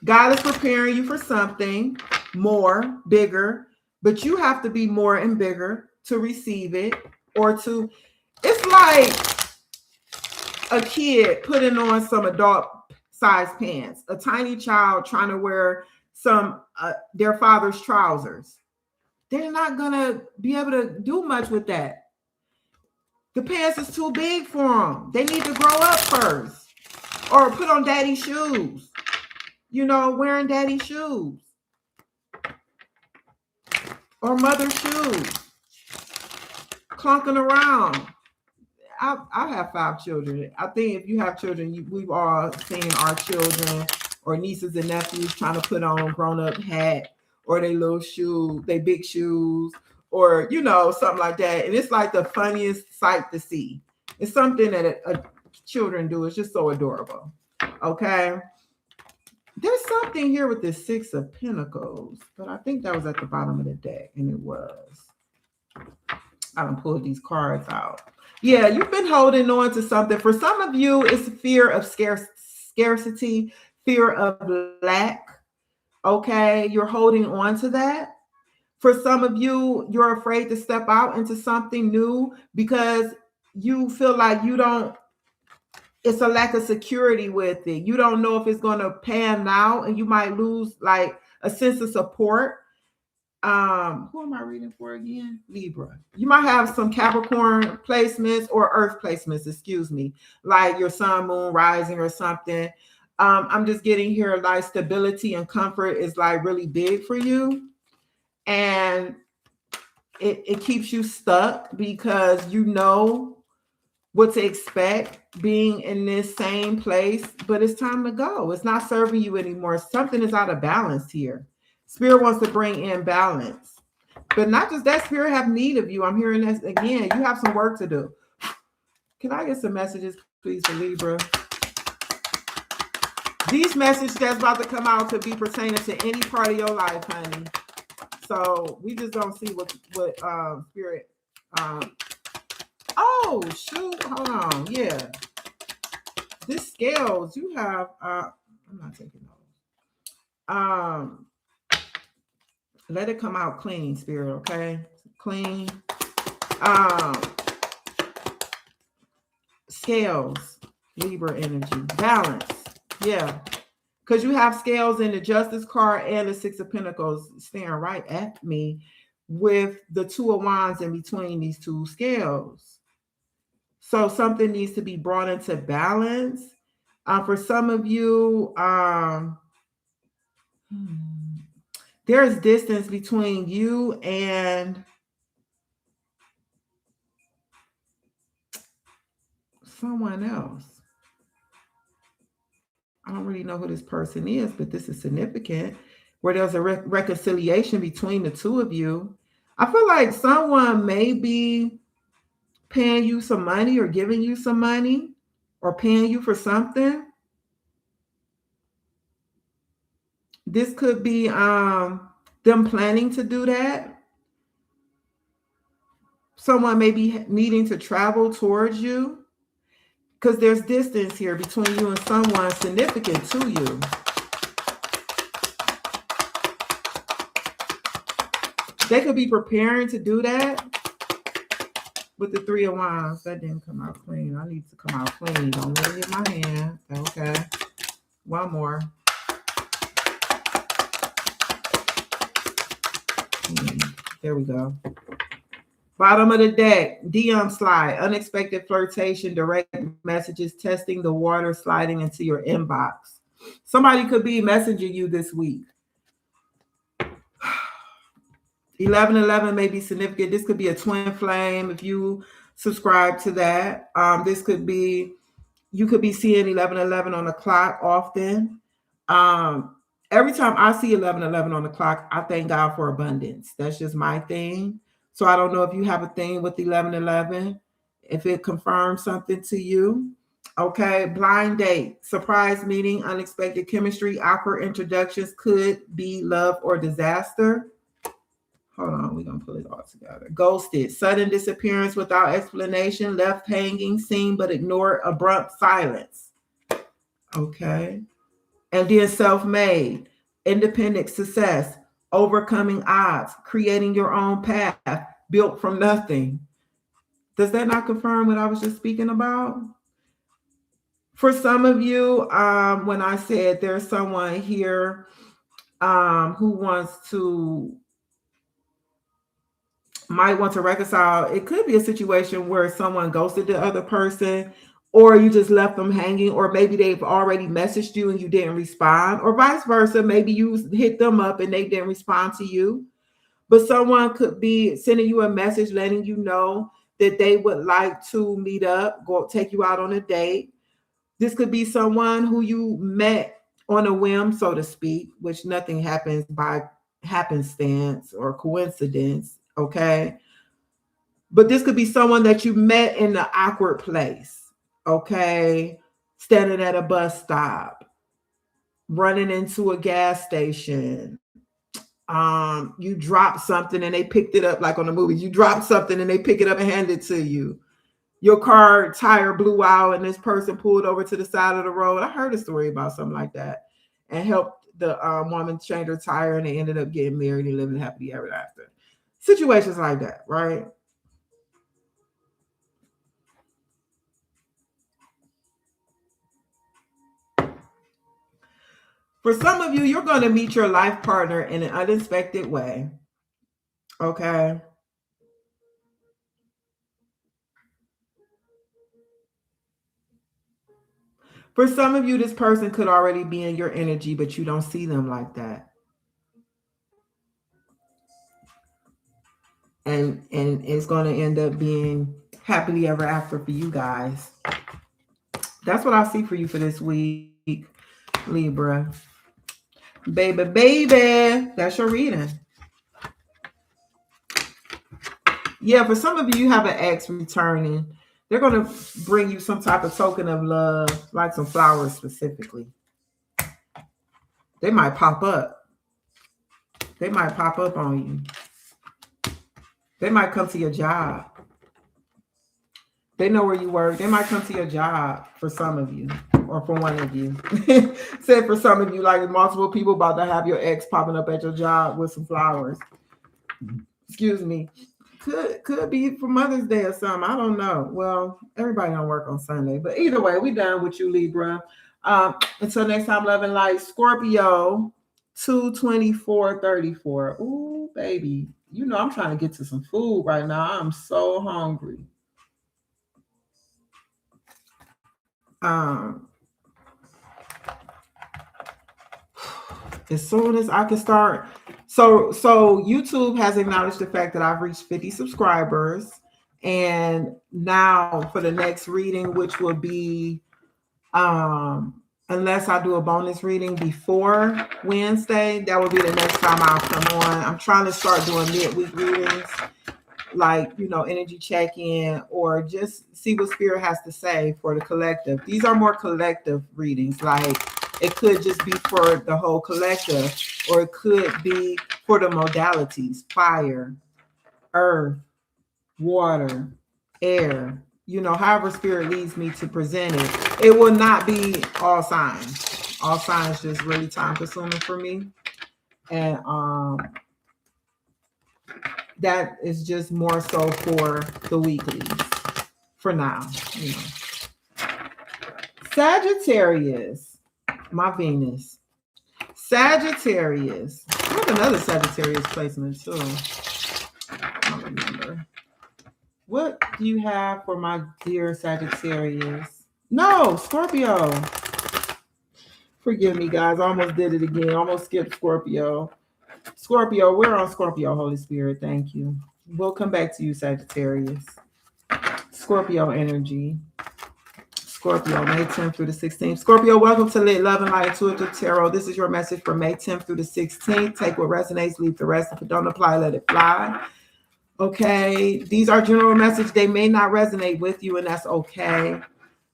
God is preparing you for something more, bigger, but you have to be more and bigger to receive it, or to, it's like a kid putting on some adult size pants, a tiny child trying to wear some their father's trousers. They're not going to be able to do much with that. The pants is too big for them. They need to grow up first. Or put on daddy shoes. Wearing daddy shoes. Or mother shoes. Clunking around. I have 5 children. I think if you have children, we've all seen our children or nieces and nephews trying to put on grown-up hat or they little shoes, they big shoes, or something like that. And it's like the funniest sight to see. It's something that children do. It's just so adorable. Okay. There's something here with the 6 of Pentacles, but I think that was at the bottom of the deck, and it was. I done pulled these cards out. Yeah, you've been holding on to something. For some of you, it's fear of scarcity, fear of lack. Okay, you're holding on to that. For some of you, you're afraid to step out into something new because you feel like it's a lack of security with it. You don't know if it's going to pan out, and you might lose like a sense of support. Who am I reading for again? Libra. You might have some Capricorn placements or Earth placements, excuse me, like your sun, moon, rising or something. I'm just getting here like stability and comfort is like really big for you. And it keeps you stuck because you know what to expect being in this same place, but it's time to go. It's not serving you anymore. Something is out of balance here. Spirit wants to bring in balance. But not just that, Spirit have need of you. I'm hearing this again. You have some work to do. Can I get some messages, please, for Libra? These messages that's about to come out could be pertaining to any part of your life, honey. So we just don't see what Spirit. Oh, shoot. Hold on. Yeah. This scales, you have, I'm not taking those. Let it come out clean, Spirit, okay? Clean. Scales, Libra energy, balance. Yeah. Because you have scales in the Justice card and the 6 of Pentacles staring right at me with the 2 of Wands in between these 2 scales. So something needs to be brought into balance. For some of you, there's distance between you and someone else. I don't really know who this person is, but this is significant, where there's a reconciliation between the 2 of you. I feel like someone may be paying you some money or giving you some money or paying you for something. This could be them planning to do that. Someone may be needing to travel towards you because there's distance here between you and someone significant to you. They could be preparing to do that with the 3 of Wands. That didn't come out clean. I need to come out clean. Don't let it hit my hand. Okay. One more. There we go. Bottom of the deck, DM slide, unexpected flirtation, direct messages, testing the water, sliding into your inbox. Somebody could be messaging you this week. 1111 may be significant. This could be a twin flame if you subscribe to that. This could be, you could be seeing 1111 on the clock often. Every time I see 1111 on the clock, I thank God for abundance. That's just my thing. So I don't know if you have a thing with 1111, if it confirms something to you. Okay, blind date, surprise meeting, unexpected chemistry, awkward introductions, could be love or disaster. Hold on, we're going to pull it all together. Ghosted, sudden disappearance without explanation, left hanging, seen but ignored, abrupt silence. Okay. And then self-made, independent success, overcoming odds, creating your own path, built from nothing. Does that not confirm what I was just speaking about? For some of you, when I said there's someone here who wants to might want to reconcile. It could be a situation where someone ghosted the other person, or you just left them hanging, or maybe they've already messaged you and you didn't respond, or vice versa. Maybe you hit them up and they didn't respond to you. But someone could be sending you a message letting you know that they would like to meet up, go take you out on a date. This could be someone who you met on a whim, so to speak, which nothing happens by happenstance or coincidence. Okay. But this could be someone that you met in an awkward place. Okay. Standing at a bus stop, running into a gas station. You dropped something and they picked it up, like on the movies. You dropped something and they pick it up and hand it to you. Your car tire blew out and this person pulled over to the side of the road. I heard a story about something like that, and helped the woman change her tire, and they ended up getting married and living happily ever after. Situations like that, right? For some of you, you're going to meet your life partner in an unexpected way. Okay. For some of you, this person could already be in your energy, but you don't see them like that. And it's going to end up being happily ever after for you guys. That's what I see for you for this week, Libra. Baby, that's your reading. Yeah, for some of you, you have an ex returning. They're going to bring you some type of token of love, like some flowers specifically. They might pop up. They might pop up on you. They might come to your job. They know where you work. They might come to your job for some of you, or for one of you. Said for some of you, like multiple people about to have your ex popping up at your job with some flowers. Excuse me. Could be for Mother's Day or something. I don't know. Well, everybody don't work on Sunday, but either way, we done with you, Libra. Until next time, love and light, Scorpio, 2/24/34. Ooh, baby, you know I'm trying to get to some food right now. I'm so hungry. Um, as soon as I can start. So YouTube has acknowledged the fact that I've reached 50 subscribers. And now for the next reading, which will be unless I do a bonus reading before Wednesday, that will be the next time I'll come on. I'm trying to start doing midweek readings, like, energy check-in, or just see what spirit has to say for the collective. These are more collective readings. Like, it could just be for the whole collective, or it could be for the modalities: fire, earth, water, air. However spirit leads me to present it. It will not be all signs. All signs just really time consuming for me. And that is just more so for the weeklies for now. Sagittarius, my Venus. Sagittarius. I have another Sagittarius placement too. I don't remember. What do you have for my dear Sagittarius? No, Scorpio. Forgive me, guys. I almost did it again. Almost skipped Scorpio. Scorpio, we're on Scorpio, Holy Spirit. Thank you. We'll come back to you, Sagittarius. Scorpio energy. Scorpio, May 10th through the 16th. Scorpio, welcome to Lit Love and Light Intuitive Tarot. This is your message for May 10th through the 16th. Take what resonates, leave the rest. If it don't apply, let it fly. Okay, these are general message. They may not resonate with you, and that's okay.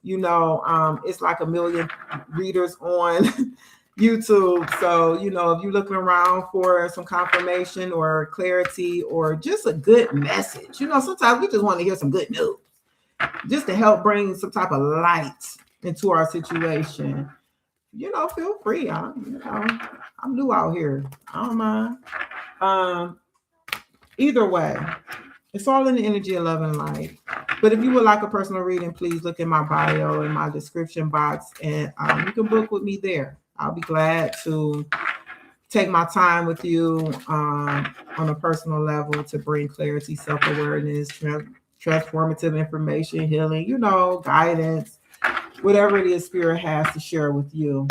It's like a million readers on YouTube. So, if you're looking around for some confirmation or clarity or just a good message, sometimes we just want to hear some good news just to help bring some type of light into our situation. Feel free. I'm new out here. I don't mind. Either way, it's all in the energy of love and light. But if you would like a personal reading, please look in my bio in my description box, and you can book with me there. I'll be glad to take my time with you on a personal level to bring clarity, self-awareness, transformative information, healing, guidance, whatever it is Spirit has to share with you.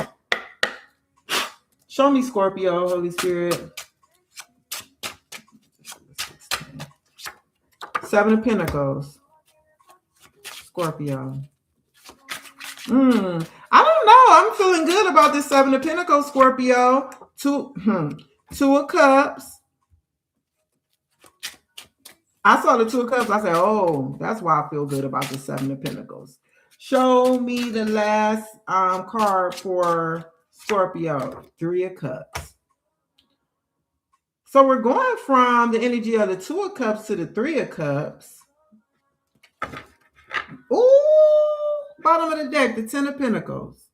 Show me, Scorpio, Holy Spirit. Seven of Pentacles. Scorpio. I don't know. I'm feeling good about this Seven of Pentacles, Scorpio. Two of Cups. I saw the Two of Cups. I said, oh, that's why I feel good about the Seven of Pentacles. Show me the last card for Scorpio. Three of Cups. So we're going from the energy of the Two of Cups to the Three of Cups. Ooh, bottom of the deck, the Ten of Pentacles.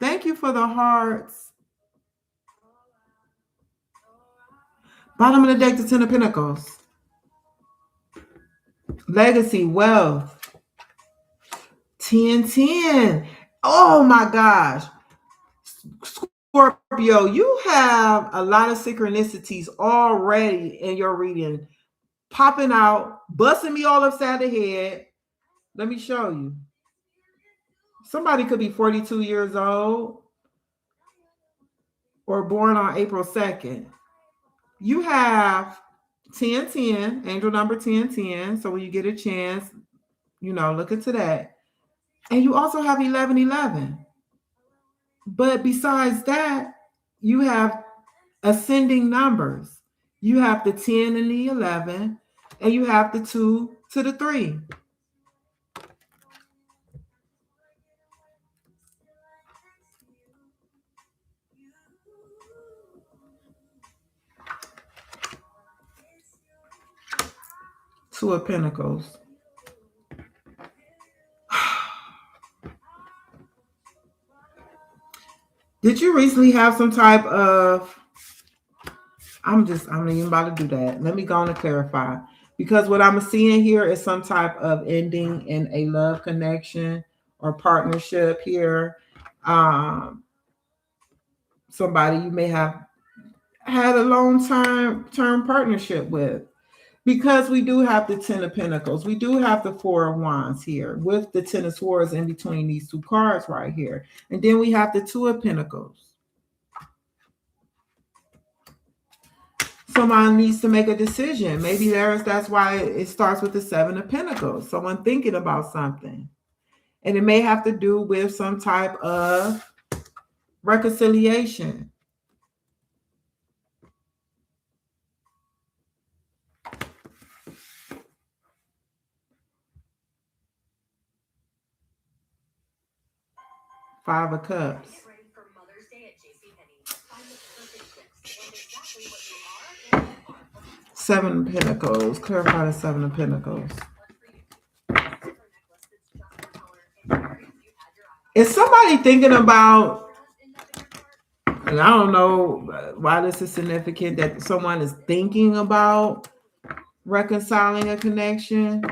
Thank you for the hearts. Bottom of the deck, the Ten of Pentacles. Legacy, wealth. 10-10. Oh my gosh. Scorpio, you have a lot of synchronicities already in your reading. Popping out, busting me all upside the head. Let me show you. Somebody could be 42 years old or born on April 2nd. You have 10-10, angel number 10-10. So when you get a chance, look into that. And you also have 11-11. But besides that, you have ascending numbers. You have the 10 and the 11, and you have the 2 to the 3. Two of Pentacles. Did you recently have some type of... I'm not even about to do that. Let me go on and clarify. Because what I'm seeing here is some type of ending in a love connection or partnership here. Somebody you may have had a long term partnership with. Because we do have the Ten of Pentacles. We do have the Four of Wands here with the Ten of Swords in between these two cards right here. And then we have the Two of Pentacles. Someone needs to make a decision. Maybe that's why it starts with the Seven of Pentacles. Someone thinking about something. And it may have to do with some type of reconciliation. Five of Cups. Seven of Pentacles. Clarify the Seven of Pentacles. Is somebody thinking about, and I don't know why this is significant, that someone is thinking about reconciling a connection?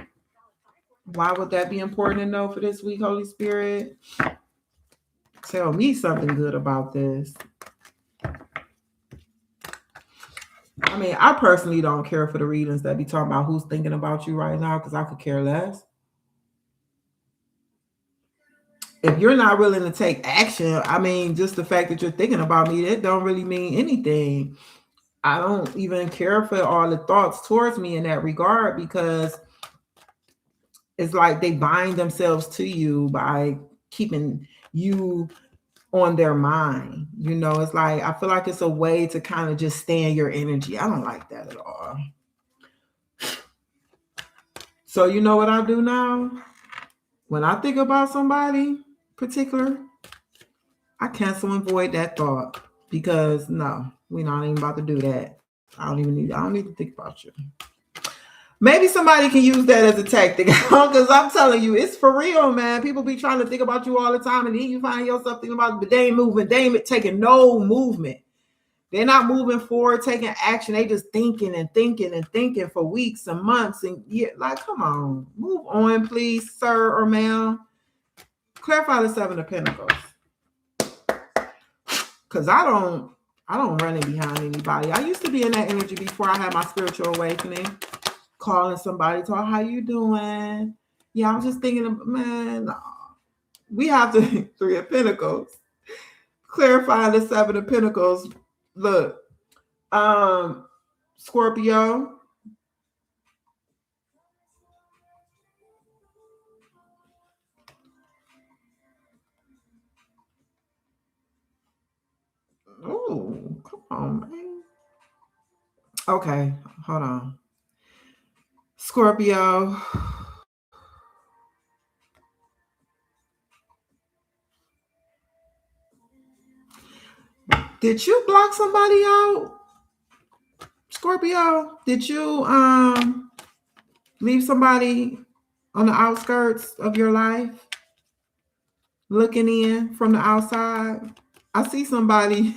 Why would that be important to know for this week, Holy Spirit? Tell me something good about this. I mean, I personally don't care for the readings that be talking about who's thinking about you right now, because I could care less. If you're not willing to take action, I mean, just the fact that you're thinking about me, that don't really mean anything. I don't even care for all the thoughts towards me in that regard, because it's like they bind themselves to you by keeping you on their mind. It's like, I feel like it's a way to kind of just stay in your energy. I don't like that at all. So you know what I do now? When I think about somebody particular, I cancel and void that thought, because no, we're not even about to do that. I don't need to think about you. Maybe somebody can use that as a tactic, because I'm telling you, it's for real, man. People be trying to think about you all the time, and then you find yourself thinking about it, but they ain't moving. They ain't taking no movement. They're not moving forward, taking action. They just thinking and thinking and thinking for weeks and months and years. Like, come on, move on, please, sir or ma'am. Clarify the Seven of Pentacles. Cause I don't run in behind anybody. I used to be in that energy before I had my spiritual awakening, calling somebody, talk, how you doing? Yeah, I'm just thinking of, man, no. We have the Three of Pentacles. Clarifying the Seven of Pentacles. Look, Scorpio. Oh, come on, man. Okay, hold on. Scorpio. Did you block somebody out? Scorpio, did you leave somebody on the outskirts of your life looking in from the outside? I see somebody.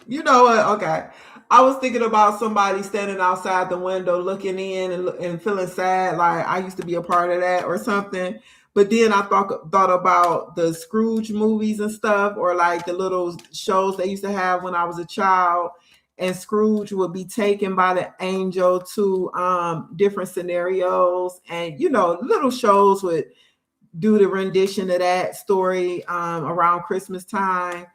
You know what? Okay. I was thinking about somebody standing outside the window looking in and feeling sad, like I used to be a part of that or something. But then I thought about the Scrooge movies and stuff, or like the little shows they used to have when I was a child. And Scrooge would be taken by the angel to different scenarios, and little shows would do the rendition of that story around Christmas time.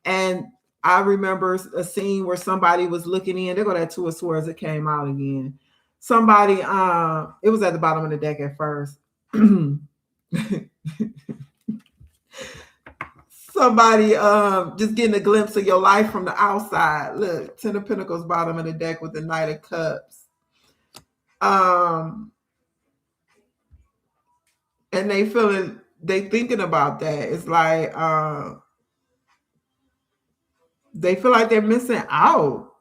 And I remember a scene where somebody was looking in. There go that Two of Swords that came out again. Somebody, it was at the bottom of the deck at first. Somebody just getting a glimpse of your life from the outside. Look, Ten of Pentacles, bottom of the deck with the Knight of Cups. And they thinking about that. It's like they feel like they're missing out.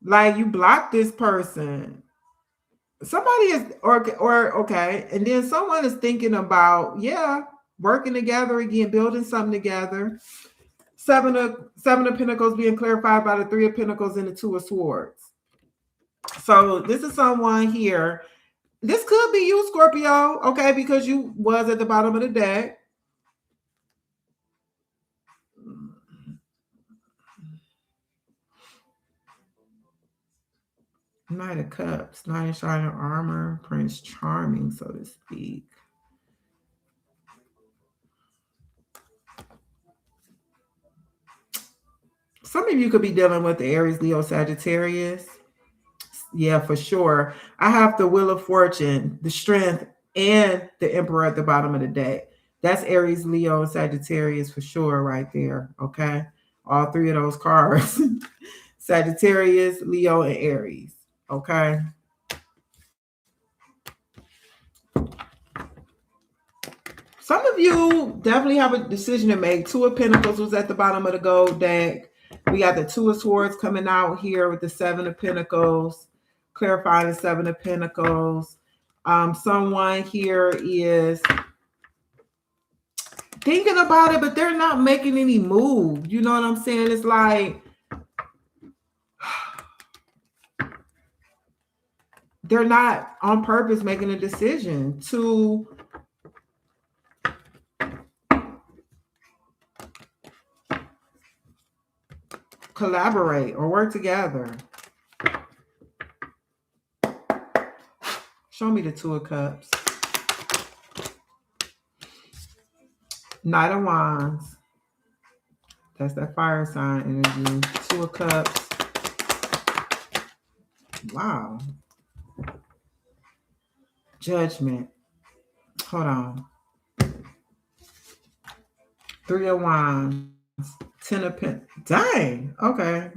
Like you blocked this person. Somebody is or okay, and then someone is thinking about working together again, building something together. Seven of Pentacles being clarified by the Three of Pentacles and the Two of Swords. So this is someone here. This could be you, Scorpio, okay, because you was at the bottom of the deck. Knight of Cups, Knight of Shining Armor, Prince Charming, so to speak. Some of you could be dealing with the Aries, Leo, Sagittarius. Yeah, for sure. I have the Wheel of Fortune, the Strength, and the Emperor at the bottom of the deck. That's Aries, Leo, and Sagittarius for sure right there, okay? All three of those cards. Sagittarius, Leo, and Aries, okay? Some of you definitely have a decision to make. Two of Pentacles was at the bottom of the gold deck. We got the Two of Swords coming out here with the Seven of Pentacles, clarifying the Seven of Pentacles. Someone here is thinking about it, but they're not making any move. You know what I'm saying? It's like they're not on purpose making a decision to collaborate or work together. Show me the Two of Cups. Knight of Wands. That's that fire sign energy. Two of Cups. Wow. Judgment. Hold on. Three of Wands. Ten of Pentacles. Dang. Okay.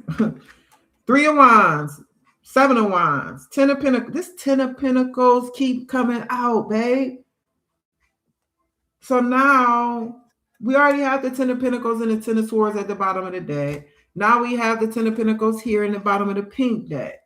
Three of Wands. Seven of Wands. Ten of Pentacles. This Ten of Pentacles keep coming out, babe. So now we already have the Ten of Pentacles and the Ten of Swords at the bottom of the deck. Now we have the Ten of Pentacles here in the bottom of the pink deck.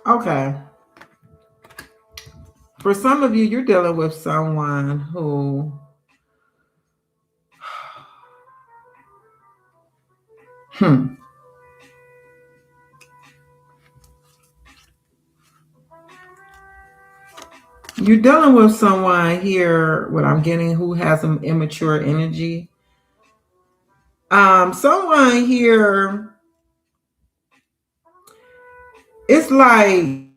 Okay. For some of you, you're dealing with someone who, hmm, you're dealing with someone here, what I'm getting, who has some immature energy. Someone here, it's like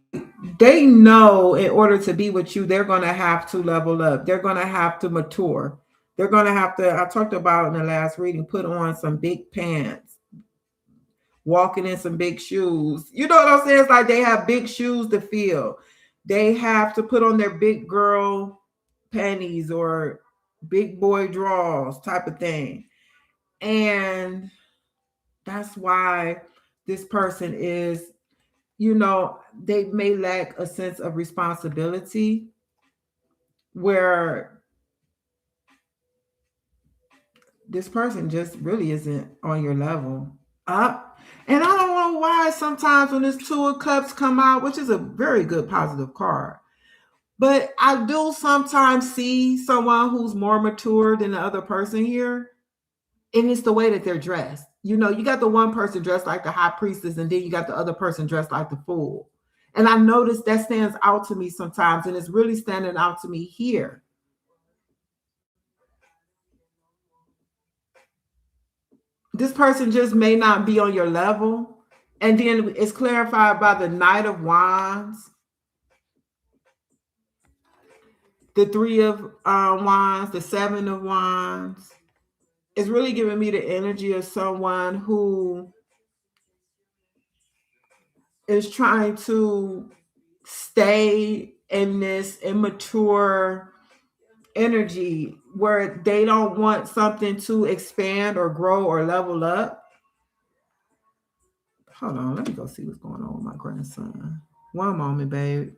they know in order to be with you, they're going to have to level up. They're going to have to mature. They're going to have to, I talked about in the last reading, put on some big pants, walking in some big shoes. You know what I'm saying? It's like they have big shoes to fill. They have to put on their big girl panties or big boy drawers type of thing. And that's why this person is, they may lack a sense of responsibility where this person just really isn't on your level. Up. And I don't know why sometimes when this Two of Cups come out, which is a very good positive card, but I do sometimes see someone who's more mature than the other person here. And it's the way that they're dressed. You got the one person dressed like the high priestess, and then you got the other person dressed like the fool. And I notice that stands out to me sometimes, and it's really standing out to me here. This person just may not be on your level. And then it's clarified by the Knight of Wands, the Three of Wands, the Seven of Wands. It's really giving me the energy of someone who is trying to stay in this immature energy where they don't want something to expand or grow or level up. Hold on, let me go see what's going on with my grandson. One moment, babe.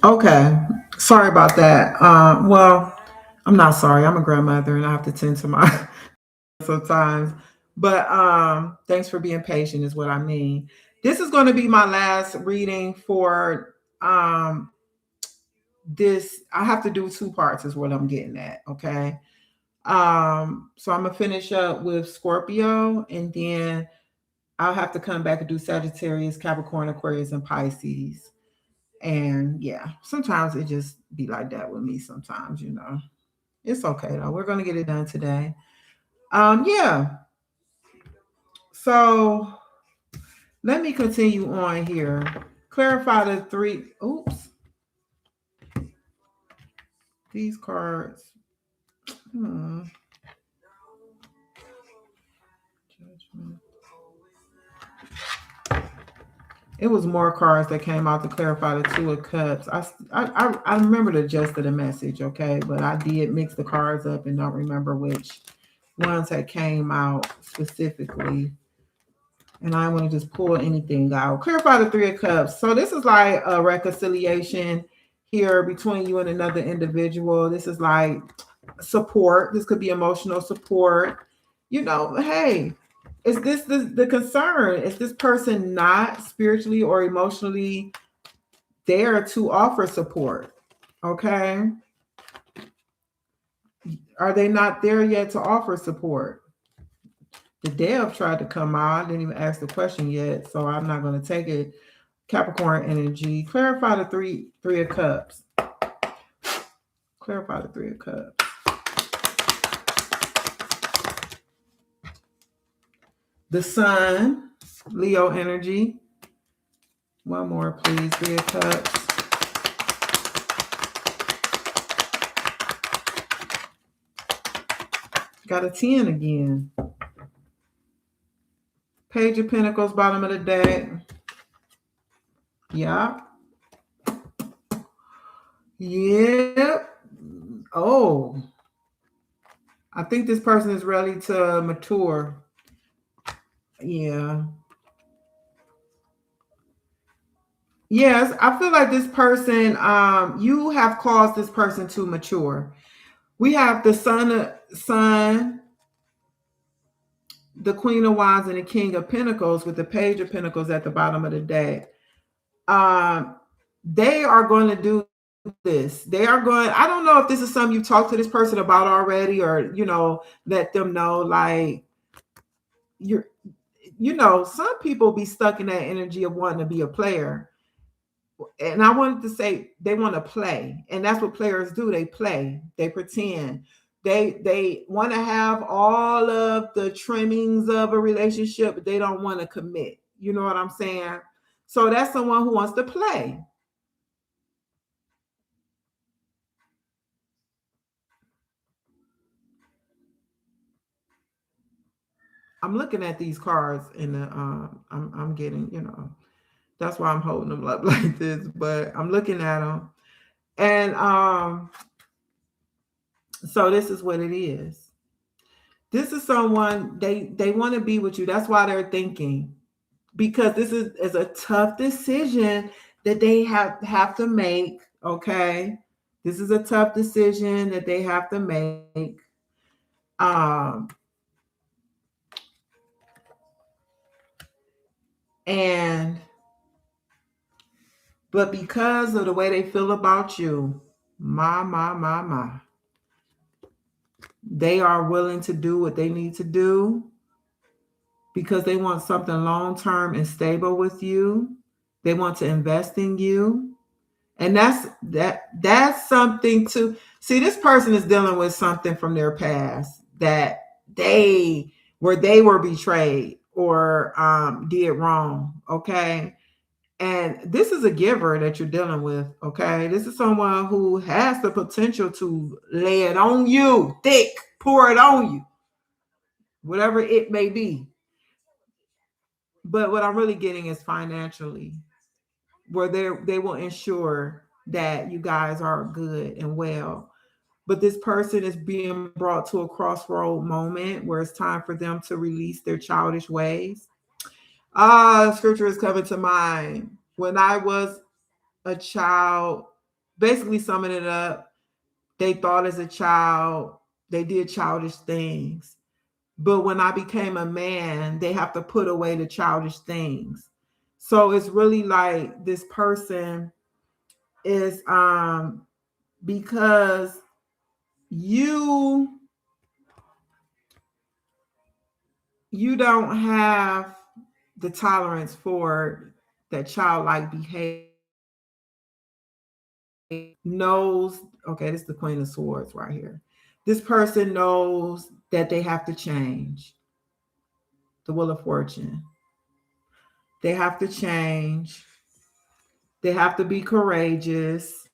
Okay, sorry about that. Well, I'm not sorry. I'm a grandmother and I have to tend to my sometimes. But thanks for being patient is what I mean. This is going to be my last reading for this. I have to do two parts is what I'm getting at, okay? So I'm gonna finish up with Scorpio and then I'll have to come back and do Sagittarius, Capricorn, Aquarius, and Pisces. And yeah, sometimes it just be like that with me sometimes. It's okay though. We're gonna get it done today. Yeah. So let me continue on here. Clarify the three. Oops. These cards. Hmm. Judgment. It was more cards that came out to clarify the Two of Cups. I remember the gist of the message, okay, but I did mix the cards up and don't remember which ones that came out specifically. And I want to just pull anything out. Clarify the Three of Cups. So this is like a reconciliation here between you and another individual. This is like support. This could be emotional support. You know, hey, is this the concern? Is this person not spiritually or emotionally there to offer support? Okay. Are they not there yet to offer support? The Dev tried to come out. I didn't even ask the question yet, so I'm not going to take it. Capricorn energy. Clarify the three of cups. Clarify the Three of Cups. The Sun, Leo energy. One more, please. Three of Cups. Got a 10 again. Page of Pentacles, bottom of the deck. Yeah. Yep. Oh. I think this person is ready to mature. Yeah. Yes, I feel like this person, you have caused this person to mature. We have the sun, the Queen of Wands, and the King of Pentacles with the Page of Pentacles at the bottom of the deck. They are going to do this. They are going, I don't know if this is something you talked to this person about already, or, let them know, like, you're, some people be stuck in that energy of wanting to be a player. And I wanted to say they want to play, and that's what players do. They play, they pretend, they want to have all of the trimmings of a relationship, but they don't want to commit. You know what I'm saying? So that's someone who wants to play. I'm looking at these cards and I'm getting, that's why I'm holding them up like this, but I'm looking at them. And so this is what it is. This is someone, they want to be with you. That's why they're thinking, because this is a tough decision that they have to make. Okay, this is a tough decision that they have to make. Um, and but because of the way they feel about you, my, they are willing to do what they need to do because they want something long term and stable with you. They want to invest in you. And that's something to see. This person is dealing with something from their past that they were betrayed or did wrong. Okay. And this is a giver that you're dealing with. Okay. This is someone who has the potential to lay it on you thick, pour it on you, whatever it may be. But what I'm really getting is financially, where they will ensure that you guys are good and well. But this person is being brought to a crossroad moment where it's time for them to release their childish ways. Scripture is coming to mind. When I was a child, basically summing it up, they thought as a child they did childish things. But when I became a man, they have to put away the childish things. So it's really like this person is because you you don't have the tolerance for that childlike behavior. Knows, okay, this is the Queen of Swords right here. This person knows that they have to change. The Wheel of Fortune. They have to change. They have to be courageous.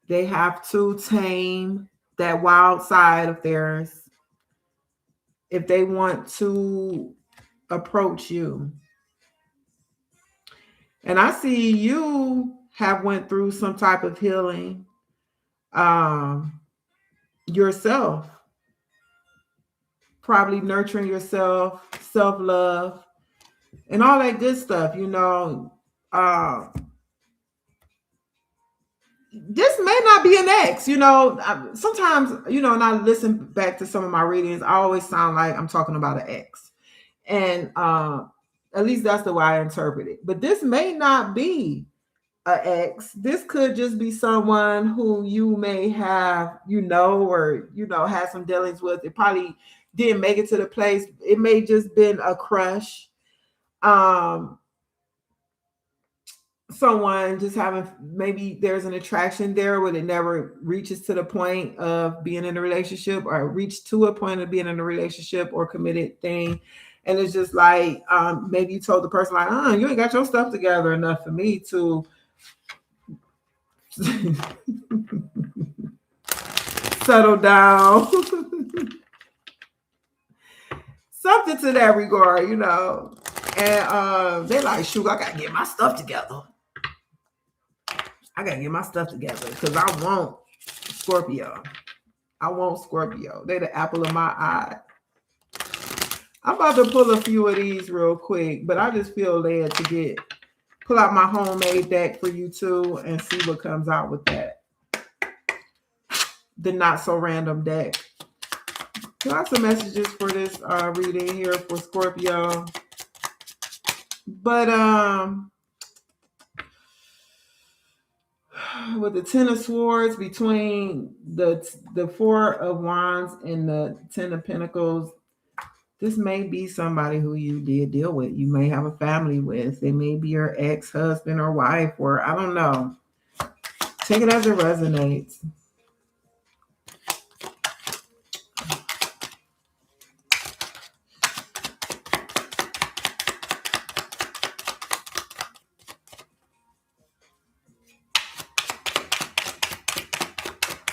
They have to tame that wild side of theirs if they want to approach you. And I see you have went through some type of healing um, yourself. probably nurturing yourself, self love, and all that good stuff. Uh, this may not be an ex. Sometimes, and I listen back to some of my readings, I always sound like I'm talking about an ex. And at least that's the way I interpret it. But this may not be an ex. This could just be someone who you may have, or had some dealings with. It probably didn't make it to the place. It may just been a crush. Um, Someone just having, maybe there's an attraction there, but it never reaches to the point of being in a relationship, or reach to a point of being in a relationship or committed thing. And it's just like, maybe you told the person like, you ain't got your stuff together enough for me to settle down. Something to that regard. And they're like, shoot, I gotta get my stuff together. Because I want Scorpio. They're the apple of my eye. I'm about to pull a few of these real quick, but I just feel led to pull out my homemade deck for you too and see what comes out with that. The not so random deck. Got some messages for this reading here for Scorpio. But with the Ten of Swords, between the Four of Wands and the Ten of Pentacles, this may be somebody who you did deal with. You may have a family with. They may be your ex-husband or wife, or I don't know. Take it as it resonates.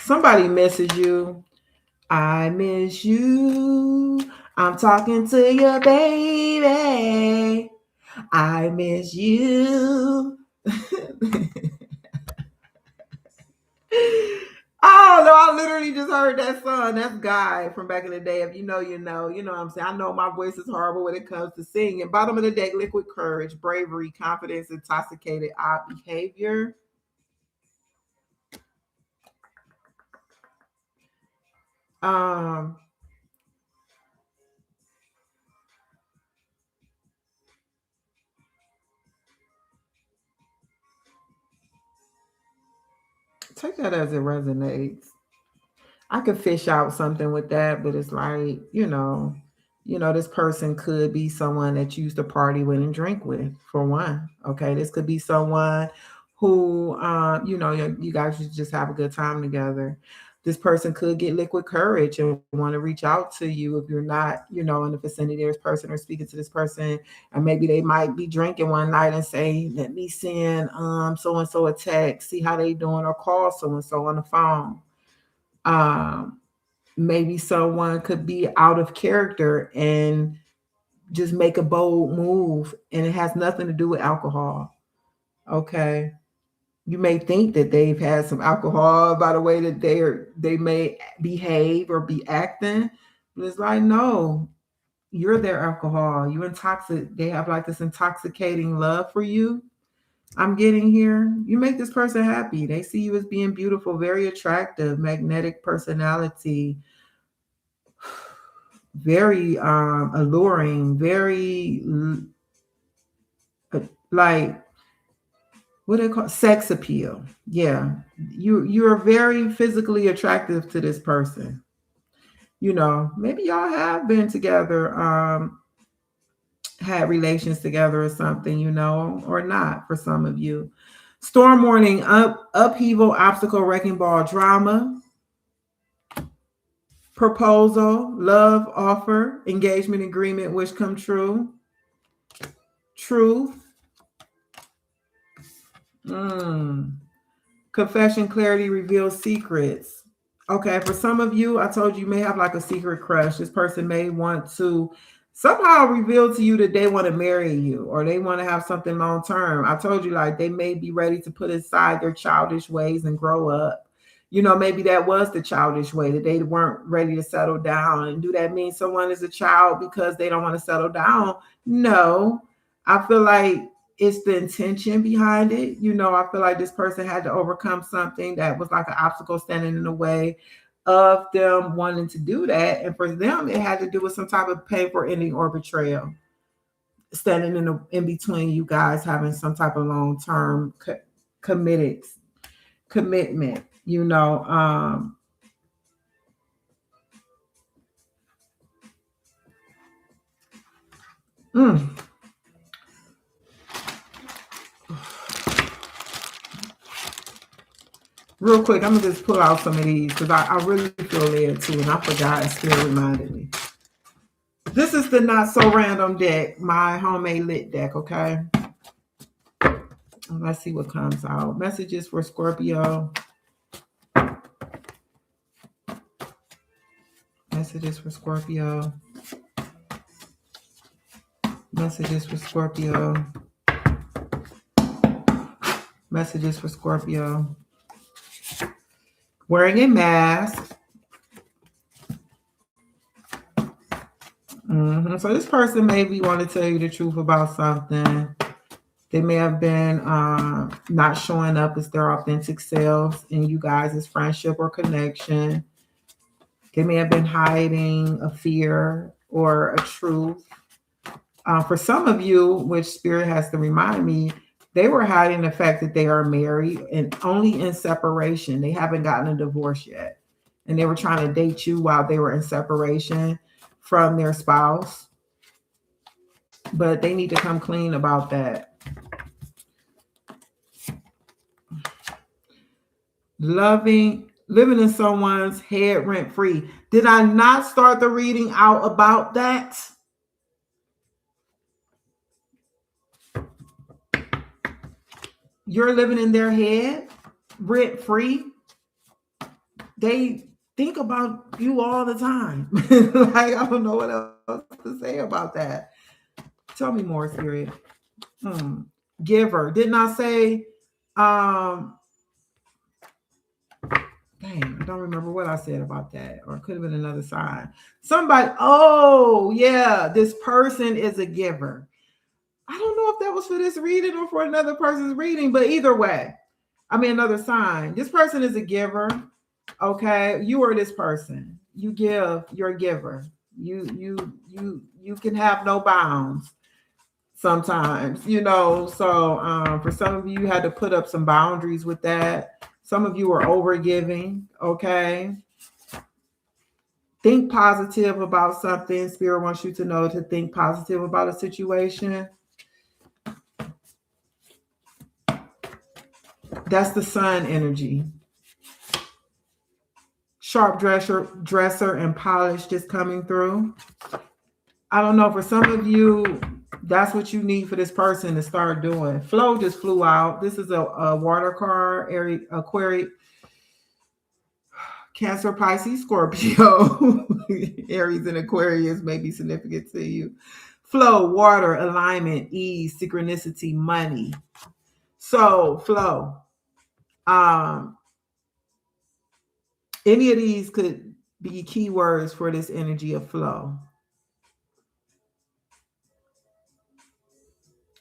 Somebody misses you. I miss you. I'm talking to you, baby. I miss you. Oh no, I literally just heard that song. That's Guy from back in the day. If you know, you know. You know what I'm saying? I know my voice is horrible when it comes to singing. Bottom of the deck, liquid courage, bravery, confidence, intoxicated odd behavior. Um, take that as it resonates. I could fish out something with that, but it's like, this person could be someone that you used to party with and drink with, for one. Okay. This could be someone who, you guys should just have a good time together. This person could get liquid courage and want to reach out to you if you're not, in the vicinity of this person or speaking to this person. And maybe they might be drinking one night and say, let me send so and so a text, see how they doing, or call so and so on the phone. Um, Maybe someone could be out of character and just make a bold move, and it has nothing to do with alcohol. Okay. You may think that they've had some alcohol by the way that they may behave or be acting, but it's like, no, you're their alcohol. You intoxicate. They have like this intoxicating love for you. I'm getting here. You make this person happy. They see you as being beautiful, very attractive, magnetic personality, very alluring, very like, what do they call, sex appeal. Yeah, you're very physically attractive to this person. Maybe y'all have been together, had relations together or something, or not for some of you. Storm warning, upheaval, obstacle, wrecking ball, drama, proposal, love, offer, engagement, agreement, wish come true, truth, confession, clarity, reveals secrets. Okay, for some of you, I told you may have like a secret crush. This person may want to somehow reveal to you that they want to marry you or they want to have something long term. I told you, like, they may be ready to put aside their childish ways and grow up. Maybe that was the childish way, that they weren't ready to settle down. And do that mean someone is a child because they don't want to settle down? No. I feel like it's the intention behind it. I feel like this person had to overcome something that was like an obstacle standing in the way of them wanting to do that. And for them, it had to do with some type of painful ending or betrayal, standing in between you guys having some type of long term committed commitment. Mm, real quick, I'm gonna just pull out some of these because I really feel led to, and I forgot and still reminded me. This is the not so random deck, my homemade lit deck. Okay, let's see what comes out. Messages for Scorpio. Messages for Scorpio. Messages for Scorpio. Messages for Scorpio. Wearing a mask. So this person maybe want to tell you the truth about something. They may have been not showing up as their authentic selves in you guys' friendship or connection. They may have been hiding a fear or a truth. For some of you, which Spirit has to remind me, they were hiding the fact that they are married and only in separation. They haven't gotten a divorce yet. And they were trying to date you while they were in separation from their spouse. But they need to come clean about that. Living in someone's head rent free. Did I not start the reading out about that? You're living in their head rent free. They think about you all the time. Like, I don't know what else to say about that. Tell me more, Spirit. Giver. Didn't I say dang, I don't remember what I said about that. Or it could have been another sign. Somebody, oh yeah, this person is a giver. I don't know if that was for this reading or for another person's reading, but either way, another sign. This person is a giver. Okay, you are this person. You give. You're a giver. You can have no bounds. Sometimes, So for some of you had to put up some boundaries with that. Some of you are over giving. Okay. Think positive about something. Spirit wants you to know to think positive about a situation. That's the sun energy. Sharp dresser and polish just coming through. I don't know, for some of you, that's what you need for this person to start doing. Flow just flew out. This is a water card, Aquarius, Cancer, Pisces, Scorpio. Aries and Aquarius may be significant to you. Flow, water, alignment, ease, synchronicity, money. So flow. Any of these could be keywords for this energy of flow.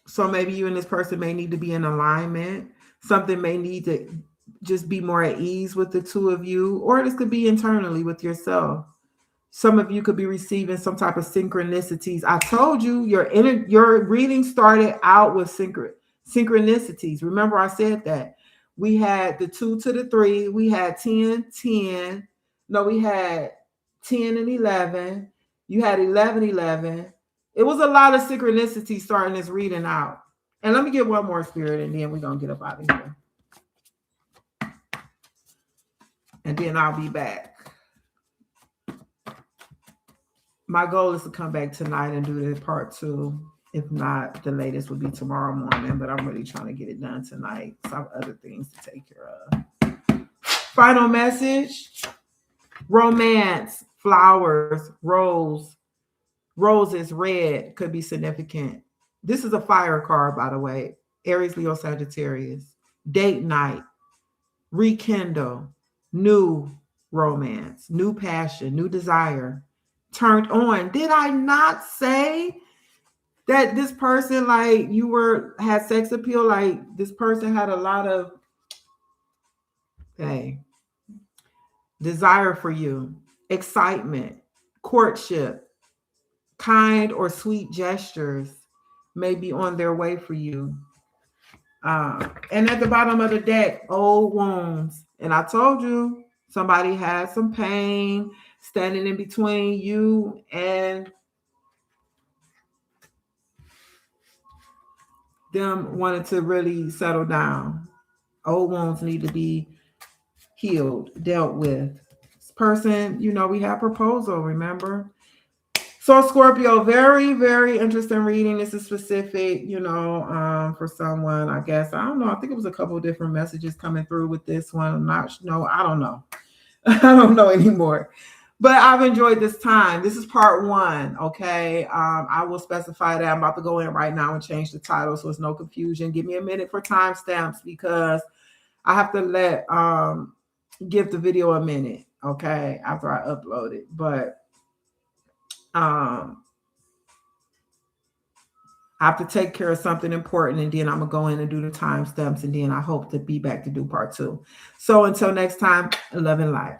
So maybe you and this person may need to be in alignment. Something may need to just be more at ease with the two of you, or this could be internally with yourself. Some of you could be receiving some type of synchronicities. I told you your reading started out with synchronicities. Remember I said that. We had the 2 to the 3. We had 10, 10. No, we had 10 and 11. You had 11, 11. It was a lot of synchronicity starting this reading out. And let me get one more, Spirit, and then we're going to get up out of here. And then I'll be back. My goal is to come back tonight and do the part 2. If not, the latest would be tomorrow morning, but I'm really trying to get it done tonight. So I have other things to take care of. Final message. Romance, flowers, roses, red could be significant. This is a fire card, by the way. Aries, Leo, Sagittarius. Date night. Rekindle. new romance, new passion, new desire, turned on. Did I not say that this person, like, you were had sex appeal? Like, this person had a lot of, hey, desire for you, excitement, courtship, kind or sweet gestures may be on their way for you. And at the bottom of the deck, old wounds. And I told you somebody had some pain standing in between you and them wanting to really settle down. Old wounds need to be healed, dealt with. This person, we have proposal, remember? So Scorpio, very, very interesting reading. This is specific, for someone, I guess. I don't know. I think it was a couple of different messages coming through with this one. I'm not, no, I don't know. I don't know anymore. But I've enjoyed this time. This is part one, okay? I will specify that. I'm about to go in right now and change the title so it's no confusion. Give me a minute for timestamps because I have to give the video a minute, okay, after I upload it. But um, I have to take care of something important, and then I'm gonna go in and do the timestamps, and then I hope to be back to do part two. So until next time, love and light.